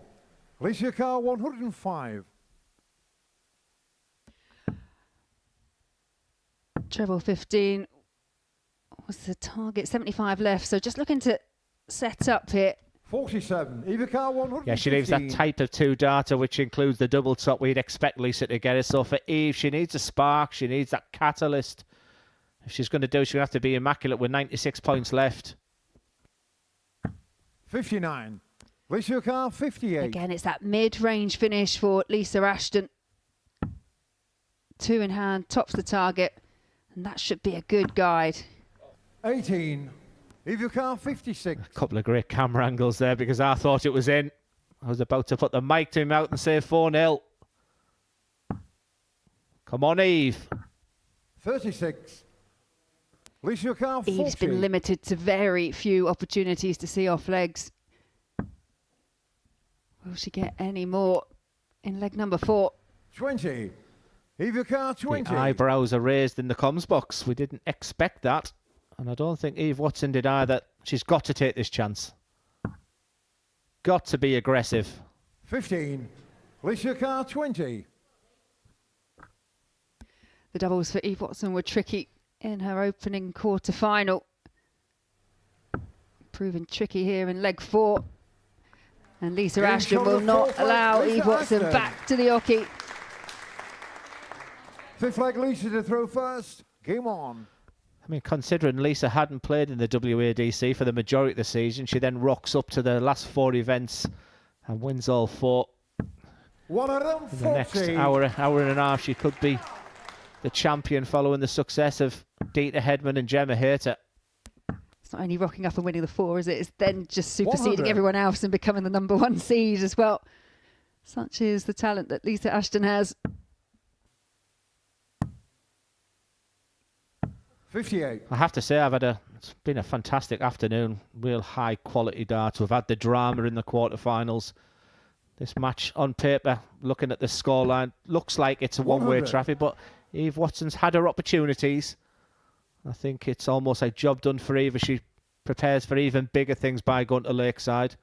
Alicia Carr, 105.
Treble 15 was the target, 75 left, so just looking to set up here.
47. Eva Carr, 115.
Yeah, she leaves that type of 2 darter, which includes the double top we'd expect Lisa to get it. So for Eve, she needs a spark, she needs that catalyst. If she's going to do, she's going to have to be immaculate with 96 points left.
59. Alicia Carr, 58.
Again, it's that mid-range finish for Lisa Ashton. 2 in hand, tops the target, and that should be a good guide.
18. Eva Carr, 56.
A couple of great camera angles there because I thought it was in. I was about to put the mic to him out and say 4-0. Come on, Eve.
36. Alicia Carr, 40.
Eve's been limited to very few opportunities to see off legs. Will she get any more in leg number 4?
20. Eva Carr, 20.
The eyebrows are raised in the comms box. We didn't expect that. And I don't think Eve Watson did either. She's got to take this chance. Got to be aggressive.
15. Alicia Carr, 20.
The doubles for Eve Watson were tricky in her opening quarter-final. Proving tricky here in leg 4. And Lisa Ashton will not allow Eve Watson back to the hockey.
5th leg, Lisa to throw first. Game on.
I mean, considering Lisa hadn't played in the WADC for the majority of the season, she then rocks up to the last 4 events and wins all 4.
140.
In the next hour and a half, she could be the champion following the success of Dieter Hedman and Gemma Hayter.
It's not only rocking up and winning the 4, is it? It's then just superseding
100.
everyone else and becoming the number 1 seed as well. Such is the talent that Lisa Ashton has.
58.
I have to say, it's been a fantastic afternoon. Real high quality darts. We've had the drama in the quarterfinals. This match on paper, looking at the scoreline, looks like it's a one-way traffic, but Eve Watson's had her opportunities. I think it's almost a job done for Eve as she prepares for even bigger things by going to Lakeside.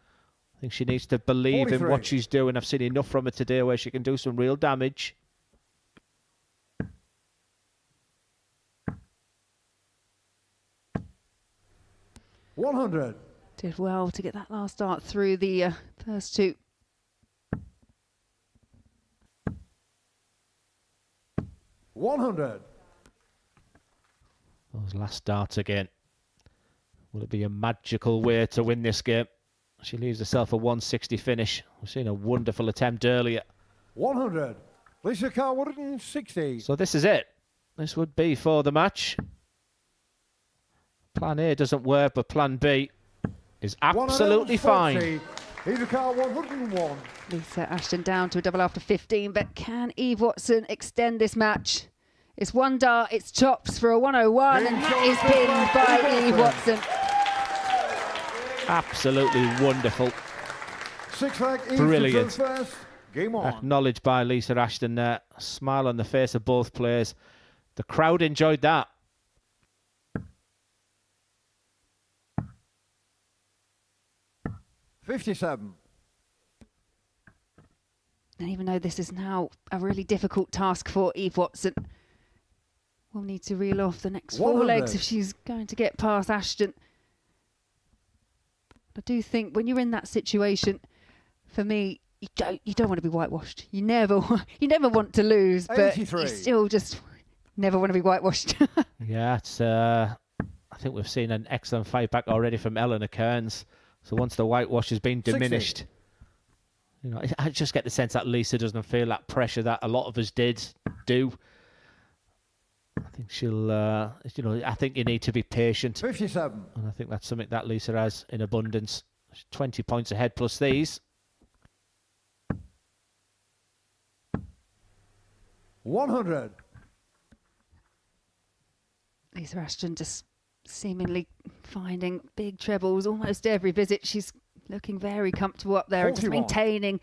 I think she needs to believe
43.
in what she's doing. I've seen enough from her today where she can do some real damage.
100.
Did well to get that last dart through the first 2.
100.
Those last darts again. Will it be a magical way to win this game? She leaves herself a 160 finish. We've seen a wonderful attempt earlier.
100. Lisa Carr, 160.
So this is it. This would be for the match. Plan A doesn't work, but Plan B is absolutely fine.
Eva Carr, 101.
Lisa Ashton down to a double after 15, but can Eve Watson extend this match? It's 1 dart, it's tops for a 101, and that is pinned by Eve Watson.
Absolutely wonderful.
6 leg, Eve
brilliant.
to throw first. Game on.
Acknowledged by Lisa Ashton there. A smile on the face of both players. The crowd enjoyed that.
$57.
And even though this is now a really difficult task for Eve Watson, we'll need to reel off the next 4
100.
legs if she's going to get past Ashton. I do think when you're in that situation, for me, you don't want to be whitewashed. You never want to lose, but
83.
you still just never want to be whitewashed.
Yeah, it's. I think we've seen an excellent fight back already from Ellena Karns. So once the whitewash has been diminished, you know, I just get the sense that Lisa doesn't feel that pressure that a lot of us do. I think she'll, I think you need to be patient.
57.
And I think that's something that Lisa has in abundance. She's 20 points ahead plus these.
100.
Lisa Ashton just seemingly finding big trebles almost every visit. She's looking very comfortable up there and just
41.
maintaining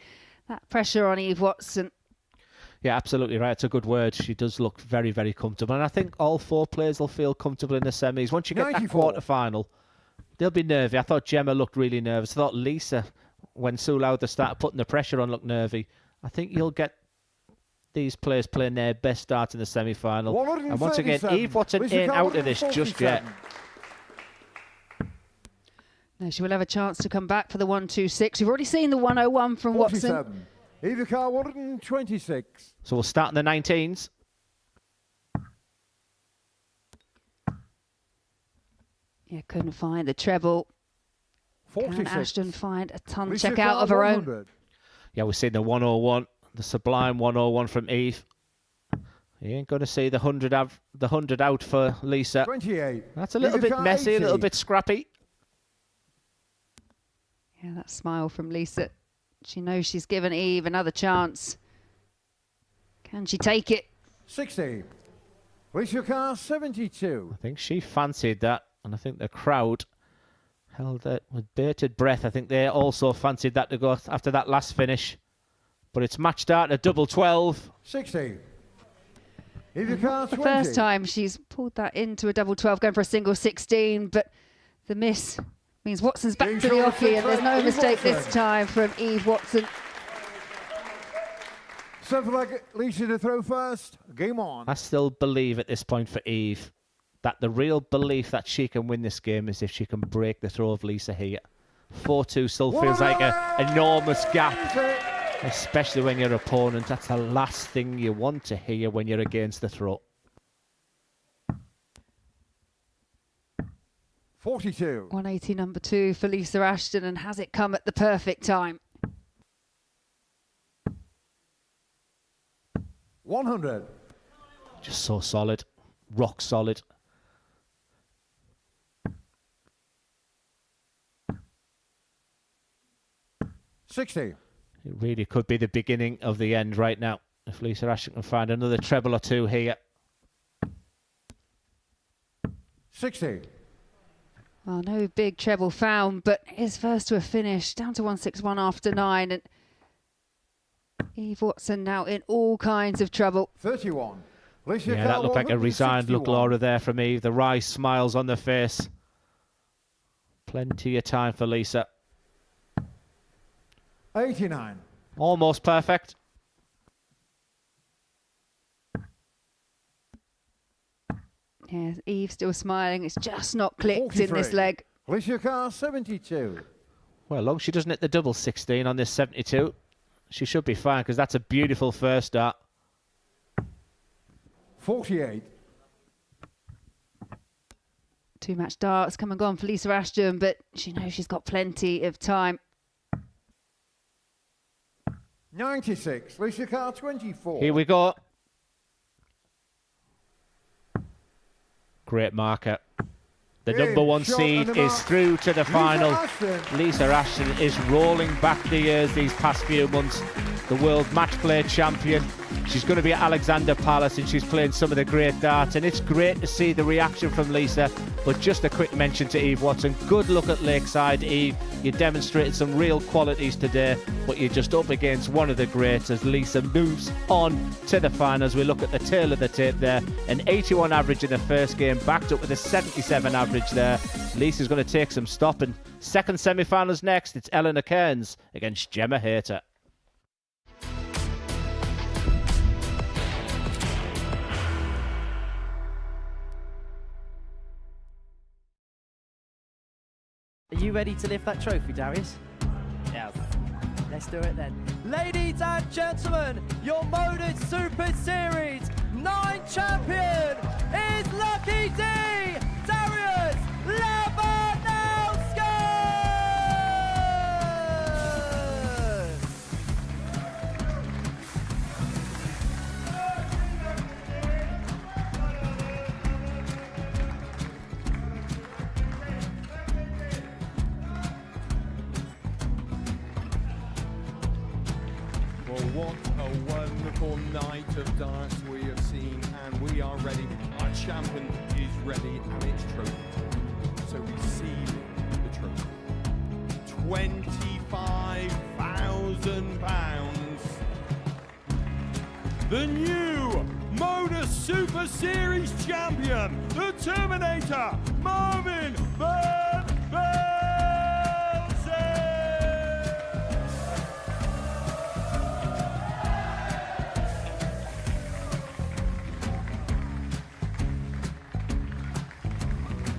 that pressure on Eve Watson.
Yeah, absolutely right. It's a good word. She does look very, very comfortable. And I think all 4 players will feel comfortable in the semis. Once you get
94.
that quarterfinal, they'll be nervy. I thought Gemma looked really nervous. I thought Lisa, when Sue Lowther started putting the pressure on, looked nervy. I think you'll get these players playing their best start in the semi-final. And once again, Eve Watson ain't out of this just yet.
No, she will have a chance to come back for the 126. We've already seen the 101 from
47.
Watson.
Eva Carr 126.
So we'll start in the 19s.
Yeah, couldn't find the treble.
46.
Can Ashton find a ton
Lisa
check out
Carr,
of her
100.
own?
Yeah, we've seen the 101, the sublime 101 from Eve. You ain't going to see the 100 out for Lisa.
28.
That's a little
Eva
bit
Carr,
messy,
80.
a little bit scrappy.
Yeah, that smile from Lisa. She knows she's given Eve another chance. Can she take it?
60. Lisa Carr 72.
I think she fancied that, and I think the crowd held it with bated breath. I think they also fancied that to go after that last finish. But it's match start at double 12.
60. Eva Carr
The
20.
first time she's pulled that into a double 12, going for a single 16, but the miss means Watson's back to the hockey, and there's no mistake this time from Eve Watson.
Something like Lisa to throw first. Game on.
I still believe at this point for Eve that the real belief that she can win this game is if she can break the throw of Lisa here. 4-2 still feels like an enormous gap, especially when your opponent, that's the last thing you want to hear when you're against the throw.
42.
180 number 2 for Lisa Ashton, and has it come at the perfect time?
100.
Just so solid, rock solid.
$60.
It really could be the beginning of the end right now if Lisa Ashton can find another treble or two here.
60.
Well, no big treble found, but is first to a finish, down to 161 after 9, and Eve Watson now in all kinds of trouble.
31. Lisa
Yeah, that looked like a resigned look, Laura, there from Eve. The wry smiles on the face. Plenty of time for Lisa.
89.
Almost perfect.
Yeah, Eve still smiling. It's just not clicked
43.
in this leg.
Lisa Carr 72.
Well, as long as she doesn't hit the double 16 on this 72, she should be fine, because that's a beautiful first start.
48.
2-match darts come and gone for Lisa Ashton, but she knows she's got plenty of time.
96. Lisa Carr 24.
Here we go. Great marker. The number 1 seed is through to the final. Lisa Ashton is rolling back the years these past few months. The world match play champion. She's going to be at Alexander Palace, and she's playing some of the great darts, and it's great to see the reaction from Lisa. But just a quick mention to Eve Watson. Good look at Lakeside, Eve. You demonstrated some real qualities today, but you're just up against one of the greats as Lisa moves on to the finals. We look at the tail of the tape there. An 81 average in the first game, backed up with a 77 average there. Lisa's going to take some stopping. Second semi-finals next. It's Ellena Karns against Gemma Hayter.
Are you ready to lift that trophy, Darius? Yeah. Let's do it then. Ladies and gentlemen, your Modus Super Series 9 champion is Lucky D, Darius Labanowski!
Well, what a wonderful night of darts we have seen, and we are ready. Our champion is ready, and it's trophy. So receive the trophy. £25,000. the new Modus Super Series champion, the Terminator, Marvin Van Velzen.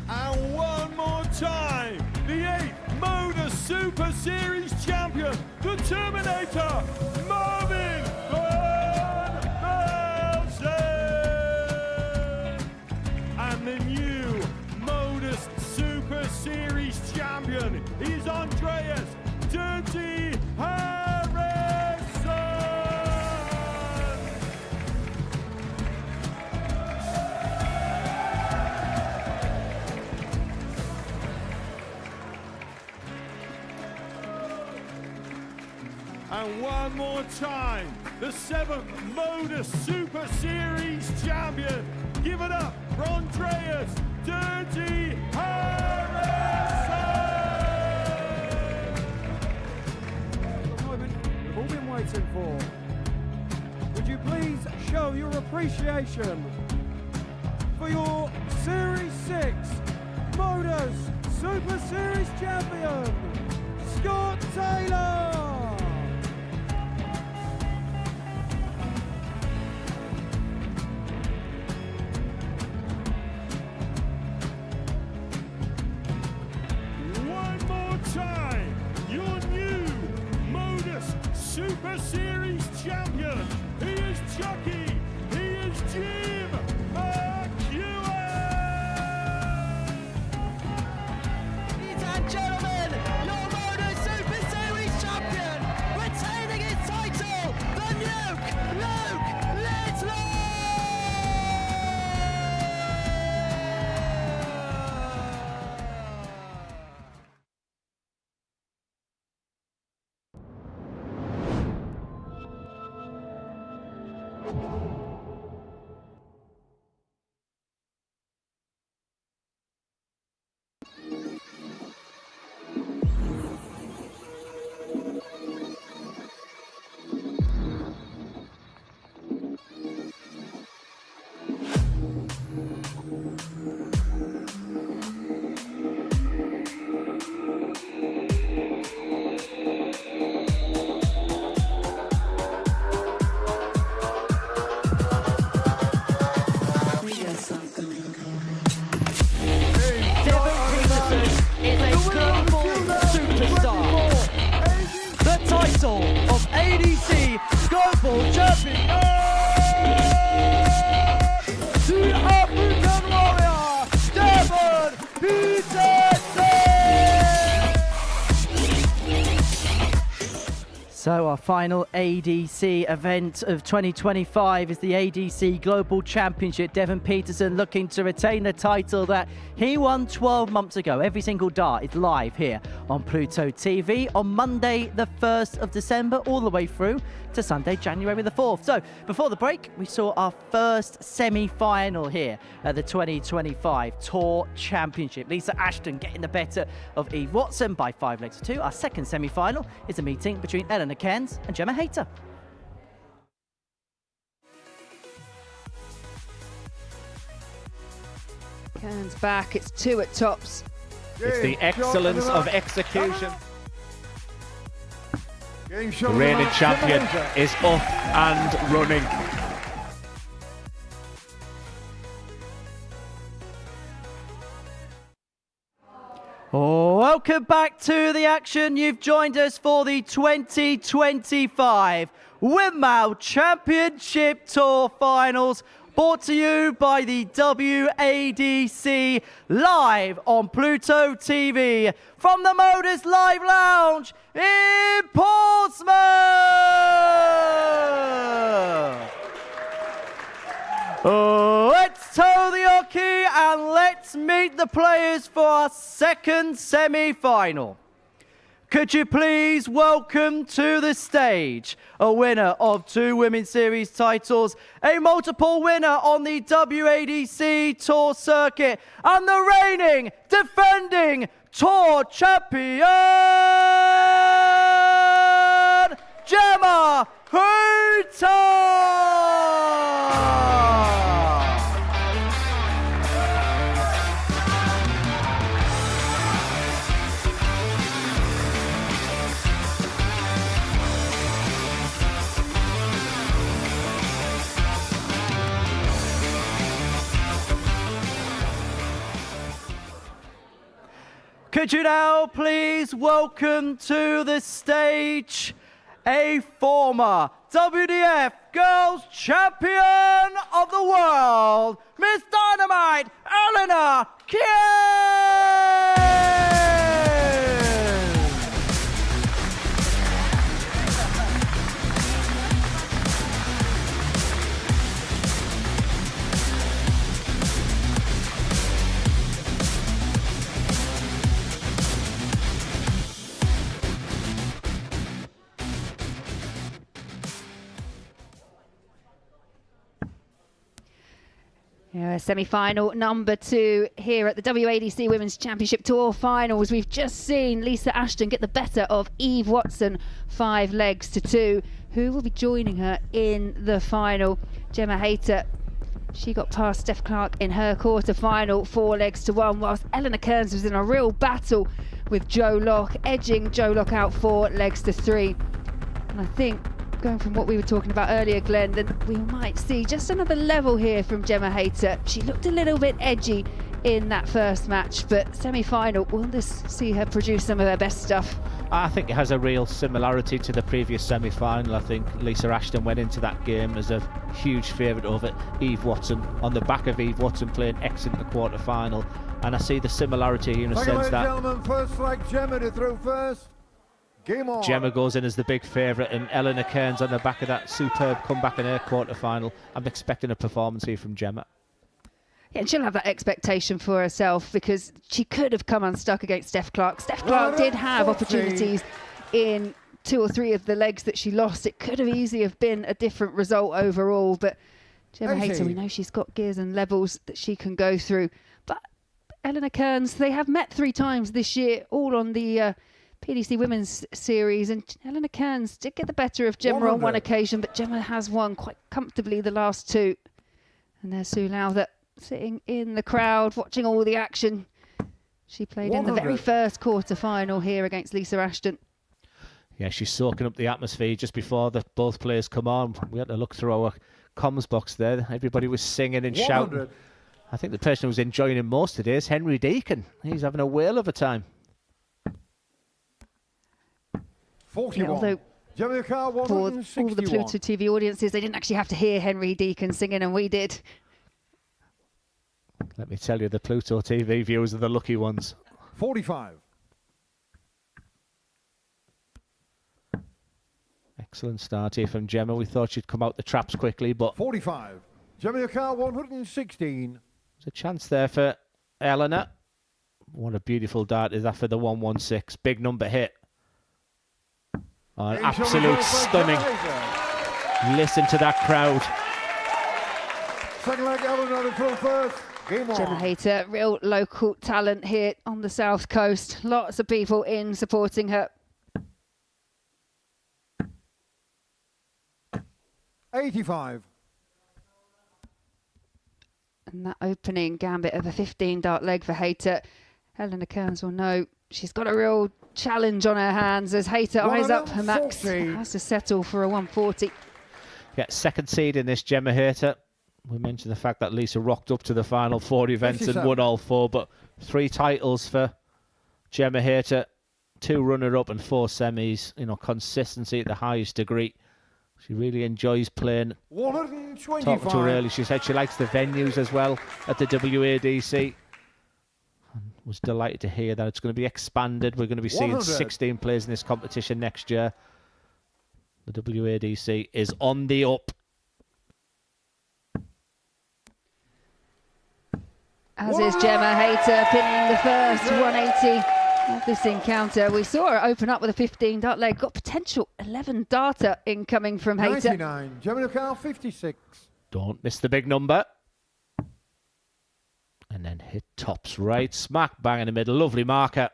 And one more time, the 8th Modus Super Series champion, the Terminator, Marvin Van Velzen. And the new Modus Super Series champion is Andreas Dirty Harrison. And one more time, the 7th Modus Super Series champion. Give it up for Andreas Dirty Harrison.
The moment we've all been waiting for. Would you please show your appreciation for your Series 6 Modus Super Series champion, Scott Taylor.
Time, your new Modus Super Series champion. He is Chucky. He is Jim McEwen.
Ladies and gentlemen, your Modus Super Series champion, retaining his title, the Nuke, Luke Littler.
Of ADC Global Champion, the African Warrior, Devon Peterson! So our final ADC event of 2025 is the ADC Global Championship. Devon Peterson looking to retain the title that he won 12 months ago. Every single dart is live here on Pluto TV on Monday the 1st of December all the way through to Sunday January the 4th. So before the break we saw our first semi-final here at the 2025 Tour Championship. Lisa Ashton getting the better of Eve Watson by 5 legs to 2. Our second semi-final is a meeting between Ellena, Karns and Gemma Hayter.
Karns back, it's 2 at tops.
It's the excellence of execution. The reigning champion is up and running.
Welcome back to the action. You've joined us for the 2025 Winmau Championship Tour Finals, brought to you by the WADC, live on Pluto TV from the Modus Live Lounge in Portsmouth. Let's toe the hockey and let's meet the players for our second semi-final. Could you please welcome to the stage a winner of 2 Women's Series titles, a multiple winner on the WADC Tour circuit, and the reigning, defending Tour champion, Gemma Hayter! Could you now please welcome to the stage a former WDF Girls Champion of the World, Miss Dynamite, Ellena
Yeah, semi-final number 2 here at the WADC Women's Championship Tour Finals. We've just seen Lisa Ashton get the better of Eve Watson, 5 legs to 2. Who will be joining her in the final? Gemma Hayter, she got past Steph Clark in her quarter-final, 4 legs to 1, whilst Ellena Karns was in a real battle with Jo Locke, edging Jo Locke out 4 legs to 3. And I think, going from what we were talking about earlier, Glenn, that we might see just another level here from Gemma Hayter. She looked a little bit edgy in that first match, but semi-final, will this see her produce some of her best stuff?
I think it has a real similarity to the previous semi-final. I think Lisa Ashton went into that game as a huge favourite over Eve Watson, on the back of Eve Watson playing excellent in the quarter-final, and I see the similarity here in a sense that
gentlemen, first flag Gemma to throw first. Game on.
Gemma goes in as the big favourite, and Ellena Karns on the back of that superb comeback in her quarter-final. I'm expecting a performance here from Gemma.
Yeah, and she'll have that expectation for herself because she could have come unstuck against Steph Clark. Steph Clark did have opportunities in 2 or 3 of the legs that she lost. It could have easily have been a different result overall, but Gemma Hayter, we know she's got gears and levels that she can go through. But Ellena Karns, they have met 3 times this year, all on the PDC Women's Series, and Ellena Karns did get the better of Gemma on one occasion, but Gemma has won quite comfortably the last 2. And there's Sue Lowther sitting in the crowd, watching all the action. She played in the very first quarter-final here against Lisa Ashton.
Yeah, she's soaking up the atmosphere just before both players come on. We had to look through our comms box there. Everybody was singing and shouting. I think the person who was enjoying it most today is Henry Deacon. He's having a whale of a time.
41.
Although for all the Pluto TV audiences, they didn't actually have to hear Henry Deacon singing, and we did.
Let me tell you, the Pluto TV viewers are the lucky ones.
45.
Excellent start here from Gemma. We thought she'd come out the traps quickly, but
45. Gemma Carr 116.
There's a chance there for Ellena. What a beautiful dart is that for the 116. Big number hit. Oh, an absolute stunning. Listen to that crowd.
Second leg, Ellena to throw first. Game on.
Gemma Hayter, real local talent here on the South Coast. Lots of people in supporting her.
85.
And that opening gambit of a 15-dart leg for Hayter. Ellena Karns will know she's got a real challenge on her hands as Hayter eyes up her max. Has to settle for a 140.
Yeah, second seed in this, Gemma Hayter. We mentioned the fact that Lisa rocked up to the final 4 events and won all 4, but 3 titles for Gemma Hayter, 2 runner-up and 4 semis. You know, consistency at the highest degree. She really enjoys playing.
125.
Talking to her earlier, she said she likes the venues as well at the WADC. And was delighted to hear that it's going to be expanded. We're going to be seeing 16 players in this competition next year. The WADC is on the up.
As is Gemma Hayter, pinning the first 180 of this encounter. We saw her open up with a 15-dart leg. Got potential 11-darter incoming from Hayter.
99. Gemma Carr 56.
Don't miss the big number. And then hit tops right smack bang in the middle. Lovely marker.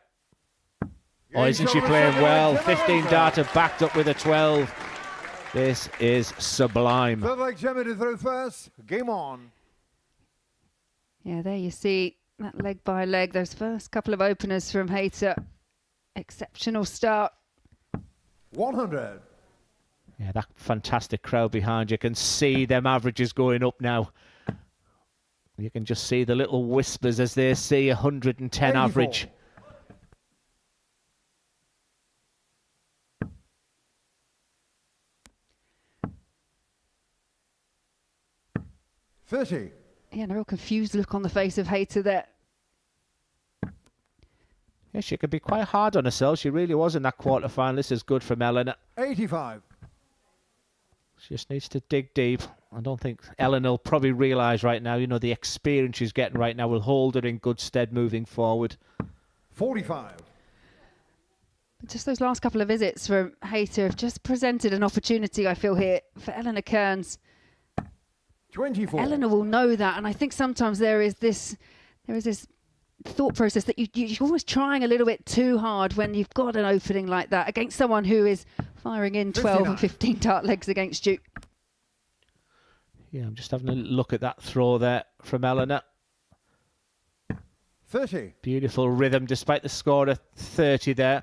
Oh, isn't she playing well? 15-darter backed up with a 12. This is sublime.
Third leg, Gemma to throw first. Game on.
Yeah, there you see that leg by leg. Those first couple of openers from Hayter. Exceptional start.
100.
Yeah, that fantastic crowd behind you can see them averages going up now. You can just see the little whispers as they see 110
84.
average.
30.
Yeah, and a real confused look on the face of Hayter there.
Yeah, she could be quite hard on herself. She really was in that quarterfinal. This is good from Ellena.
85.
She just needs to dig deep. I don't think Ellena will probably realise right now, the experience she's getting right now will hold her in good stead moving forward.
45.
Just those last couple of visits from Hayter have just presented an opportunity, I feel, here for Ellena Karns.
24.
Ellena will know that, and I think sometimes there is this thought process that you're always trying a little bit too hard when you've got an opening like that against someone who is firing in 12 and 15 dart legs against you.
Yeah, I'm just having a look at that throw there from Ellena.
30.
Beautiful rhythm, despite the score of 30 there.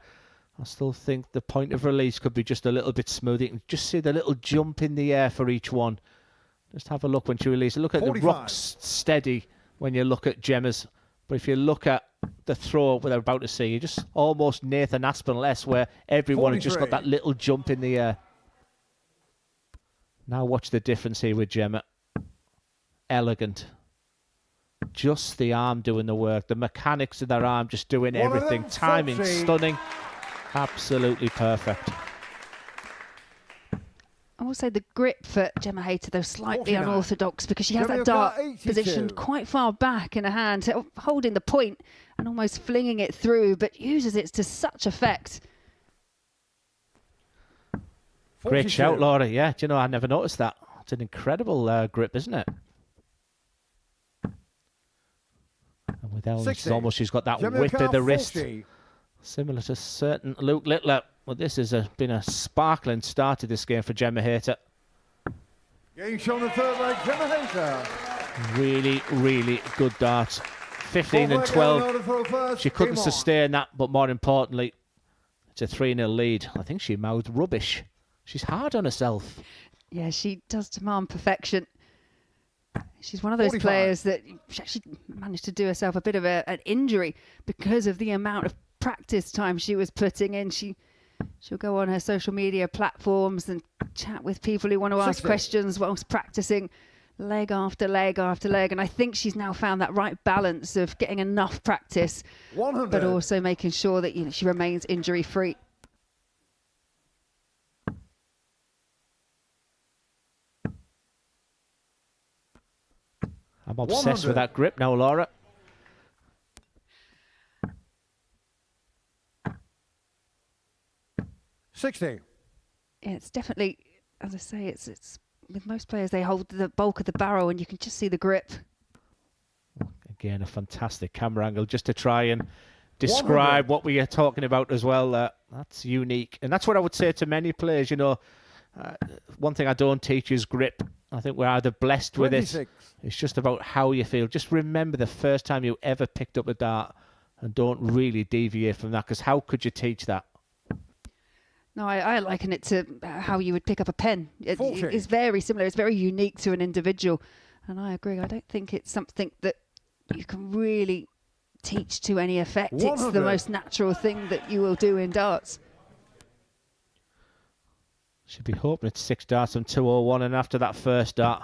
I still think the point of release could be just a little bit smoother. You can just see the little jump in the air for each one. Just have a look when she releases. Look at
45.
the rocks steady when you look at Gemma's. But if you look at the throw we're about to see, you're just almost Nathan Aspinall-esque, where everyone has just got that little jump in the air. Now watch the difference here with Gemma. Elegant. Just the arm doing the work. The mechanics of their arm just doing everything. Timing, stunning. Absolutely perfect.
I will say the grip for Gemma Hayter, though, slightly unorthodox because she has that dart positioned quite far back in her hand, holding the point and almost flinging it through, but uses it to such effect.
Great shout, Laura. Yeah, do you know, I never noticed that. It's an incredible grip, isn't it? And with Ellen, she's got that width of the wrist. Similar to certain Luke Littler. Well, this has been a sparkling start to this game for Gemma Hayter.
Game shown the third leg, Gemma Hayter.
Really, really good darts. 15 and 12. She couldn't sustain that, but more importantly, it's a 3-0 lead. I think she mouthed rubbish. She's hard on herself.
Yeah, she does demand perfection. She's one of those players that she actually managed to do herself a bit of an injury because of the amount of practice time she was putting in. She'll go on her social media platforms and chat with people who want to ask questions whilst practicing leg after leg after leg. And I think she's now found that right balance of getting enough practice,
100.
but also making sure that she remains injury free.
I'm obsessed with that grip now, Laura.
$60.
Yeah, it's definitely, as I say, it's with most players, they hold the bulk of the barrel and you can just see the grip.
Again, a fantastic camera angle just to try and describe what we are talking about as well. That's unique. And that's what I would say to many players, one thing I don't teach is grip. I think we're either blessed with it. It's just about how you feel. Just remember the first time you ever picked up a dart and don't really deviate from that, because how could you teach that?
No, I liken it to how you would pick up a pen. It's very similar. It's very unique to an individual. And I agree. I don't think it's something that you can really teach to any effect. 100. It's the most natural thing that you will do in darts.
Should be hoping it's 6 darts from 201, and after that first dart.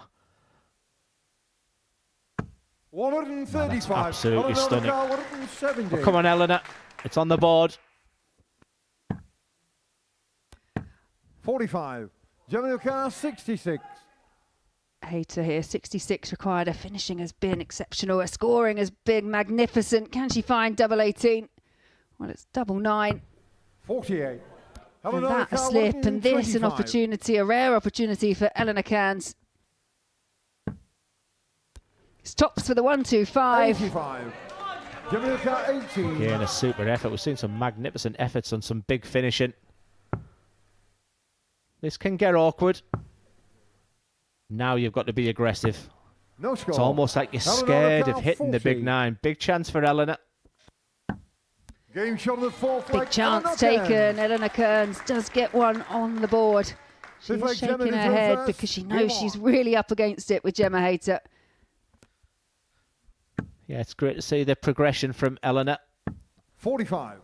135.
No, absolutely stunning.
170.
Well, come on, Ellena. It's on the board.
45. Gemma Karns, 66.
Hayter here, 66 required. Her finishing has been exceptional. Her scoring has been magnificent. Can she find double 18? Well, it's double 9.
48.
And that a slip, and this an opportunity, a rare opportunity for Ellena Karns. Stops for the 125.
85. Gemma Karns, 18.
Again, a super effort. We've seen some magnificent efforts on some big finishing. This can get awkward. Now you've got to be aggressive.
No score.
It's almost like you're scared of hitting the big 9. Big chance for Ellena.
Game shot on the fourth.
Big chance taken. Ellena Karns does get one on the board. She's shaking her head because she knows she's really up against it with Gemma Hayter.
Yeah, it's great to see the progression from Ellena.
45.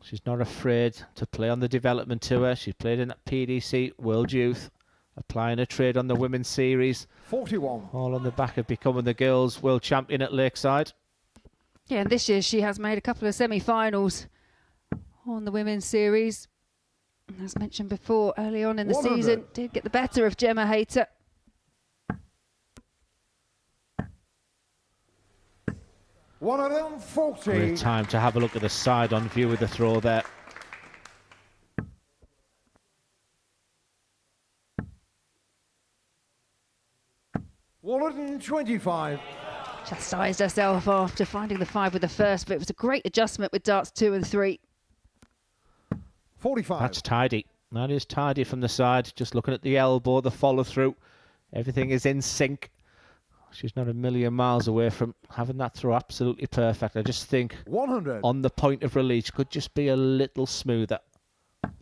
She's not afraid to play on the development tour. She played in that PDC World Youth. applying a trade on the women's series.
41.
All on the back of becoming the girls' world champion at Lakeside.
Yeah, and this year she has made a couple of semi-finals on the women's series. As mentioned before, early on in the
100.
season, did get the better of Gemma Hayter.
Great time to have a look at the side-on view of the throw there.
$125.
Chastised herself after finding the 5 with the first, but it was a great adjustment with darts 2 and 3.
45.
That's tidy. That is tidy from the side. Just looking at the elbow, the follow-through. Everything is in sync. She's not a million miles away from having that throw absolutely perfect. I just think
100.
On the point of release could just be a little smoother.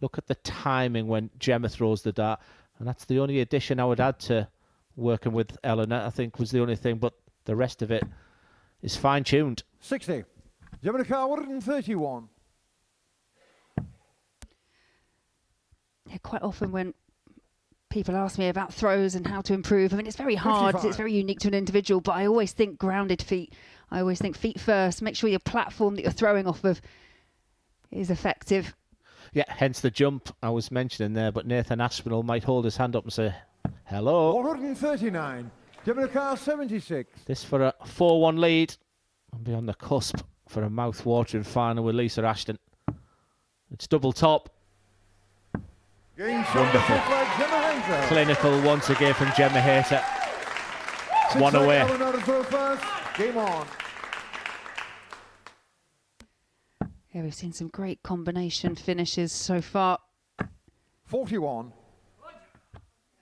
Look at the timing when Gemma throws the dart. And that's the only addition I would add to working with Ellena, I think, was the only thing. But the rest of it is fine-tuned.
60. Gemma Karkwood 131.
Yeah, quite often when people ask me about throws and how to improve, I mean, it's very hard.
55.
It's very unique to an individual, but I always think grounded feet. I always think feet first. Make sure your platform that you're throwing off of is effective.
Yeah, hence the jump I was mentioning there. But Nathan Aspinall might hold his hand up and say, hello.
139. Gemma Karkwood 76.
This for a 4-1 lead. And be on the cusp for a mouth-watering final with Lisa Ashton. It's double top. Wonderful. Clinical once again from Gemma Hayter. One away.
Game on.
Yeah, we've seen some great combination finishes so far.
41.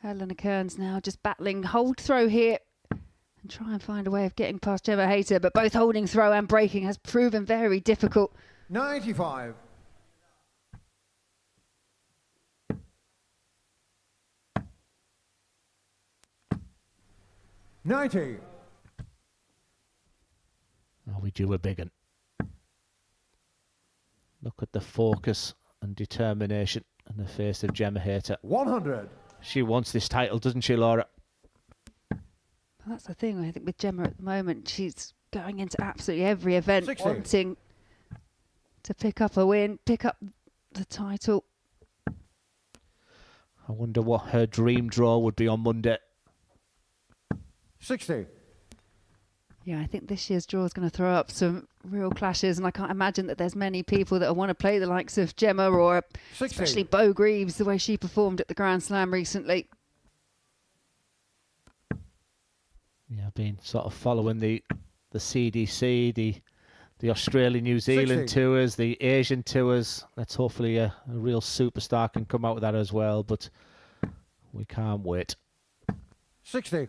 Ellena Karns now just battling hold throw here and try and find a way of getting past Gemma Hayter, but both holding throw and breaking has proven very difficult.
95. $90.
Oh, we do a big one. Look at the focus and determination in the face of Gemma Hayter.
100.
She wants this title, doesn't she, Laura?
Well, that's the thing, I think, with Gemma at the moment. She's going into absolutely every event
60.
wanting to pick up a win, pick up the title.
I wonder what her dream draw would be on Monday.
60.
Yeah, I think this year's draw is going to throw up some real clashes, and I can't imagine that there's many people that want to play the likes of Gemma or
60.
especially Bo Greaves, the way she performed at the Grand Slam recently.
Yeah, I've been sort of following the CDC, the Australia, New Zealand
60.
tours, the Asian tours. Let's hopefully a real superstar can come out with that as well, but we can't wait.
60.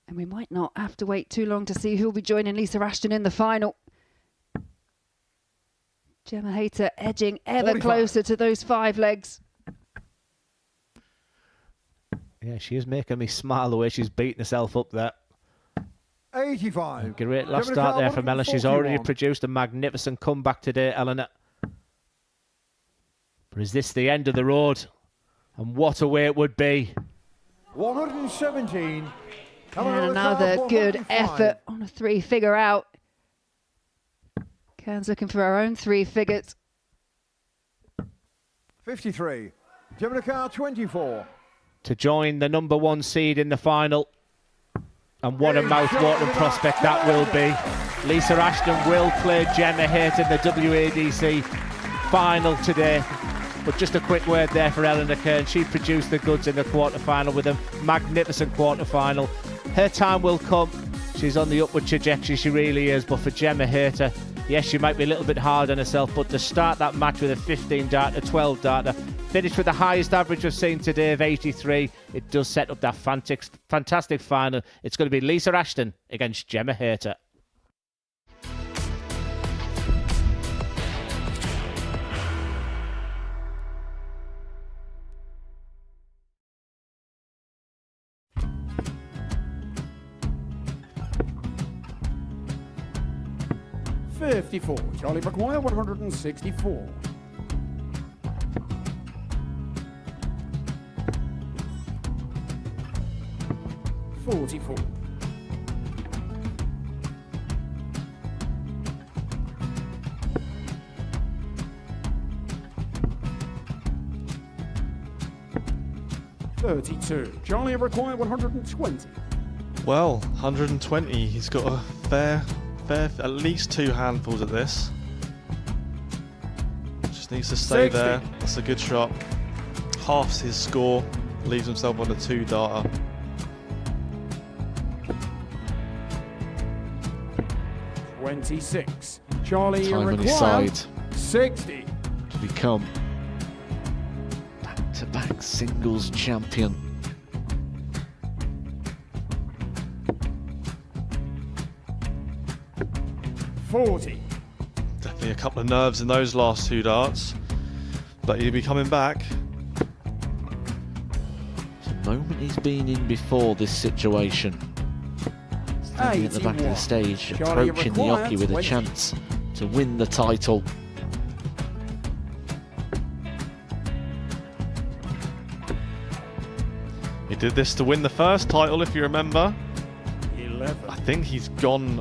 And we might not have to wait too long to see who'll be joining Lisa Ashton in the final. Gemma Hayter edging ever
45.
closer to those 5 legs.
Yeah, she is making me smile the way she's beating herself up there.
85.
Great last
Gemma
start there
Karkwood
from Ellena. She's already
141.
produced a magnificent comeback today, Ellena. But is this the end of the road? And what a way it would be.
117.
And another good
105.
effort on a 3-figure out. Karns looking for her own 3 figures.
53. Gemma Karkwood 24.
To join the number 1 seed in the final. And what a mouth-watering prospect that will be. Lisa Ashton will play Gemma Hayter in the WADC final today. But just a quick word there for Ellena Karns. She produced the goods in the quarterfinal with a magnificent quarterfinal. Her time will come. She's on the upward trajectory, she really is. But for Gemma Hayter, yes, she might be a little bit hard on herself, but to start that match with a 15-darter, 12-darter, finish with the highest average we've seen today of 83, it does set up that fantastic final. It's going to be Lisa Ashton against Gemma Hayter.
$54. Charlie McGuire, 164. 44. Charlie required 120.
Well, 120. He's got a fair, at least 2 handfuls at this. Just needs to stay
60.
there. That's a good shot. Halves his score. Leaves himself on a 2-darter.
$26. Charlie
Time on his
required
side
60.
to become back-to-back singles champion.
$40.
Definitely a couple of nerves in those last 2 darts. But he'll be coming back.
It's a moment he's been in before this situation. Standing at the back of the stage,
Charlie
approaching the
required
Yoki with a
20.
chance to win the title.
He did this to win the first title, if you remember.
11.
I think he's gone.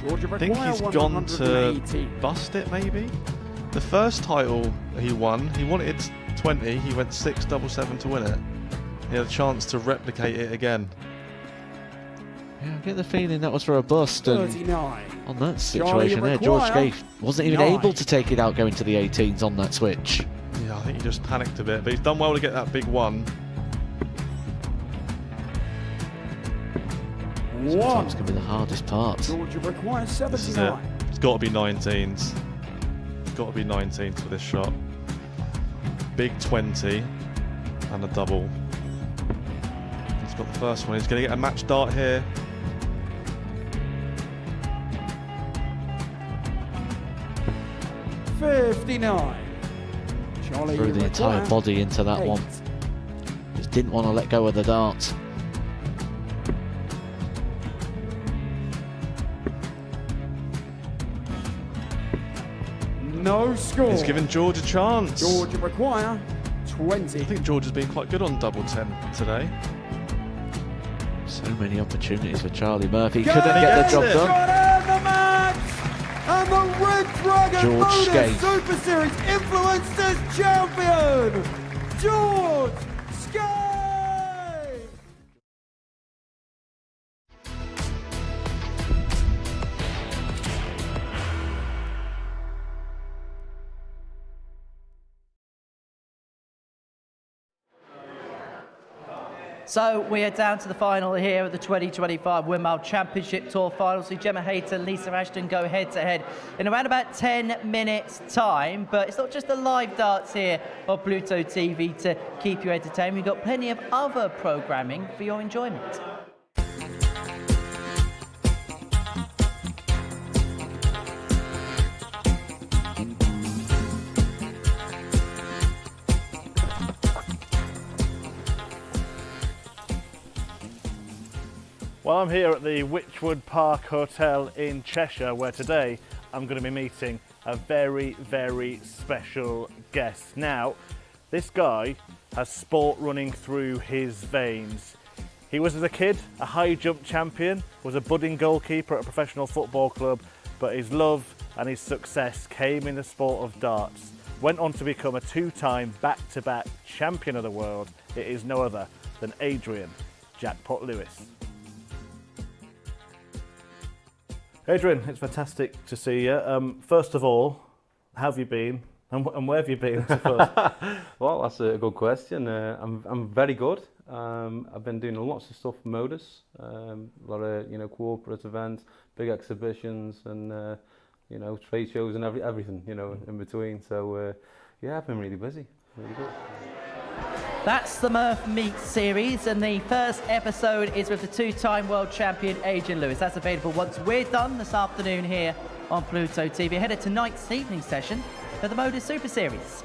Georgia
I think he's gone to
180.
bust it, maybe. The first title he wanted 20. He went 6-7-7 to win it. He had a chance to replicate it again.
Yeah, I get the feeling that was for a bust, and
39.
on that situation there, George Scaife wasn't even
9.
able to take it out going to the 18s on that switch.
Yeah, I think he just panicked a bit, but he's done well to get that big one.
Sometimes can be the hardest part.
Georgia requires
This is it.
79.
It's got to be 19s. It's got to be 19s for this shot. Big 20 and a double. He's got the first one. He's going to get a match dart here.
$59. Charlie
Threw the entire
required
body into that
8.
one. Just didn't want to let go of the dart.
No score.
He's given George a chance.
Georgia require 20.
I think George has been quite good on double 10 today.
So many opportunities for Charlie Murphy.
Go
Couldn't get the job
Got
done.
in the match! And the Red Dragon
George
Modus
Scaife.
Super Series Influencers Champion, George Scaife!
So we are down to the final here of the 2025 Winmau Championship Tour Finals. So Gemma, Hayter and Lisa Ashton go head-to-head in around about 10 minutes' time. But it's not just the live darts here on Pluto TV to keep you entertained. We've got plenty of other programming for your enjoyment.
Well, I'm here at the Witchwood Park Hotel in Cheshire, where today I'm going to be meeting a very, very special guest. Now, this guy has sport running through his veins. He was, as a kid, a high jump champion, was a budding goalkeeper at a professional football club, but his love and his success came in the sport of darts. Went on to become a 2-time back-to-back champion of the world. It is no other than Adrian Jackpot Lewis. Adrian, it's fantastic to see you. First of all, how have you been and where have you been?
Well, that's a good question. I'm very good. I've been doing lots of stuff for Modus, a lot of corporate events, big exhibitions, and trade shows and everything in between. So yeah, I've been really busy. Really good.
That's the Murph Meets series, and the first episode is with the 2-time world champion Adrian Lewis. That's available once we're done this afternoon here on Pluto TV. Ahead of tonight's evening session for the Modus Super Series.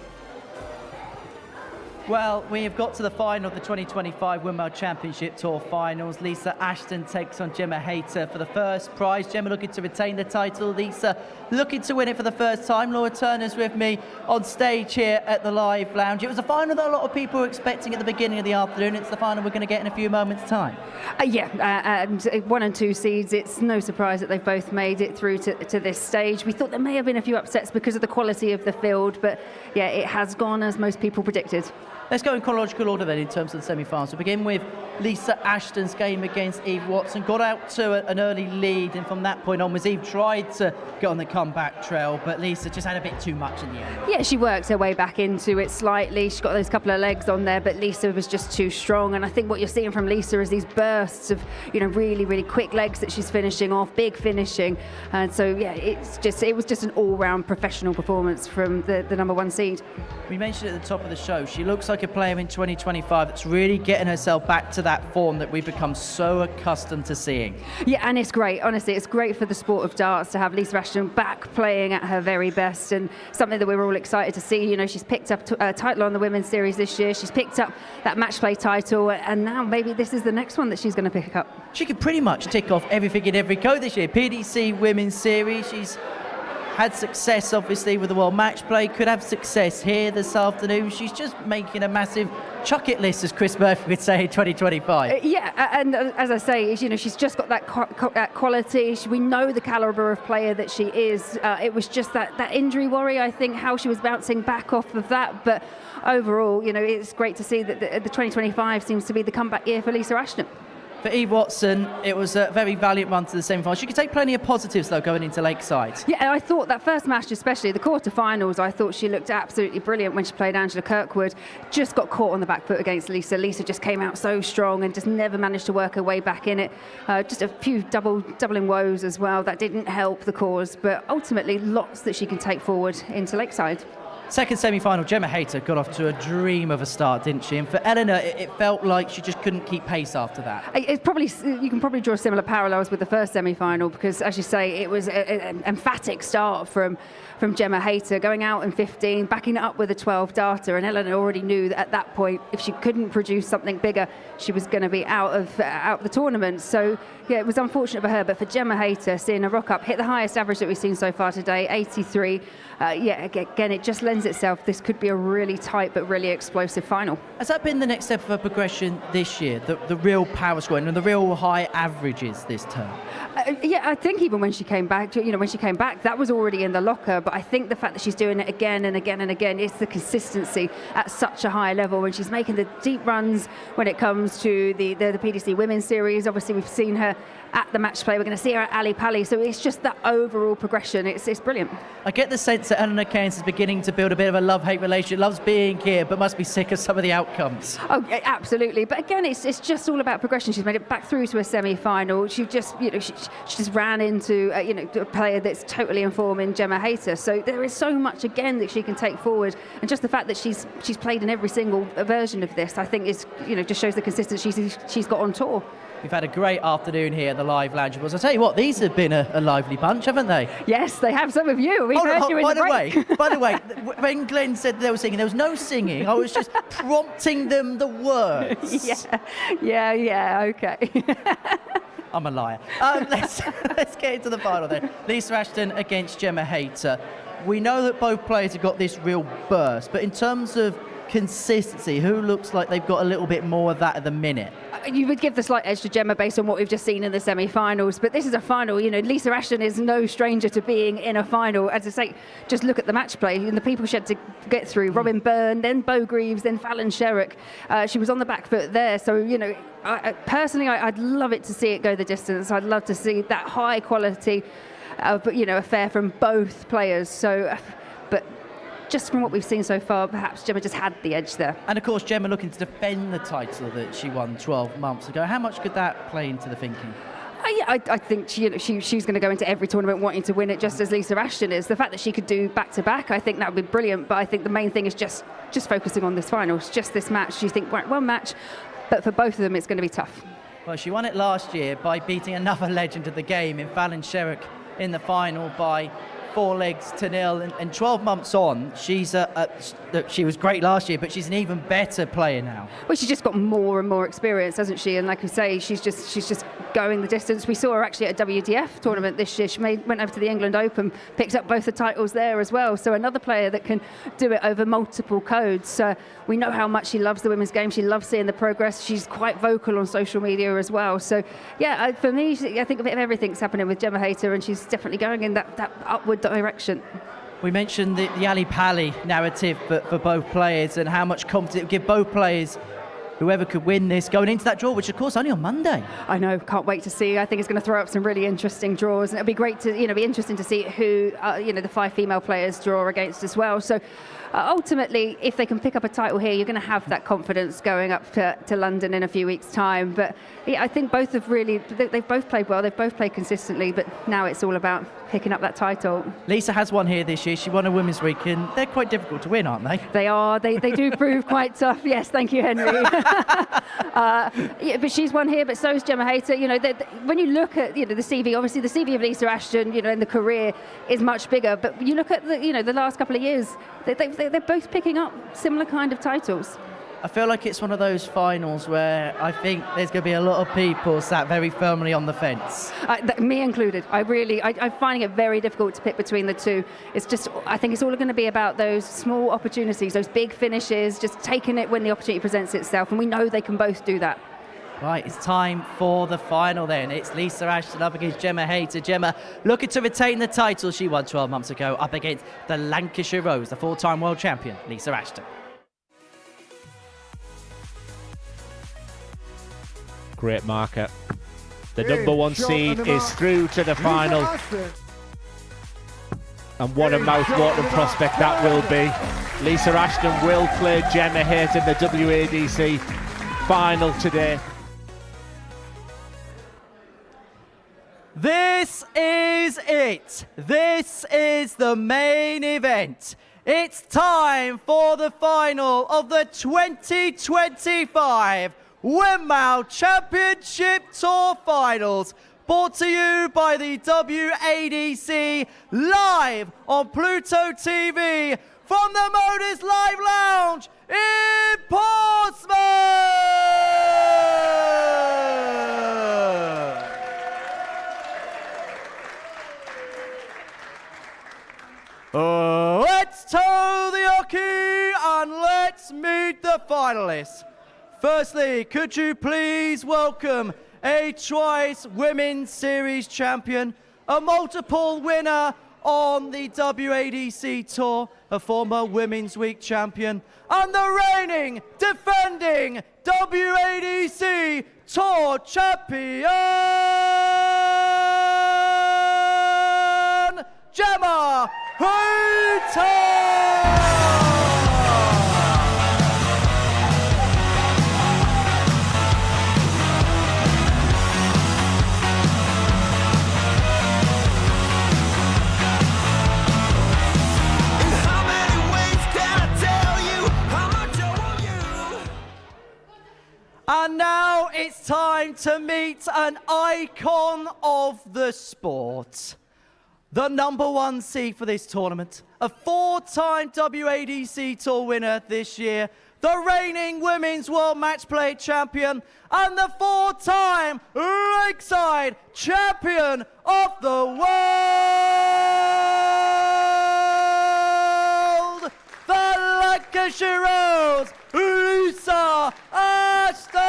Well, we have got to the final of the 2025 Winmau Championship Tour Finals. Lisa Ashton takes on Gemma Hayter for the first prize. Gemma looking to retain the title. Lisa looking to win it for the first time. Laura Turner's with me on stage here at the Live Lounge. It was a final that a lot of people were expecting at the beginning of the afternoon. It's the final we're going to get in a few moments' time.
And 1 and 2 seeds, it's no surprise that they've both made it through to this stage. We thought there may have been a few upsets because of the quality of the field, but yeah, it has gone as most people predicted.
Let's go in chronological order then in terms of the semi-finals. We'll begin with Lisa Ashton's game against Eve Watson. Got out to an early lead, and from that point onwards, Eve tried to get on the comeback trail, but Lisa just had a bit too much in the end.
Yeah, she worked her way back into it slightly. She's got those couple of legs on there, but Lisa was just too strong. And I think what you're seeing from Lisa is these bursts of, really, really quick legs that she's finishing off, big finishing. And so, yeah, it was just an all-round professional performance from the number 1 seed.
We mentioned at the top of the show, she looks like a player in 2025 that's really getting herself back to that form that we've become so accustomed to seeing.
Yeah, and it's great. Honestly, it's great for the sport of darts to have Lisa Ashton back playing at her very best, and something that we're all excited to see. She's picked up a title on the Women's Series this year. She's picked up that match play title, and now maybe this is the next one that she's going to pick up.
She could pretty much tick off everything in every go this year. PDC Women's Series, she's had success obviously with the World Match Play, could have success here this afternoon. She's just making a massive chuck it list, as Chris Murphy would say, in 2025.
Yeah, and as I say, she's just got that quality. We know the calibre of player that she is. It was just that injury worry, I think, how she was bouncing back off of that. But overall, it's great to see that the 2025 seems to be the comeback year for Lisa Ashton.
For Eve Watson, it was a very valiant run to the semi-final. She could take plenty of positives, though, going into Lakeside.
Yeah, I thought that first match, especially the quarterfinals, I thought she looked absolutely brilliant when she played Angela Kirkwood. Just got caught on the back foot against Lisa. Lisa just came out so strong and just never managed to work her way back in it. Just a few doubling woes as well. That didn't help the cause, but ultimately lots that she can take forward into Lakeside.
Second semi-final, Gemma Hayter got off to a dream of a start, didn't she? And for Ellena, it felt like she just couldn't keep pace after that.
You can probably draw similar parallels with the first semi-final, because, as you say, it was an emphatic start from Gemma Hayter, going out in 15, backing it up with a 12 darter, and Ellena already knew that at that point, if she couldn't produce something bigger, she was going to be out of the tournament. So, yeah, it was unfortunate for her, but for Gemma Hayter, seeing a rock up, hit the highest average that we've seen so far today, 83. Again, it just lends itself. This could be a really tight but really explosive final.
Has that been the next step of her progression this year? The real power scoring and the real high averages this term?
I think even when she came back, that was already in the locker. But I think the fact that she's doing it again and again and again, it's the consistency at such a high level. When she's making the deep runs when it comes to the PDC Women's Series, obviously we've seen her at the match play. We're going to see her at Ali Pali. So it's just that overall progression. It's brilliant.
I get the sense that Ellena Karns is beginning to build a bit of a love-hate relationship. Loves being here, but must be sick of some of the outcomes.
Oh, absolutely. But again, it's just all about progression. She's made it back through to a semi-final. She just, she just ran into, a player that's totally in form in Gemma Hayter. So there is so much again that she can take forward, and just the fact that she's played in every single version of this, I think, is just shows the consistency she's got on tour.
We've had a great afternoon here at the Live Lounge. I'll tell you what, these have been a lively bunch, haven't they?
Yes, they have. Some of you. We've heard you in the break.
By the way, when Glenn said they were singing, there was no singing. I was just prompting them the words.
Yeah, okay.
I'm a liar. Let's get into the final then. Lisa Ashton against Gemma Hayter. We know that both players have got this real burst, but in terms of consistency, who looks like they've got a little bit more of that at the minute?
You would give the slight edge to Gemma based on what we've just seen in the semi-finals, but this is a final. Lisa Ashton is no stranger to being in a final. As I say, just look at the match play and the people she had to get through. Robin Byrne, then Bo Greaves, then Fallon Sherrock. She was on the back foot there. So, personally, I'd love it to see it go the distance. I'd love to see that high quality, affair from both players. So, but just from what we've seen so far, perhaps Gemma just had the edge there.
And of course, Gemma looking to defend the title that she won 12 months ago. How much could that play into the thinking?
I think she's going to go into every tournament wanting to win it, just as Lisa Ashton is. The fact that she could do back-to-back, I think that would be brilliant. But I think the main thing is just focusing on this final. It's just this match. You think, right, one match, but for both of them, it's going to be tough.
Well, she won it last year by beating another legend of the game in Fallon Sherrock in the final by 4-0, and 12 months on, she was great last year, but she's an even better player now.
Well, she's just got more and more experience, hasn't she? And like we say, she's just going the distance. We saw her actually at a WDF tournament this year. She went over to the England Open, picked up both the titles there as well. So another player that can do it over multiple codes. We know how much she loves the women's game. She loves seeing the progress. She's quite vocal on social media as well. So yeah, for me, I think a bit of everything's happening with Gemma Hayter, and she's definitely going in that upward direction.
We mentioned the Ali Pali narrative for both players and how much confidence it would give both players, whoever could win this, going into that draw, which of course only on Monday.
I know, can't wait to see. I think it's going to throw up some really interesting draws, and it'll be great to, be interesting to see who, the 5 female players draw against as well. So ultimately, if they can pick up a title here, you're going to have that confidence going up to London in a few weeks' time. But yeah, I think both have they've both played well, they've both played consistently, but now it's all about picking up that title.
Lisa has won here this year. She won a Women's Week, and they're quite difficult to win, aren't they?
They are. They do prove quite tough. Yes, thank you, Henry. But she's won here, but so is Gemma Hayter. When you look at the CV, obviously the CV of Lisa Ashton, in the career is much bigger. But you look at the last couple of years, they're both picking up similar kind of titles.
I feel like it's one of those finals where I think there's going to be a lot of people sat very firmly on the fence.
Me included. I'm finding it very difficult to pick between the two. It's just, I think it's all going to be about those small opportunities, those big finishes, just taking it when the opportunity presents itself. And we know they can both do that.
Right, it's time for the final then. It's Lisa Ashton up against Gemma Hayter. Gemma looking to retain the title she won 12 months ago, up against the Lancashire Rose, the 4-time world champion, Lisa Ashton.
Great marker. The number 1 seed is through to the final. And what a mouth-watering prospect that will be. Lisa Ashton will play Gemma Hayter in the WADC final today.
This is it. This is the main event. It's time for the final of the 2025 Winmau Championship Tour Finals, brought to you by the WADC, live on Pluto TV from the Modus Live Lounge in Portsmouth! Let's toe the hockey and let's meet the finalists. Firstly, could you please welcome a twice Women's Series champion, a multiple winner on the WADC Tour, a former Women's Week champion, and the reigning, defending WADC Tour champion, Gemma Hayter! And now it's time to meet an icon of the sport. The number 1 seed for this tournament, a 4-time WADC Tour winner this year, the reigning Women's World Match Play champion, and the 4-time Lakeside Champion of the World, the Lancashire Rose, Lisa Ashton!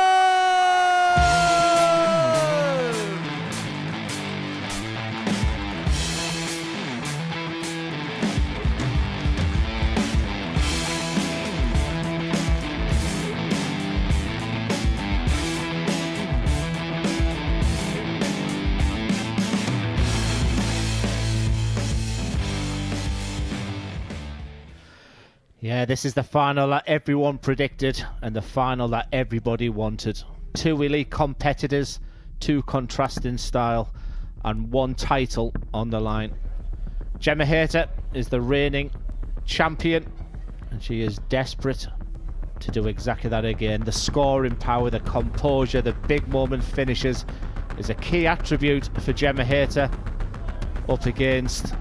Yeah, this is the final that everyone predicted and the final that everybody wanted. 2 elite competitors, 2 contrasting style, and 1 title on the line. Gemma Hayter is the reigning champion, and she is desperate to do exactly that again. The scoring power, the composure, the big moment finishes is a key attribute for Gemma Hayter up against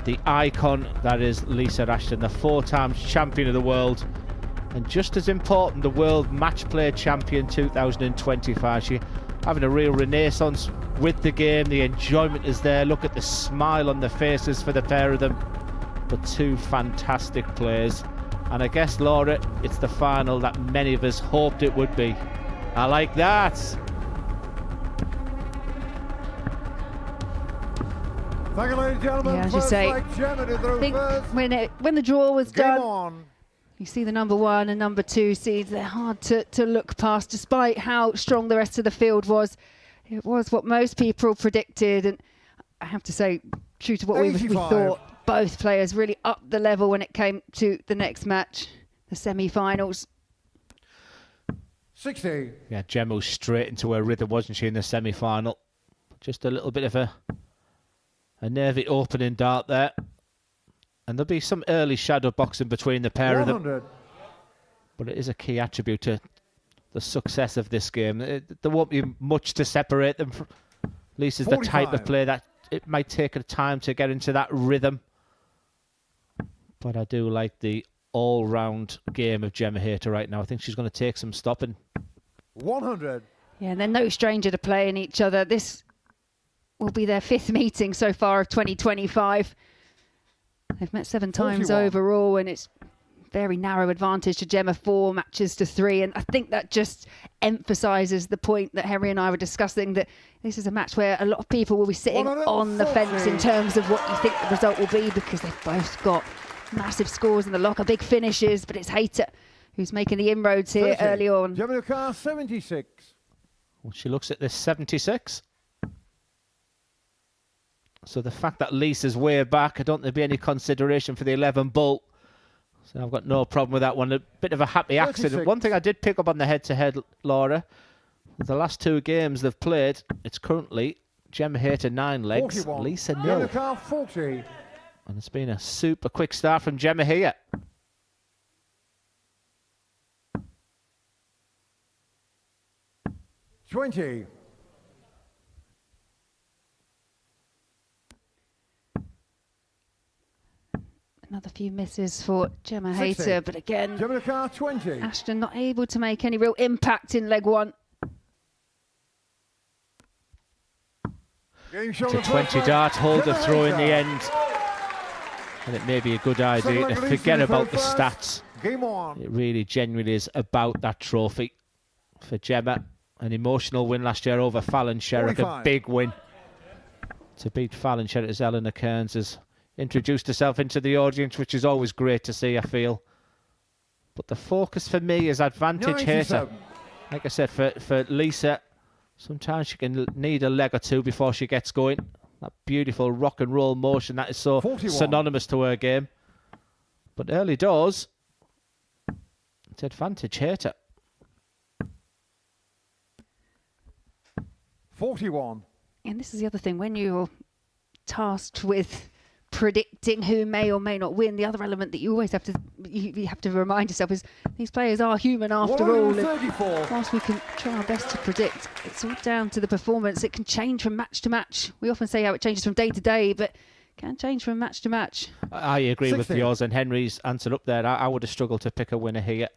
the icon that is Lisa Ashton, the 4-time champion of the world, and just as important, the world match play champion 2025. She having a real renaissance with the game. The enjoyment is there. Look at the smile on the faces for the pair of them. But two fantastic players. And I guess, Laura, it's the final that many of us hoped it would be. I like that.
Thank you, ladies and gentlemen.
Yeah, as you say, I think when the draw was done, you see the number 1 and number 2 seeds. They're hard to look past, despite how strong the rest of the field was. It was what most people predicted, and I have to say, true to what we thought, both players really upped the level when it came to the next match, the semi-finals.
60.
Yeah, Gemma was straight into her rhythm, wasn't she, in the semi-final? Just a little bit of a nervy opening dart there. And there'll be some early shadow boxing between the pair of them. But it is a key attribute to the success of this game. There won't be much to separate them. Lisa's the type of player that it might take her time to get into that rhythm. But I do like the all-round game of Gemma Hayter right now. I think she's going to take some stopping.
100.
Yeah, and they're no stranger to playing each other. This will be their 5th meeting so far of 2025. They've met 7 times
41.
overall, and it's very narrow advantage to Gemma, 4 matches to 3. And I think that just emphasises the point that Henry and I were discussing, that this is a match where a lot of people will be sitting on the fence in terms of what you think the result will be, because they've both got massive scores in the locker, big finishes. But it's Hayter who's making the inroads here early on.
Gemma Karns, 76.
Well, she looks at this 76. So the fact that Lisa's way back, I don't think there'll be any consideration for the 11 bull. So I've got no problem with that one. A bit of a happy accident.
36.
One thing I did pick up on the head-to-head, Laura, the last 2 games they've played, it's currently Gemma Hayter 9 legs,
41.
Lisa
Gemma
nil.
Karns, 40.
And it's been a super quick start from Gemma here.
$20.
Another few misses for Gemma
60.
Hayter, but again,
Gemma Karns, 20.
Ashton not able to make any real impact in leg 1.
Game show
To 20 dart, hold the throw in the end. And it may be a good idea to forget about the stats.
Game on.
It really genuinely is about that trophy for Gemma. An emotional win last year over Fallon Sherrick,
45.
a big win. To beat Fallon Sherrick as Ellena Karns has introduced herself into the audience, which is always great to see, I feel. But the focus for me is advantage Hayter. Like I said, for Lisa, sometimes she can need a leg or 2 before she gets going. That beautiful rock and roll motion that is so
41.
synonymous to her game. But early doors, it's advantage Hayter.
41.
And this is the other thing, when you're tasked with predicting who may or may not win, the other element that you always have to you have to remind yourself is these players are human after all. And whilst we can try our best to predict, it's all down to the performance. It can change from match to match. We often say how it changes from day to day, but it can change from match to match.
I agree
60.
with yours and Henry's answer up there. I would have struggled to pick a winner here.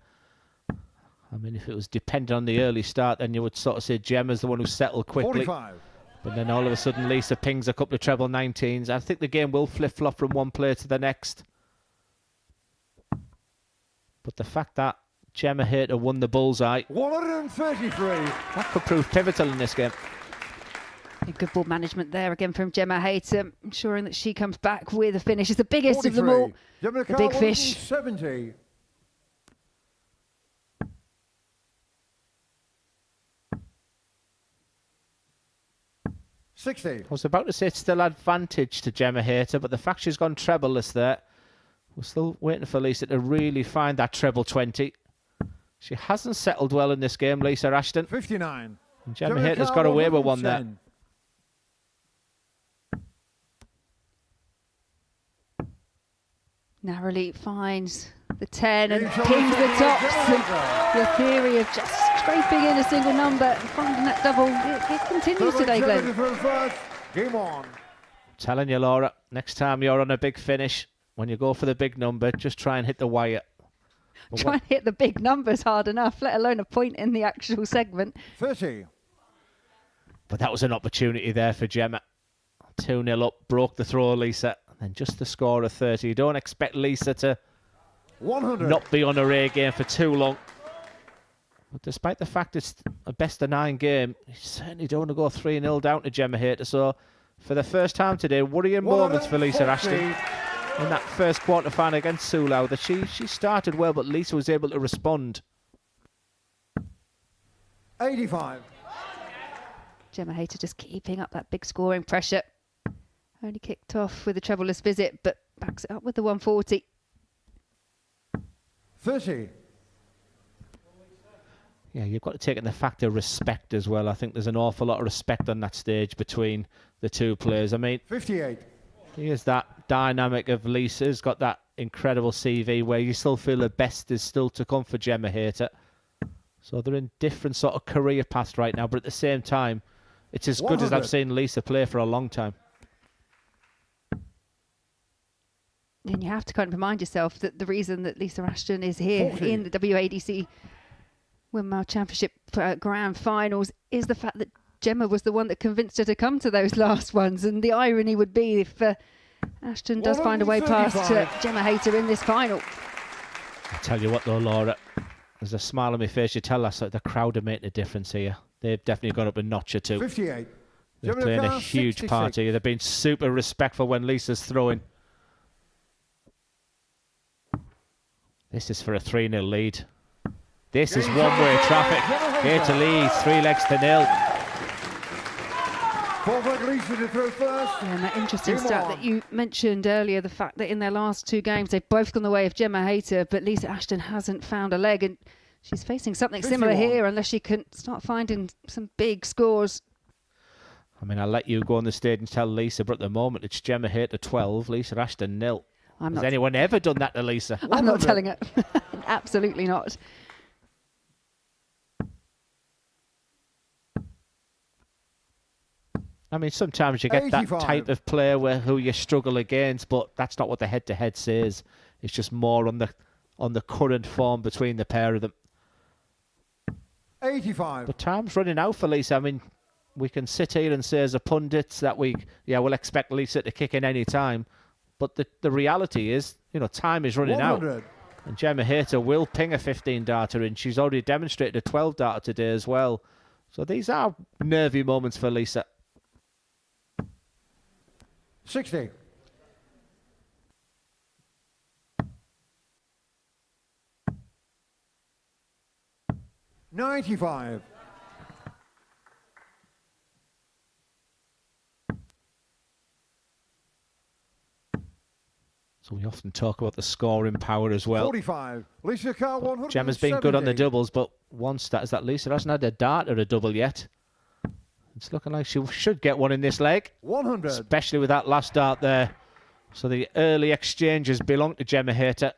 I mean, if it was dependent on the early start, then you would sort of say Gemma's the one who settled quickly.
45.
But then all of a sudden Lisa pings a couple of treble 19s. I think the game will flip-flop from one player to the next. But the fact that Gemma Hayter won the bullseye,
133.
that could prove pivotal in this game.
Good ball management there again from Gemma Hayter, ensuring that she comes back with a finish. It's the biggest of them all.
Gemma
The big fish.
70. $60.
I was about to say it's still advantage to Gemma Hayter, but the fact she's gone trebleless there, we're still waiting for Lisa to really find that treble 20. She hasn't settled well in this game, Lisa Ashton.
59.
And Gemma Hayter's got away with one there.
Narrowly finds the 10 and pings the tops. And the theory of just scraping in a single number and finding that double, it continues today, Glenn.
Game on.
Telling you, Laura, next time you're on a big finish, when you go for the big number, just try and hit the wire.
Try and hit the big numbers hard enough, let alone a point in the actual segment.
30.
But that was an opportunity there for Gemma. 2-0 up, broke the throw, Lisa. And then just the score of 30. You don't expect Lisa to
100.
not be on her A game for too long. But despite the fact it's a best-of-9 game, you certainly don't want to go 3-0 down to Gemma Hayter. So for the first time today, worrying moments for Lisa Ashton. In that first quarter-final against Lowther, she started well, but Lisa was able to respond.
85.
Gemma Hayter just keeping up that big scoring pressure. Only kicked off with a trebleless visit, but backs it up with the 140.
30.
Yeah, you've got to take in the factor of respect as well. I think there's an awful lot of respect on that stage between the two players. I mean,
58.
Here's that dynamic of Lisa's got that incredible CV where you still feel the best is still to come for Gemma Hayter. So they're in different sort of career paths right now, but at the same time, it's as good as I've seen Lisa play for a long time.
And you have to kind of remind yourself that the reason that Lisa Ashton is here in the WADC Winmau Championship Grand Finals is the fact that Gemma was the one that convinced her to come to those last ones. And the irony would be if Ashton does find a way past Gemma Hayter in this final.
I tell you what though, Laura, there's a smile on my face. You tell us that the crowd are making a difference here. They've definitely gone up a notch or two.
58.
They're playing a huge part here. They've been super respectful when Lisa's throwing. This is for a 3-0 lead. This is one-way traffic. Hayter leads 3 legs to 0.
Yeah, and that interesting stat that you mentioned earlier, the fact that in their last 2 games they've both gone the way of Gemma Hayter, but Lisa Ashton hasn't found a leg, and she's facing something similar here unless she can start finding some big scores.
I mean, I'll let you go on the stage and tell Lisa, but at the moment it's Gemma Hayter 12, Lisa Ashton 0. Has anyone ever done that to Lisa?
I'm not telling her. Absolutely not.
I mean, sometimes you get
85.
that type of player who you struggle against, but that's not what the head-to-head says. It's just more on the current form between the pair of them.
85.
But time's running out for Lisa. I mean, we can sit here and say as a pundits that we'll expect Lisa to kick in any time. But the reality is, time is running
100.
out. And Gemma Hayter will ping a 15-darter in. She's already demonstrated a 12-darter today as well. So these are nervy moments for Lisa.
60. 95.
So we often talk about the scoring power as well.
45. Lisa Carr 170.
Gemma's been good on the doubles, but one stat is that Lisa hasn't had a dart or a double yet. It's looking like she should get one in this leg.
100.
Especially with that last dart there. So the early exchanges belong to Gemma Hayter.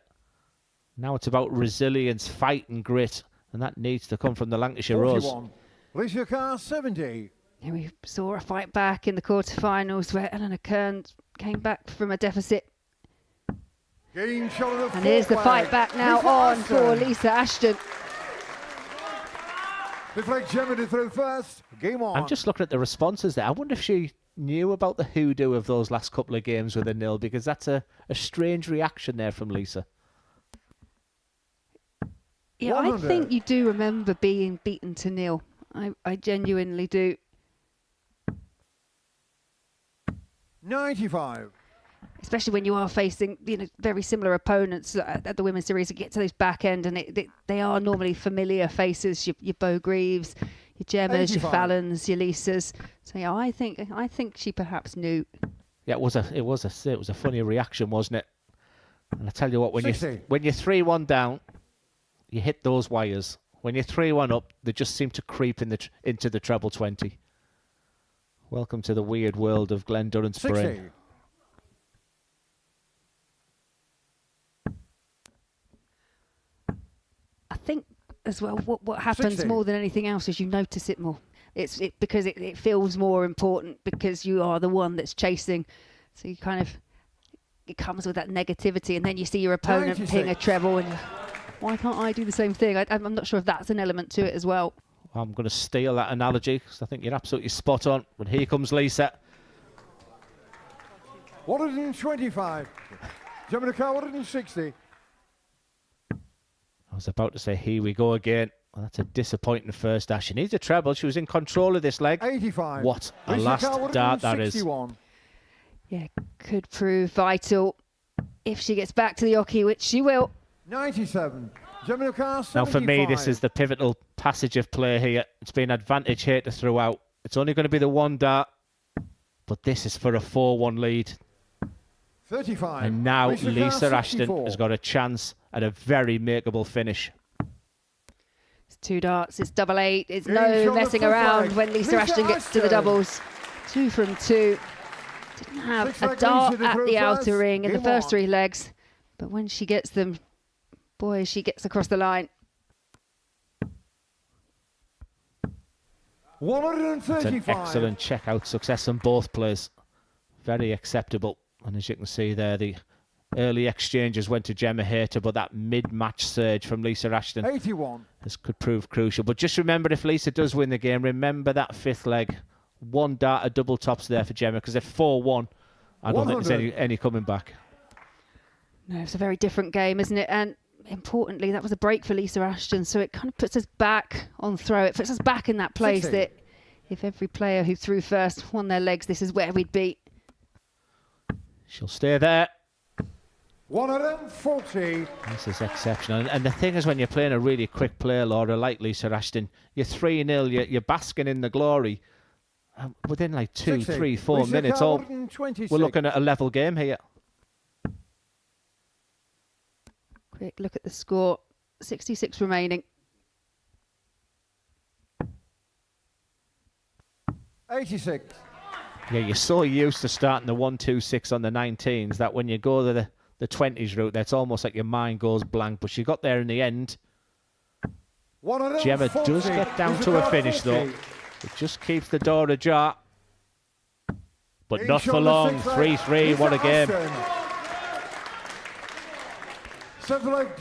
Now it's about resilience, fight and grit. And that needs to come from the Lancashire Rose.
41. Lisa Carr 70.
And we saw a fight back in the quarterfinals where Ellena Karns came back from a deficit.
Game shot of the
And here's the fight back now
Lisa
on
Ashton.
for Lisa Ashton.
Deflect Gemma to throw first. Game on.
I'm just looking at the responses there. I wonder if she knew about the hoodoo of those last couple of games with a 0, because that's a strange reaction there from Lisa.
Yeah,
100.
I think you do remember being beaten to 0. I genuinely do.
95.
Especially when you are facing very similar opponents at the women's series. You get to those back end and they are normally familiar faces. Your Bo Greaves, your Gemmas,
85.
your Fallons, your Lisas. So yeah, I think she perhaps knew.
Yeah, it was a funny reaction, wasn't it? And I tell you what, when you're 3-1 down, you hit those wires. When you're 3-1 up, they just seem to creep into the treble 20. Welcome to the weird world of Glenn Durrant's brain.
I think as well what happens
60.
more than anything else is you notice it more. because it feels more important because you are the one that's chasing. So you kind of, it comes with that negativity, and then you see your opponent
96.
ping a treble, and why can't I do the same thing? I'm not sure if that's an element to it as well.
I'm going to steal that analogy because I think you're absolutely spot on. But here comes Lisa.
125. Gemma 160.
I was about to say, here we go again. Well, that's a disappointing first dash. She needs a treble. She was in control of this leg.
85.
What a last dart that is.
Yeah, could prove vital if she gets back to the Oki, which she will.
97. Gemma 75.
Now, for me, this is the pivotal passage of play here. It's been advantage here to throughout. It's only going to be the one dart, but this is for a 4-1 lead.
35.
And now Lisa Ashton
64.
has got a chance at a very makeable finish.
It's 2 darts, it's double 8. It's
Game
no
shot
messing
of
around
flag.
when Lisa
Lisa
Ashton gets to the
Ashton.
doubles. 2 from 2. Didn't have
Six
a
leg
dart
Lisa to
at
throw
the
first.
outer ring in the
Game
first
on.
3 legs. But when she gets them, boy, she gets across the line.
135.
It's an excellent check-out success on both players. Very acceptable. And as you can see there, the early exchanges went to Gemma Hayter, but that mid-match surge from Lisa Ashton
81.
this could prove crucial. But just remember, if Lisa does win the game, remember that 5th leg. 1 dart of double tops there for Gemma, because if 4-1, I don't think there's any coming back.
No, it's a very different game, isn't it? And importantly, that was a break for Lisa Ashton, so it kind of puts us back on throw. It puts us back in that place
60.
that if every player who threw first won their legs, this is where we'd be.
She'll stay there.
140.
This is exceptional. And the thing is, when you're playing a really quick player, Laura, like Lisa Ashton, you're 3-0, you're basking in the glory. Within like 2,
60.
3, 4
Lisa
minutes,
Carr,
we're
126.
looking at a level game here.
Quick look at the score. 66 remaining.
86.
Yeah, you're so used to starting the 1-2-6 on the 19s that when you go to the 20s route, that's almost like your mind goes blank. But she got there in the end. Gemma does get down to a finish, though. It just keeps the door ajar. But not for long. 3-3, what a game.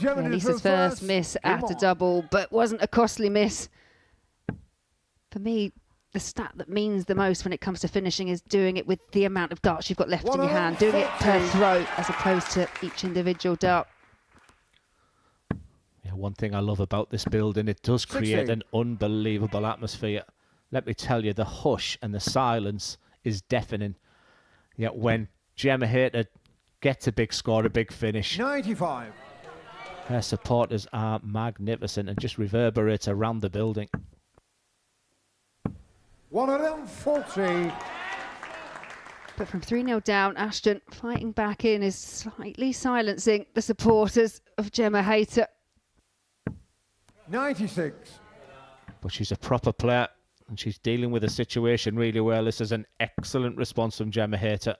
Yeah, Lisa's first miss after double, but wasn't a costly miss. For me, the stat that means the most when it comes to finishing is doing it with the amount of darts you've got left in your hand, doing it per throw as opposed to each individual dart.
Yeah, one thing I love about this building, it does create
60.
an unbelievable atmosphere. Let me tell you, the hush and the silence is deafening. Yet when Gemma Hayter gets a big score, a big finish,
95.
her supporters are magnificent and just reverberates around the building.
140.
But from 3-0 down, Ashton fighting back in is slightly silencing the supporters of Gemma Hayter.
96.
But she's a proper player and she's dealing with the situation really well. This is an excellent response from Gemma Hayter.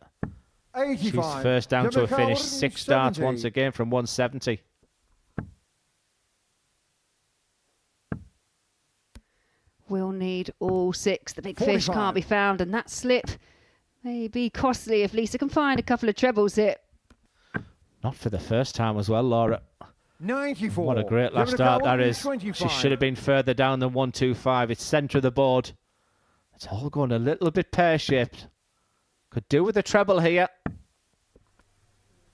85.
She's first down to a
Gemma
finish.
Carr,
6 darts
170.
once again from 170.
We'll need all 6. The big fish
45.
can't be found, and that slip may be costly if Lisa can find a couple of trebles here.
Not for the first time as well, Laura.
94.
What a great last
Gemma
start
Carr,
that is.
125.
She should have been further down than 125. It's centre of the board. It's all going a little bit pear-shaped. Could do with a treble here.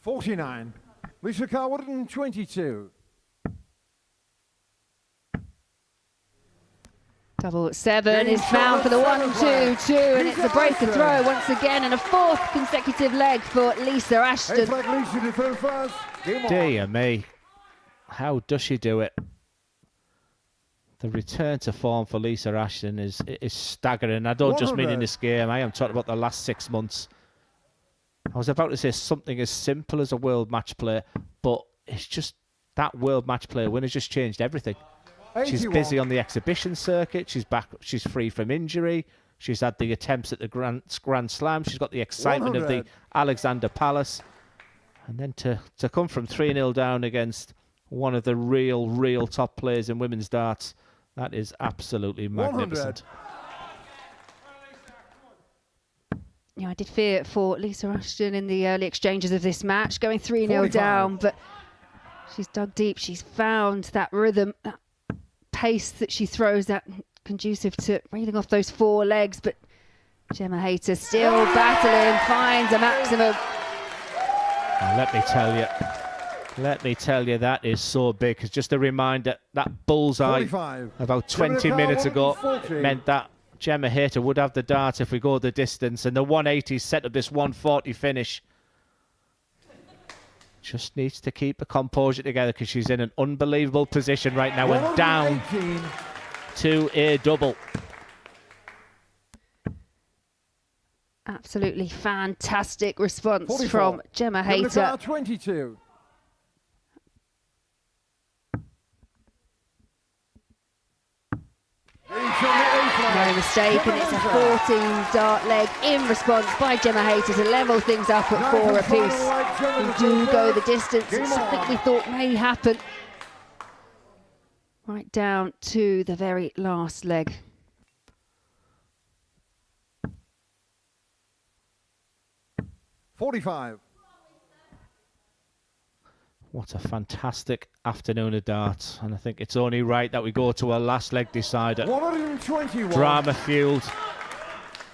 49. Lisa Carr, 122.
Double 7 is found for the 1-2-2, and it's a break and throw once again, and a 4th consecutive leg for Lisa Ashton.
Flag Lisa to throw first. Game on.
Dear me. How does she do it? The return to form for Lisa Ashton is staggering. I don't just mean in this game. I am talking about the last 6 months. I was about to say something as simple as a world match play, but it's just that world match play win has just changed everything.
81.
She's busy on the exhibition circuit. She's back. She's free from injury. She's had the attempts at the Grand Slam. She's got the excitement of the
100.
Alexander Palace. And then to come from 3-0 down against one of the real top players in women's darts, that is absolutely magnificent.
I did fear for Lisa Ashton in the early exchanges of this match, going 3-0 down, but she's dug deep. She's found that rhythm, that pace that she throws, that conducive to reeling off those 4 legs. But Gemma Hayter still battling, finds a maximum.
And let me tell you, that is so big. It's just a reminder, that bullseye
45.
about 20 minutes ago meant that Gemma Hayter would have the dart if we go the distance, and the 180 set up this 140 finish. Just needs to keep the composure together because she's in an unbelievable position right now and down to a double.
Absolutely fantastic response
44.
from Gemma Hayter.
22.
No mistake, and it's a 14 dart leg in response by Gemma Hayter to level things up at 4 apiece. We do go the distance. It's something we thought may happen. Right down to the very last leg.
$45.
What a fantastic afternoon of darts, and I think it's only right that we go to our last leg decider.
121.
Drama fueled,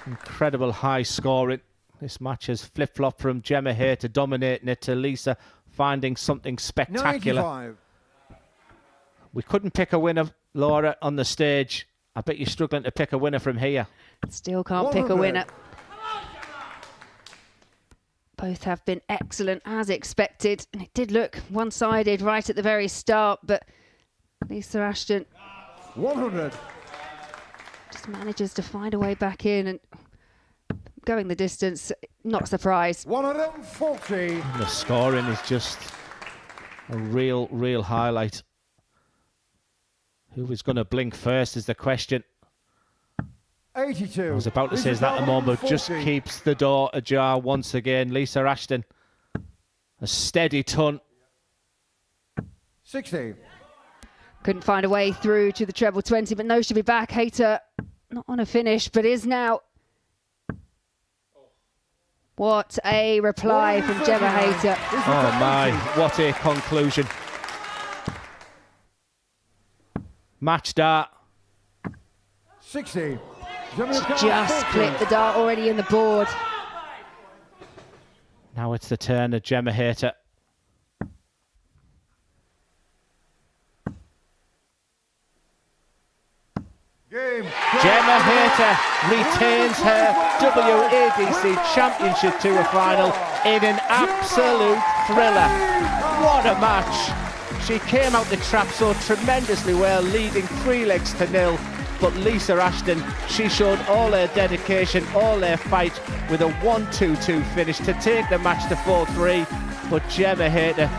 incredible high scoring. This match has flip-flopped from Gemma Hayter dominating it to Lisa finding something spectacular.
95.
We couldn't pick a winner, Laura, on the stage. I bet you're struggling to pick a winner from here.
Still can't pick a winner. Both have been excellent as expected, and it did look one-sided right at the very start, but Lisa Ashton
100
just manages to find a way back in and going the distance, not surprised.
140.
The scoring is just a real highlight. Who is going to blink first is the question.
82.
I was about to say that a moment, just keeps the door ajar once again. Lisa Ashton, a steady ton.
60.
Couldn't find a way through to the treble 20, but no, she'll be back. Hayter not on a finish, but is now. What a reply from Gemma Hayter.
Oh my, what a conclusion. Match dart.
60.
Just clipped the dart already in the board.
Now it's the turn of Gemma Hayter. Gemma Hayter retains her WADC Championship Tour final in an absolute thriller. What a match. She came out the trap so tremendously well, leading 3-0. But Lisa Ashton, she showed all her dedication, all her fight with a 1-2-2 finish to take the match to 4-3. But Gemma Hayter,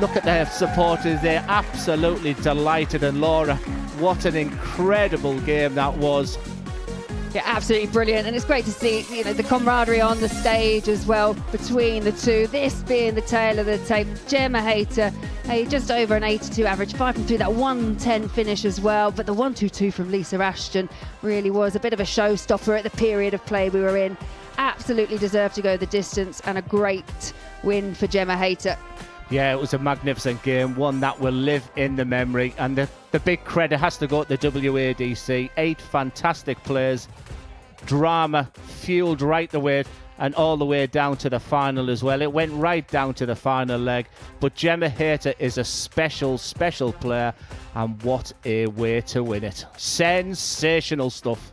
look at their supporters, they're absolutely delighted. And Laura, what an incredible game that was.
Yeah, absolutely brilliant, and it's great to see, the camaraderie on the stage as well between the two. This being the tail of the tape, Gemma Hayter, just over an 82 average, 5-3, that 110 finish as well. But the 1-2-2 from Lisa Ashton really was a bit of a showstopper at the period of play we were in. Absolutely deserved to go the distance, and a great win for Gemma Hayter.
Yeah, it was a magnificent game, one that will live in the memory, and the big credit has to go to the WADC. 8 fantastic players, drama fueled right the way and all the way down to the final as well. It went right down to the final leg, but Gemma Hayter is a special player, and what a way to win it. Sensational stuff.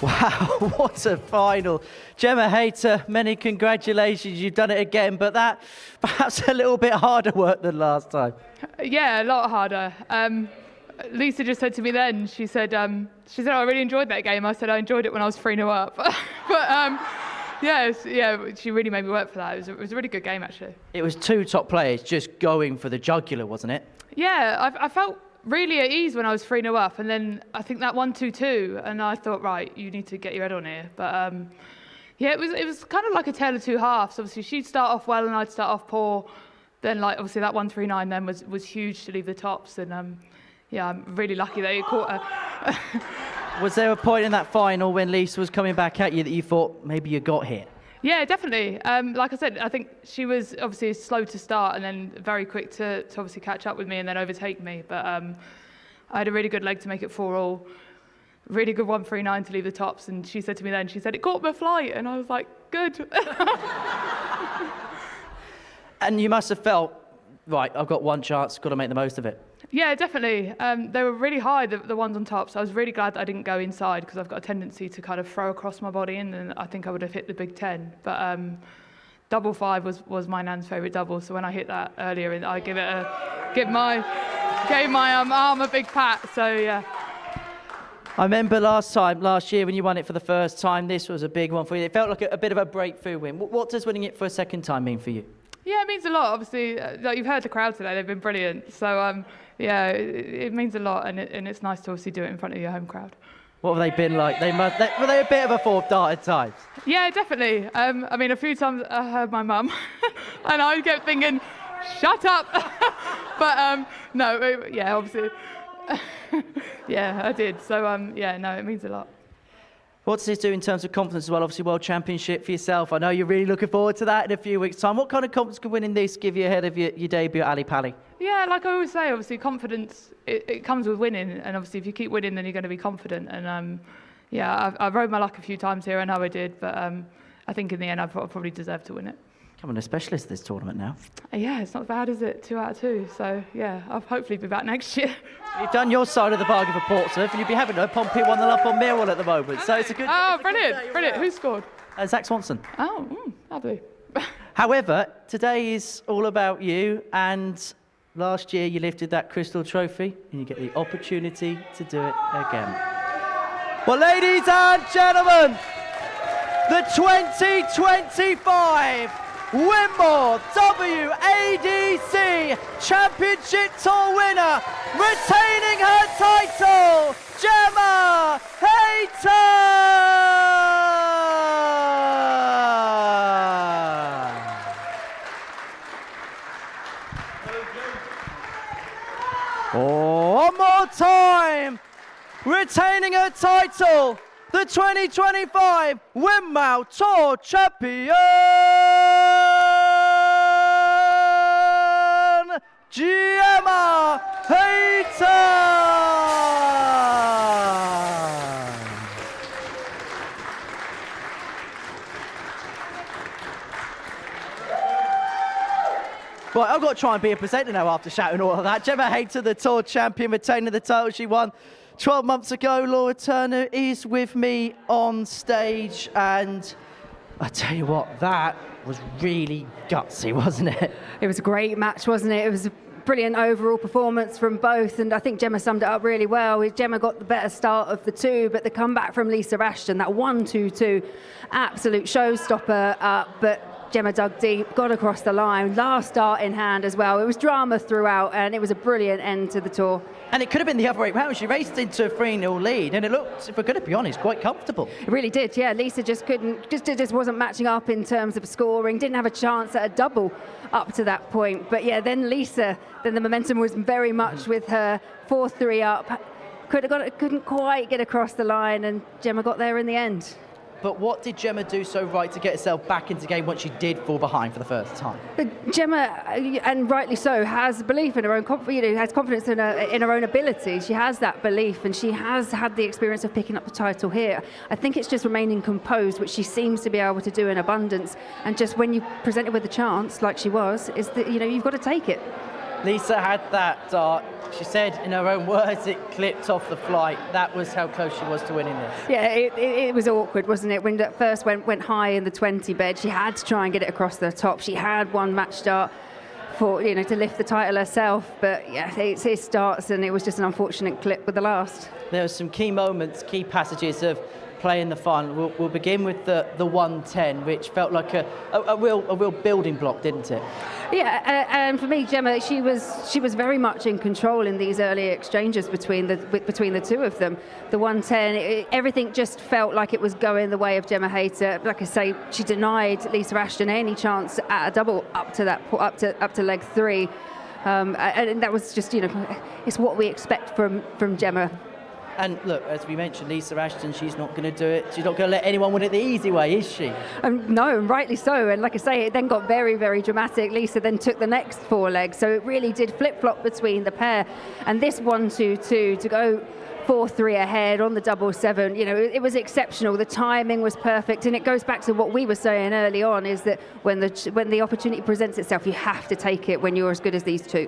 Wow, what a final. Gemma Hayter, many congratulations. You've done it again, but that perhaps a little bit harder work than last time.
Yeah, a lot harder. Lisa just said to me then, she said, oh, I really enjoyed that game. I said, I enjoyed it when I was 3-0 up. But yeah, she really made me work for that. It was a really good game, actually.
It was 2 top players just going for the jugular, wasn't it?
Yeah, I felt really at ease when I was 3-0 up, and then I think that 1-2-2, and I thought, right, you need to get your head on here. But yeah, it was kind of like a tale of 2 halves. Obviously, she'd start off well and I'd start off poor. Then, obviously that 1-3-9 then was huge to leave the tops, and yeah, I'm really lucky that he caught her.
Was there a point in that final when Lisa was coming back at you that you thought maybe you got hit?
Yeah, definitely. Like I said, I think she was obviously slow to start and then very quick to obviously catch up with me and then overtake me. But I had a really good leg to make it 4-all. Really good 139 to leave the tops. And she said to me then, she said, it caught my flight. And I was like, good.
And you must have felt, right, I've got one chance, got to make the most of it.
Yeah, definitely. They were really high, the ones on top. So I was really glad that I didn't go inside because I've got a tendency to kind of throw across my body and then I think I would have hit the big 10. But double 5 was my nan's favourite double. So when I hit that earlier, I gave my arm a big pat. So yeah.
I remember last year when you won it for the first time, this was a big one for you. It felt like a bit of a breakthrough win. What does winning it for a second time mean for you?
Yeah, it means a lot. Obviously, like you've heard the crowd today; they've been brilliant. So, yeah, it means a lot, and it's nice to obviously do it in front of your home crowd.
What have they been like? Were they a bit of a fourth dart at times?
Yeah, definitely. I mean, a few times I heard my mum, and I kept thinking, "Shut up!" But no, yeah, obviously, yeah, I did. So, yeah, no, it means a lot.
What does this do in terms of confidence as well? Obviously, World Championship for yourself. I know you're really looking forward to that in a few weeks' time. What kind of confidence could winning this give you ahead of your debut at Ali Pali?
Yeah, like I always say, obviously confidence, it comes with winning. And obviously if you keep winning, then you're going to be confident. And yeah, I rode my luck a few times here. I know I did. But I think in the end, I probably deserve to win it.
Becoming a specialist this tournament now.
Yeah, it's not bad, is it? 2 out of 2. So yeah, I'll hopefully be back next year.
You've done your side of the bargain for Portsmouth, and you'd be having a Pompey 1-0 up on Millwall at the moment. So it's a good.
Oh, brilliant! Who scored?
Zach Swanson.
Oh, lovely.
However, today is all about you, and last year you lifted that crystal trophy, and you get the opportunity to do it again. Well, ladies and gentlemen, the 2025 Winmau WADC Championship Tour winner, retaining her title, Gemma Hayter! One more time, retaining her title, the 2025 Winmau Tour Champion, Gemma Hayter! Right, I've got to try and be a presenter now after shouting all of that. Gemma Hayter, the Tour Champion, retaining the title she won 12 months ago. Laura Turner is with me on stage, and I tell you what, that was really gutsy, wasn't it?
It was a great match, wasn't it? It was a brilliant overall performance from both, and I think Gemma summed it up really well. Gemma got the better start of the two, but the comeback from Lisa Ashton, that 1-2-2, absolute showstopper, but Gemma dug deep, got across the line, last start in hand as well. It was drama throughout, and it was a brilliant end to the tour.
And it could have been the other way round. She raced into a 3-0 lead, and it looked, if we're going to be honest, quite comfortable.
It really did, yeah. Lisa just wasn't matching up in terms of scoring, didn't have a chance at a double up to that point. But yeah, then Lisa, then the momentum was very much with her 4-3 up. Couldn't quite get across the line, and Gemma got there in the end.
But what did Gemma do so right to get herself back into the game once she did fall behind for the first time?
Gemma, and rightly so, has belief in her own confidence, has confidence in her own abilities. She has that belief, and she has had the experience of picking up the title here. I think it's just remaining composed, which she seems to be able to do in abundance. And just when you present it with a chance, like she was, is that you've got to take it.
Lisa had that dart. She said, in her own words, it clipped off the flight. That was how close she was to winning this.
Yeah, it was awkward, wasn't it? When it first went high in the 20 bed, she had to try and get it across the top. She had one match start for to lift the title herself, but yeah, it starts, and it was just an unfortunate clip with the last.
There were some key moments, key passages of play in the final. We'll begin with the 110, which felt like a real building block, didn't it?
Yeah, and for me, Gemma, she was very much in control in these early exchanges between the two of them. The 110, everything just felt like it was going the way of Gemma Hayter. Like I say, she denied Lisa Ashton any chance at a double up to leg 3. And that was just, it's what we expect from Gemma.
And look, as we mentioned, Lisa Ashton, she's not going to do it. She's not going to let anyone win it the easy way, is she?
No, and rightly so. And like I say, it then got very, very dramatic. Lisa then took the next 4 legs. So it really did flip-flop between the pair. And this 1-2-2 to go 4-3 ahead on the 7-7, it was exceptional. The timing was perfect. And it goes back to what we were saying early on, is that when the opportunity presents itself, you have to take it when you're as good as these two.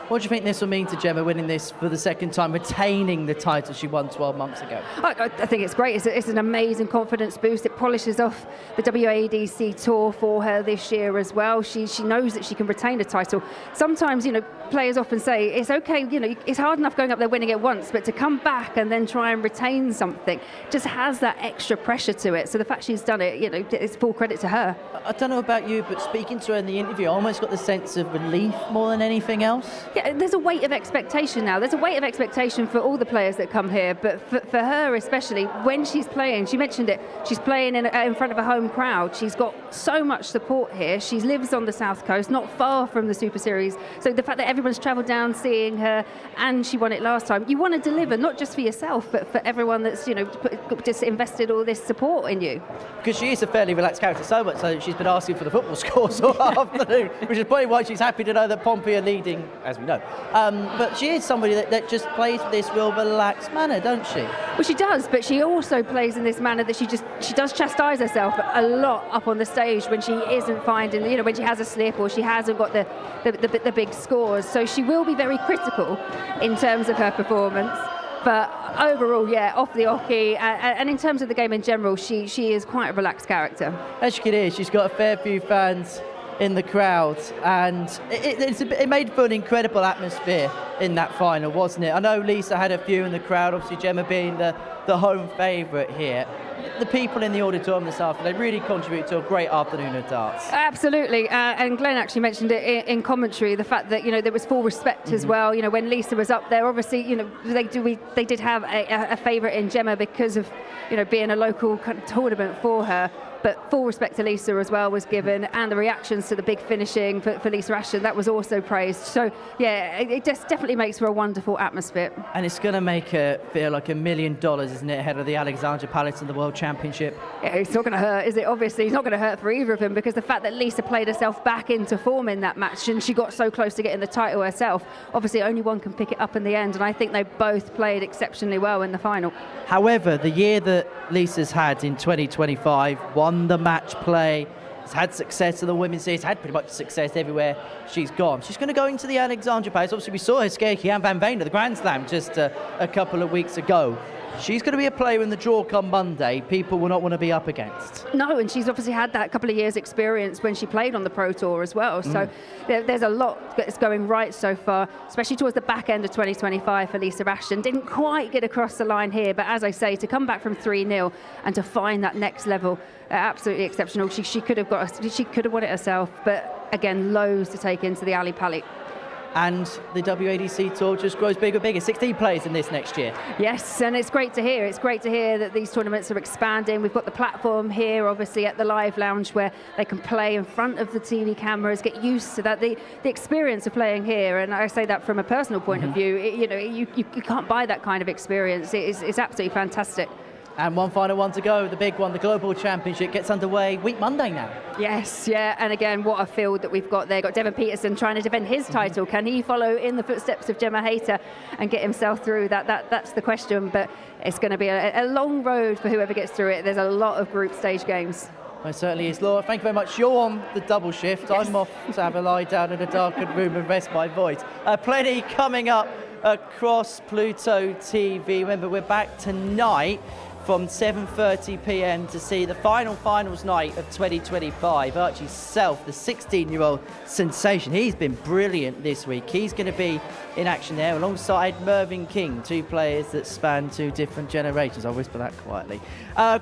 What do you think this will mean to Gemma winning this for the second time, retaining the title she won 12 months ago?
I think it's great. It's an amazing confidence boost. It polishes off the WADC tour for her this year as well. She knows that she can retain the title. Sometimes, players often say it's okay, it's hard enough going up there winning it once, but to come back and then try and retain something just has that extra pressure to it. So the fact she's done it, it's full credit to her.
I don't know about you, but speaking to her in the interview, I almost got the sense of relief more than anything else.
Yeah, there's a weight of expectation now. There's a weight of expectation for all the players that come here, but for her especially, when she's playing, she mentioned it, she's playing in front of a home crowd. She's got so much support here. She lives on the South Coast, not far from the Super Series. So the fact that everyone's travelled down seeing her, and she won it last time, you want to deliver, not just for yourself, but for everyone that's, just invested all this support in you.
Because she is a fairly relaxed character, so much so she's been asking for the football scores all afternoon, which is probably why she's happy to know that Pompey are leading, as we know. But she is somebody that just plays with this real relaxed manner, don't she?
Well, she does, but she also plays in this manner that she does chastise herself a lot up on the stage when she isn't finding, when she has a slip or she hasn't got the big scores. So she will be very critical in terms of her performance. But overall, off the hockey, and in terms of the game in general, she is quite a relaxed character.
As you can hear, she's got a fair few fans in the crowd, and it made for an incredible atmosphere in that final, wasn't it? I know Lisa had a few in the crowd, obviously Gemma being the home favourite here. The people in the auditorium this afternoon, they really contribute to a great afternoon of darts.
Absolutely, and Glenn actually mentioned it in commentary, the fact that there was full respect as well. When Lisa was up there, obviously they did have a favourite in Gemma because of being a local kind of tournament for her. But full respect to Lisa as well was given, and the reactions to the big finishing for Lisa Ashton, that was also praised. So yeah, it just definitely makes for a wonderful atmosphere.
And it's going to make her feel like $1 million, isn't it, ahead of the Alexandra Palace in the World Championship?
Yeah, it's not going to hurt, is it? Obviously, it's not going to hurt for either of them, because the fact that Lisa played herself back into form in that match, and she got so close to getting the title herself, obviously only one can pick it up in the end, and I think they both played exceptionally well in the final.
However, the year that Lisa's had in 2025, won the match play, has had success in the women's series, had pretty much success everywhere she's gone. She's going to go into the Alexandra Palace. Obviously, we saw her scare Kian Van Veen at the Grand Slam just a couple of weeks ago. She's going to be a player in the draw come Monday people will not want to be up against.
No, and she's obviously had that couple of years experience when she played on the Pro Tour as well. So there's a lot that's going right so far, especially towards the back end of 2025 for Lisa Ashton. Didn't quite get across the line here, but as I say, to come back from 3-0 and to find that next level, absolutely exceptional. She could have won it herself, but again, loads to take into the Ali Pali.
And the WADC Tour just grows bigger and bigger. 16 players in this next year.
Yes, and it's great to hear. It's great to hear that these tournaments are expanding. We've got the platform here, obviously, at the Live Lounge, where they can play in front of the TV cameras, get used to that. The experience of playing here, and I say that from a personal point of view, you can't buy that kind of experience. It's absolutely fantastic.
And one final one to go, the big one, the Global Championship gets underway week Monday now.
Yes, yeah, and again, what a field that we've got there. Got Devon Peterson trying to defend his title. Can he follow in the footsteps of Gemma Hayter and get himself through? That's the question, but it's going to be a long road for whoever gets through it. There's a lot of group stage games.
Well, it certainly is. Laura, thank you very much. You're on the double shift. Yes. I'm off to have a lie down in a darkened room and rest my voice. Plenty coming up across Pluto TV. Remember, we're back tonight from 7:30 p.m. to see the finals night of 2025. Archie Self, the 16-year-old sensation, he's been brilliant this week. He's going to be in action there alongside Mervyn King, two players that span two different generations. I'll whisper that quietly.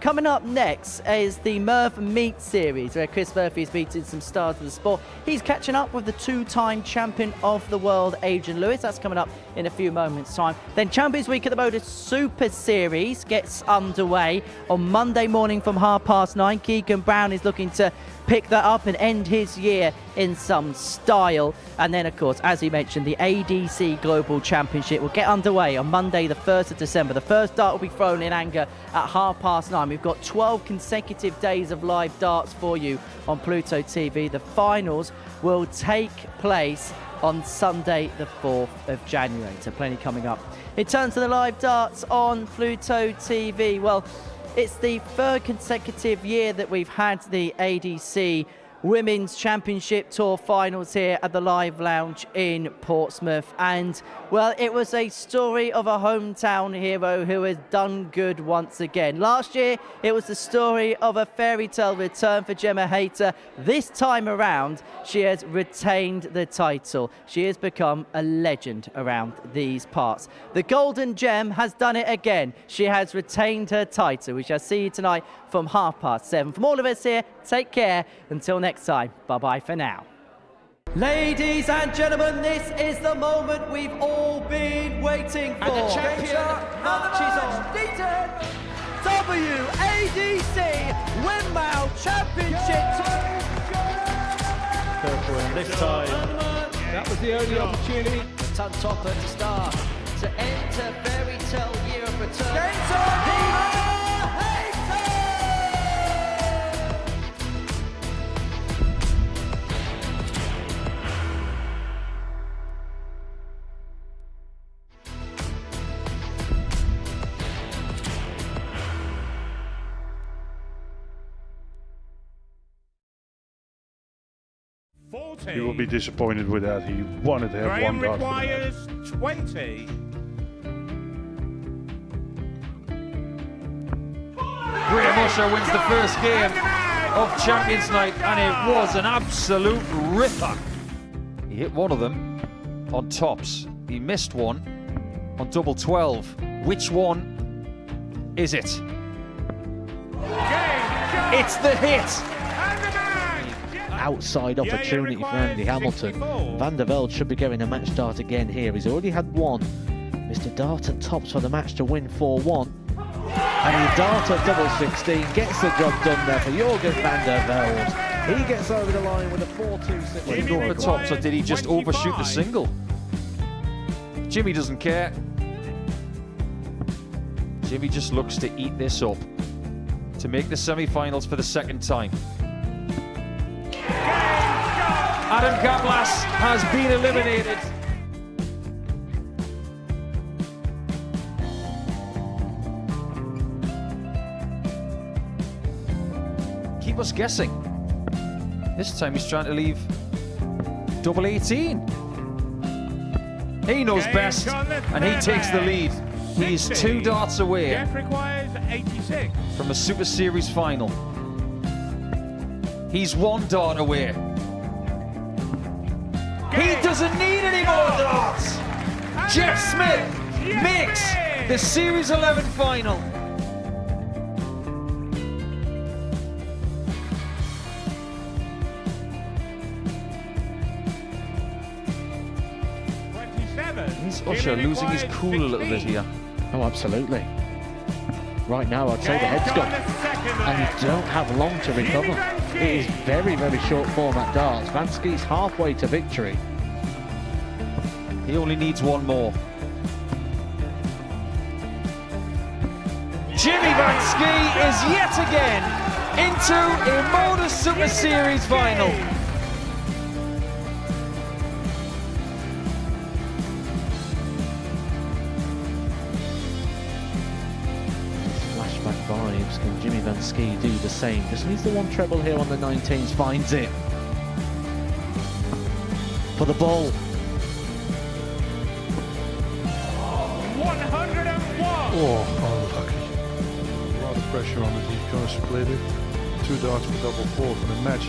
Coming up next is the Murph Meet series, where Chris Murphy is meeting some stars of the sport. He's catching up with the two-time champion of the world, Adrian Lewis. That's coming up in a few moments' time. Then Champions Week at the Modus Super Series gets underway. underway on Monday morning from 9:30. Keegan Brown is looking to pick that up and end his year in some style. And then, of course, as he mentioned, the ADC Global Championship will get underway on Monday, the 1st of December. The first dart will be thrown in anger at 9:30. We've got 12 consecutive days of live darts for you on Pluto TV. The finals will take place on Sunday, the 4th of January. So plenty coming up. In terms of the live darts on Pluto TV, well, it's the third consecutive year that we've had the ADC Women's Championship Tour finals here at the Live Lounge in Portsmouth. And, well, it was a story of a hometown hero who has done good once again. Last year, it was the story of a fairy tale return for Gemma Hayter. This time around, she has retained the title. She has become a legend around these parts. The Golden Gem has done it again. She has retained her title. We shall see you tonight from 7:30. From all of us here, take care. Until next time, bye-bye for now. Ladies and gentlemen, this is the moment we've all been waiting for.
And the champion marches on.
WADC Winmau Championship.
Kirkwood this time.
That was the only opportunity. Ton topper to start. To enter fairy tale year of return.
You will be disappointed with that. He wanted to have
Graham
one dart for the match.
requires 20.
Graham Usher wins the first game of Champions Night, and it was an absolute ripper. He hit one of them on tops. He missed one on double 12. Which one is it? It's the hit.
Outside opportunity for Andy Hamilton. Van der Velde should be getting a match start again here. He's already had one. Mr. Dart tops for the match to win 4-1. And the Dart at double 16 gets the job done there for Jurgen van der Velde. He gets over the line with a 4-2-6.
Did he go for tops, or did he just overshoot the single? Jimmy doesn't care. Jimmy just looks to eat this up to make the semi-finals for the second time. Adam Kaplas has been eliminated. Keep us guessing. This time he's trying to leave double 18. He knows best, and he takes the lead. He's 2 darts away
Jeff requires 86.
from a Super Series final. He's 1 dart away. He doesn't need any more darts. Jeff Smith makes the Series 11 final. Is Usher losing his cool a little bit here?
Oh, absolutely. Right now, I'd say the head's gone. And you don't have long to recover. It is very, very short format darts. Vansky's halfway to victory.
He only needs 1 more. Jimmy Vansky is yet again into a Modus Super Series final.
Flashback vibes. Can Jimmy Vansky do the same? Just needs the 1 treble here on the 19s. Finds it. For the ball.
101.
Oh, unlucky. A lot of pressure on it. He's going to split it. 2 darts for double 4 for the match.